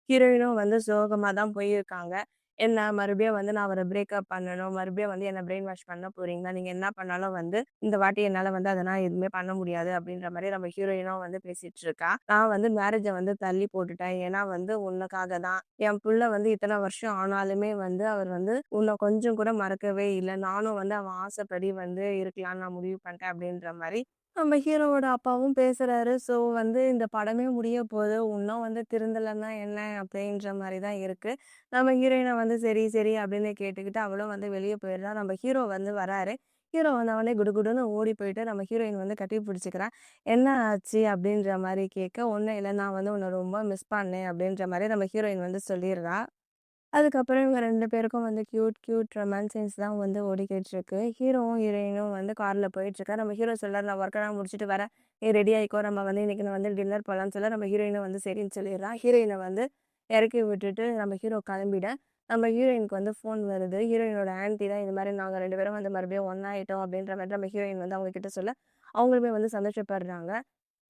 ஹீரோயினும் வந்து சோகமா தான் போயிருக்காங்க. என்ன மறுபடியும் வந்து நான் அவர பிரேக்கப் பண்ணணும். மறுபடியும் வந்து என்ன பிரெயின் வாஷ் பண்ண போறீங்களா? நீங்க என்ன பண்ணாலும் வந்து இந்த வாட்டி என்னால வந்து அதெல்லாம் எதுவுமே பண்ண முடியாது அப்படின்ற மாரி நம்ம ஹீரோயினும் வந்து பேசிட்டு இருக்கா. நான் வந்து மேரேஜ வந்து தள்ளி போட்டுட்டேன். ஏன்னா வந்து உனக்காக தான். என் புள்ள வந்து இத்தன வருஷம் ஆனாலுமே வந்து அவர் வந்து உன்ன கொஞ்சம் கூட மறக்கவே இல்ல. நானும் வந்து அவன் ஆசைப்படி வந்து இருக்கலான்னு நான் முடிவு பண்ணிட்டேன் அப்படின்ற மாரி நம்ம ஹீரோவோட அப்பாவும் பேசுறாரு. ஸோ வந்து இந்த படமே முடிய போது. உன்னும் வந்து திருந்தலன்னா என்ன அப்படின்ற மாரி தான் இருக்கு. நம்ம ஹீரோயின வந்து சரி, சரி அப்படின்னு கேட்டுக்கிட்டு அவளும் வந்து வெளிய போயிடுறா. நம்ம ஹீரோ வந்து வராரு. ஹீரோ வந்தவொடனே குடுகுடுன்னு ஓடி போயிட்டு நம்ம ஹீரோயின் வந்து கட்டி பிடிச்சுக்கிறா. "என்ன ஆச்சு?" அப்படின்ற மாரி கேட்க, "ஒண்ணும் இல்ல. நான் வந்து உன்ன ரொம்ப மிஸ் பண்ணேன்." அப்படின்ற மாரி நம்ம ஹீரோயின் வந்து சொல்லிர்றா. அதுக்கப்புறம் இவங்க 2 பேருக்கும் வந்து கியூட் ரொமான்ஸ் சீன்ஸ் தான் வந்து ஓடிக்கிட்டு இருக்கு. ஹீரோவும், ஹீரோயினும் வந்து கார்ல போயிட்டுருக்கா. நம்ம ஹீரோ சொல்றாரு, "நான் ஒர்க்கெல்லாம் முடிச்சுட்டு வரேன். நீ ரெடி ஆயிக்கோ. நம்ம வந்து இன்னைக்கு நான் வந்து டின்னர் போலான்னு" சொல்ல, நம்ம ஹீரோயினும் வந்து சரின்னு சொல்லிர்றா. ஹீரோயின வந்து இறக்கி விட்டுட்டு நம்ம ஹீரோ கிளம்பிட, நம்ம ஹீரோயினுக்கு வந்து ஃபோன் வருது. ஹீரோயினோட ஆன்டி தான் இது மாரி நாங்க 2 பேரும் வந்து மறுபடியும் ஒண்ணாயிட்டோம் அப்படின்ற மாரி நம்ம ஹீரோயின் வந்து அவங்க கிட்ட சொல்ல, அவங்களுமே வந்து சந்தோஷப்படுறாங்க.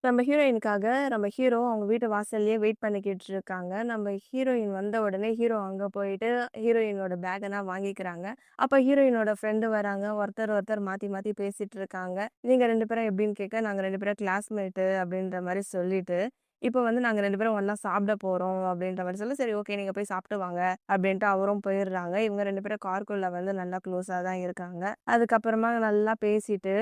நம்ம ஹீரோயினுக்காக நம்ம ஹீரோ அவங்க வீட்டு வாசல்லயே வெயிட் பண்ணிக்கிட்டு இருக்காங்க. நம்ம ஹீரோயின் வந்த உடனே ஹீரோ அங்க போயிட்டு ஹீரோயினோட பேக்கெல்லாம் வாங்கிக்கிறாங்க. அப்ப ஹீரோயினோட ஃப்ரெண்டு வராங்க. ஒருத்தர் மாத்தி மாத்தி பேசிட்டு இருக்காங்க. "நீங்க 2 பேரும் எப்படின்னு?" கேட்க, "நாங்க 2 பேரும் கிளாஸ்மேட்டு" அப்படின்ற மாரி சொல்லிட்டு, "இப்ப வந்து நாங்க 2 பேரும் ஒண்ணா சாப்பிட போறோம்" அப்படின்ற மாரி சொல்ல, "சரி ஓகே நீங்க போய் சாப்பிட்டு வாங்க" அப்படின்ட்டு அவரும் போயிடுறாங்க. இவங்க 2 பேரும் காருக்குள்ள வந்து நல்லா க்ளோஸா தான் இருக்காங்க. அதுக்கப்புறமா நல்லா பேசிட்டு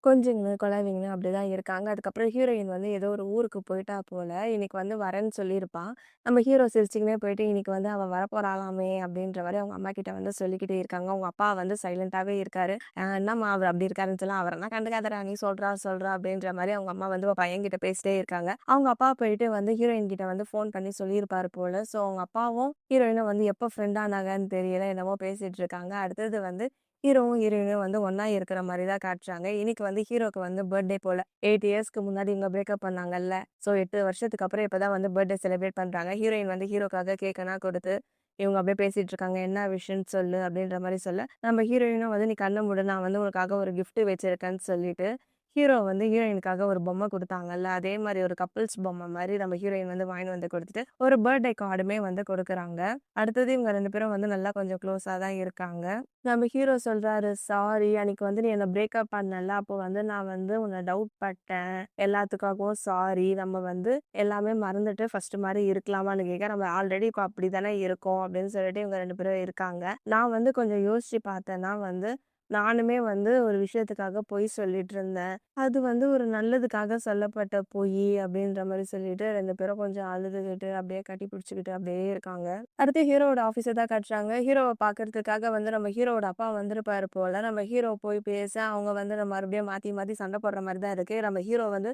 கொஞ்சிங்கன்னு, கொலாவிங்கன்னு அப்படிதான் இருக்காங்க. அதுக்கப்புறம் ஹீரோயின் வந்து ஏதோ ஒரு ஊருக்கு போயிட்டா போல. இன்னைக்கு வந்து வரேன்னு சொல்லியிருப்பா. நம்ம ஹீரோ சிரிச்சுக்கினே போயிட்டு, இன்னைக்கு வந்து அவ வரப்போறாளாமே அப்படின்ற மாரி அவங்க அம்மாகிட்ட வந்து சொல்லிக்கிட்டே இருக்காங்க. அவங்க அப்பா வந்து சைலன்ட்டாவே இருக்காரு. என்னம்மா அவரு அப்படி இருக்காருன்னு சொல்ல, "அவரெல்லாம் கண்டுக்காதடா நீ சொல்றா" அப்படின்ற மாரி அவங்க அம்மா வந்து பையன்கிட்ட பேசிட்டே இருக்காங்க. அவங்க அப்பா போயிட்டு வந்து ஹீரோயின் கிட்ட வந்து ஃபோன் பண்ணி சொல்லியிருப்பாரு போல. ஸோ அவங்க அப்பாவும் ஹீரோயினும் வந்து எப்போ ஃப்ரெண்ட் ஆனாங்கன்னு தெரியல. என்னமோ பேசிட்டு இருக்காங்க. அடுத்தது வந்து ஹீரோவும், ஹீரோயினும் வந்து ஒண்ணா இருக்கிற மாரி தான் காட்டுறாங்க. இன்னைக்கு வந்து ஹீரோக்கு வந்து பர்த்டே போல. 8 இயர்ஸ்க்கு முன்னாடி இவங்க பிரேக்கப் பண்ணாங்கல்ல. ஸோ 8 வருஷத்துக்கு அப்புறம் இப்ப தான் வந்து பர்த்டே செலிப்ரேட் பண்றாங்க. ஹீரோயின் வந்து ஹீரோக்காக கேக்கெல்லாம் கொடுத்து, இவங்க அப்படியே பேசிட்டு இருக்காங்க. "என்ன விஷயம்னு சொல்லு" அப்படின்ற மாரி சொல்ல, நம்ம ஹீரோயினும் வந்து "நீ கண்ண மூடு. நான் வந்து உனக்காக ஒரு கிஃப்ட் வச்சிருக்கேன்னு" சொல்லிட்டு, ஹீரோ வந்து ஹீரோயினுக்காக ஒரு பொம்மை குடுத்தாங்கல்ல, அதே மாரி ஒரு கப்பிள்ஸ் பொம்மை மாரி நம்ம ஹீரோயின் வந்து வாங்கிட்டு வந்து குடுத்துட்டு, ஒரு பர்த்டே கார்டுமே வந்து குடுக்குறாங்க. அடுத்தது இவங்க 2 பேரும் வந்து நல்லா கொஞ்சம் க்ளோஸா தான் இருக்காங்க. நம்ம ஹீரோ சொல்றாரு, "சாரி அன்னைக்கு வந்து நீ என்ன பிரேக்கப் பண்ணல. அப்போ வந்து நான் வந்து உன்ன டவுட் பட்டேன். எல்லாத்துக்காகவும் சாரி. நம்ம வந்து எல்லாமே மறந்துட்டு ஃபர்ஸ்ட் மாரி இருக்கலாமான்னு" கேட்க, "நம்ம ஆல்ரெடி இப்ப அப்படித்தானே இருக்கோம்" அப்படின்னு சொல்லிட்டு இவங்க 2 பேரும் இருக்காங்க. நான் வந்து கொஞ்சம் யோசிச்சு பார்த்தேன்னா வந்து, நானுமே வந்து ஒரு விஷயத்துக்காக பொய் சொல்லிட்டு இருந்தேன். அது வந்து ஒரு நல்லதுக்காக சொல்லப்பட்ட பொய் அப்படின்ற மாரி சொல்லிட்டு 2 பேரும் கொஞ்சம் அழுதுகிட்டு, அப்படியே கட்டி பிடிச்சுக்கிட்டு அப்படியே இருக்காங்க. அடுத்து ஹீரோவோட ஆஃபீஸ தான் காட்டுறாங்க. ஹீரோவ பார்க்கறதுக்காக வந்து நம்ம ஹீரோவோட அப்பா வந்திருப்பாரு போல. நம்ம ஹீரோ போய் பேச, அவங்க வந்து மறுபடியும் மாத்தி மாத்தி சண்டை போடுற மாரி தான் இருக்கு. நம்ம ஹீரோ வந்து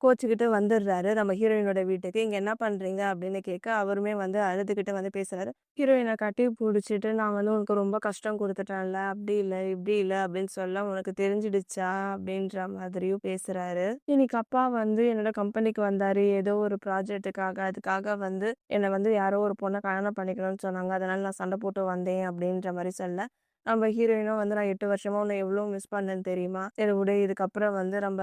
கோச்சுக்கிட்டு வந்துடுறாரு நம்ம ஹீரோயினோட வீட்டுக்கு. "இங்க என்ன பண்றீங்க?" அப்படின்னு கேட்க, அவருமே வந்து அழுதுகிட்டு வந்து பேசுறாரு. ஹீரோயின கட்டி புடிச்சுட்டு, "நான் வந்து உனக்கு ரொம்ப கஷ்டம் குடுத்துட்டேன்ல, அப்படி இல்ல, இப்படி இல்ல" அப்படின்னு சொல்ல, "உனக்கு தெரிஞ்சிடுச்சா?" அப்படின்ற மாதிரியும் பேசுறாரு. இன்னைக்கு அப்பா வந்து என்னோட கம்பெனிக்கு வந்தாரு. ஏதோ ஒரு ப்ராஜெக்ட்டுக்காக. அதுக்காக வந்து என்ன வந்து யாரோ ஒரு பொண்ண கல்யாணம் பண்ணிக்கணும்னு சொன்னாங்க. அதனால நான் சண்டை போட்டு வந்தேன் அப்படின்ற மாரி சொல்ல, நம்ம ஹீரோயினும் வந்து, "நான் 8 வருஷமா உன்ன எவ்வளோ மிஸ் பண்ணேன்னு தெரியுமா? சரி விடு, இதுக்கப்புறம் வந்து நம்ம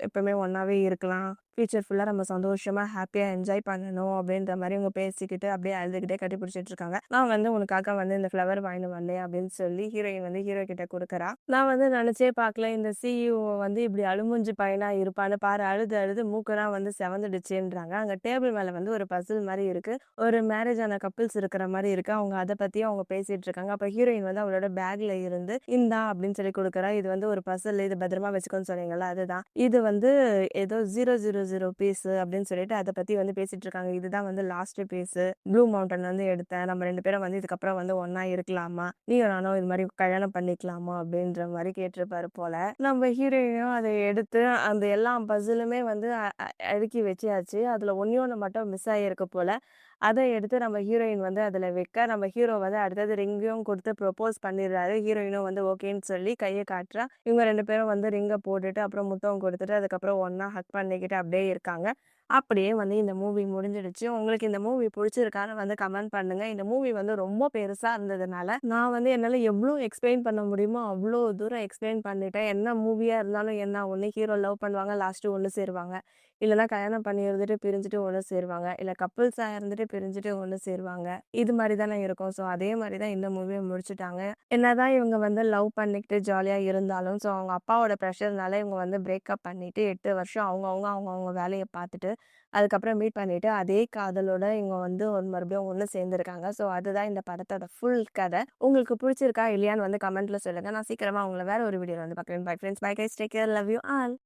எப்பவுமே ஒண்ணாவே இருக்கலாம். ஃபியூச்சர் ஃபுல்லா நம்ம சந்தோஷமா, ஹேப்பியா என்ஜாய் பண்ணணும்." அப்படின்ற மாரி இவங்க பேசிக்கிட்டு, அப்படியே அழுதுகிட்டே கட்டி பிடிச்சிட்டு இருக்காங்க. "நான் வந்து உனக்காக வந்து இந்த ஃப்ளவர் வாங்கிட்டு வந்தேன்." அப்படின்னு சொல்லி ஹீரோயின் வந்து ஹீரோ கிட்ட குடுக்குறா. நான் வந்து நெனச்சே பார்க்கல, இந்த சிஇஓ வந்து இப்படி அழுமூஞ்சி பையனா இருப்பான்னு. பாரு அழுது அழுது மூக்கெல்லாம் வந்து செவந்துடுச்சுன்றாங்க. அங்க டேபிள் மேல வந்து ஒரு பசில் மாரி இருக்கு. ஒரு மேரேஜ் ஆன கப்பிள்ஸ் இருக்கிற மாரி இருக்கு. அவங்க அத பத்தியும் அவங்க பேசிட்டு இருக்காங்க. அப்ப ஹீரோயின் வந்து அவளோட பேக்ல இருந்து, "இந்தா" அப்படின்னு சொல்லி குடுக்குறா. "இது வந்து ஒரு பசில். இது பத்திரமா வச்சுக்கோன்னு சொன்னீங்கல்ல, அதுதான். இது வந்து ஏதோ 000 பீஸ்" அப்படின்னு சொல்லிட்டு அத பத்தி வந்து பேசிட்டு இருக்காங்க. "இதுதான் வந்து லாஸ்ட் பீஸ். ப்ளூ மவுண்டன் வந்து எடுத்தேன். நம்ம 2 பேரும் வந்து இதுக்கப்புறம் வந்து ஒண்ணா இருக்கலாமா? நீயும் நானும் இது மாரி கல்யாணம் பண்ணிக்கலாமா?" அப்படின்ற மாரி கேட்டிருப்பாரு போல. நம்ம ஹீரோயினும் அத எடுத்து அந்த எல்லா பசிலுமே வந்து அ அ அடுக்கி வச்சாச்சு. அதுல ஒண்ணே ஒண்ணு மட்டும் மிஸ் ஆகியிருக்கு போல. அத எடுத்து நம்ம ஹீரோயின் வந்து அதுல வைக்க, நம்ம ஹீரோ வந்து அடுத்தது ரிங்கையும் குடுத்து ப்ரொபோஸ் பண்ணிடுறாரு. ஹீரோயினும் வந்து ஓகேன்னு சொல்லி கைய காட்டுறா. இவங்க 2 பேரும் வந்து ரிங்க போட்டுட்டு, அப்புறம் முத்தம் குடுத்துட்டு, அதுக்கப்புறம் ஒண்ணா ஹக் பண்ணிக்கிட்டு அப்படியே இருக்காங்க. அப்படியே வந்து இந்த மூவி முடிஞ்சிடுச்சு. உங்களுக்கு இந்த மூவி புடிச்சிருக்கான்னு வந்து கமெண்ட் பண்ணுங்க. இந்த மூவி வந்து ரொம்ப பெருசா இருந்ததுனால, நான் வந்து என்னால எவ்ளோ எக்ஸ்பிளைன் பண்ண முடியுமோ, அவ்ளோ தூரம் எக்ஸ்பிளைன் பண்ணிட்டேன். என்ன மூவியா இருந்தாலும் என்ன, ஒண்ணு ஹீரோ லவ் பண்ணுவாங்க, லாஸ்ட்டு ஒண்ணு சேருவாங்க. இல்லன்னா கல்யாணம் பண்ணி இருந்துட்டு பிரிஞ்சுட்டு ஒண்ணு சேருவாங்க. இல்ல கப்பிள்ஸா இருந்துட்டு பிரிஞ்சுட்டு ஒண்ணு சேருவாங்க. இது மாரி தானே இருக்கும். ஸோ அதே மாரி தான் இந்த மூவிய முடிச்சுட்டாங்க. என்னதான் இவங்க வந்து லவ் பண்ணிக்கிட்டு ஜாலியா இருந்தாலும், ஸோ அவங்க அப்பாவோட ப்ரெஷர்னால இவங்க வந்து பிரேக்கப் பண்ணிட்டு 8 வருஷம் அவங்கவங்க வேலைய பார்த்துட்டு, அதுக்கப்புறம் மீட் பண்ணிட்டு, அதே காதலோட இவங்க வந்து மறுபடியும் ஒண்ணு சேர்ந்திருக்காங்க. ஸோ அதுதான் இந்த படத்தோட ஃபுல் கதை. உங்களுக்கு புடிச்சிருக்கா இல்லையான்னு வந்து கமெண்ட்ல சொல்லுங்க. நான் சீக்கிரமா உங்கள வேற ஒரு வீடியோல வந்து பார்க்குறேன். Bye friends. Bye guys. Take care. Love you all.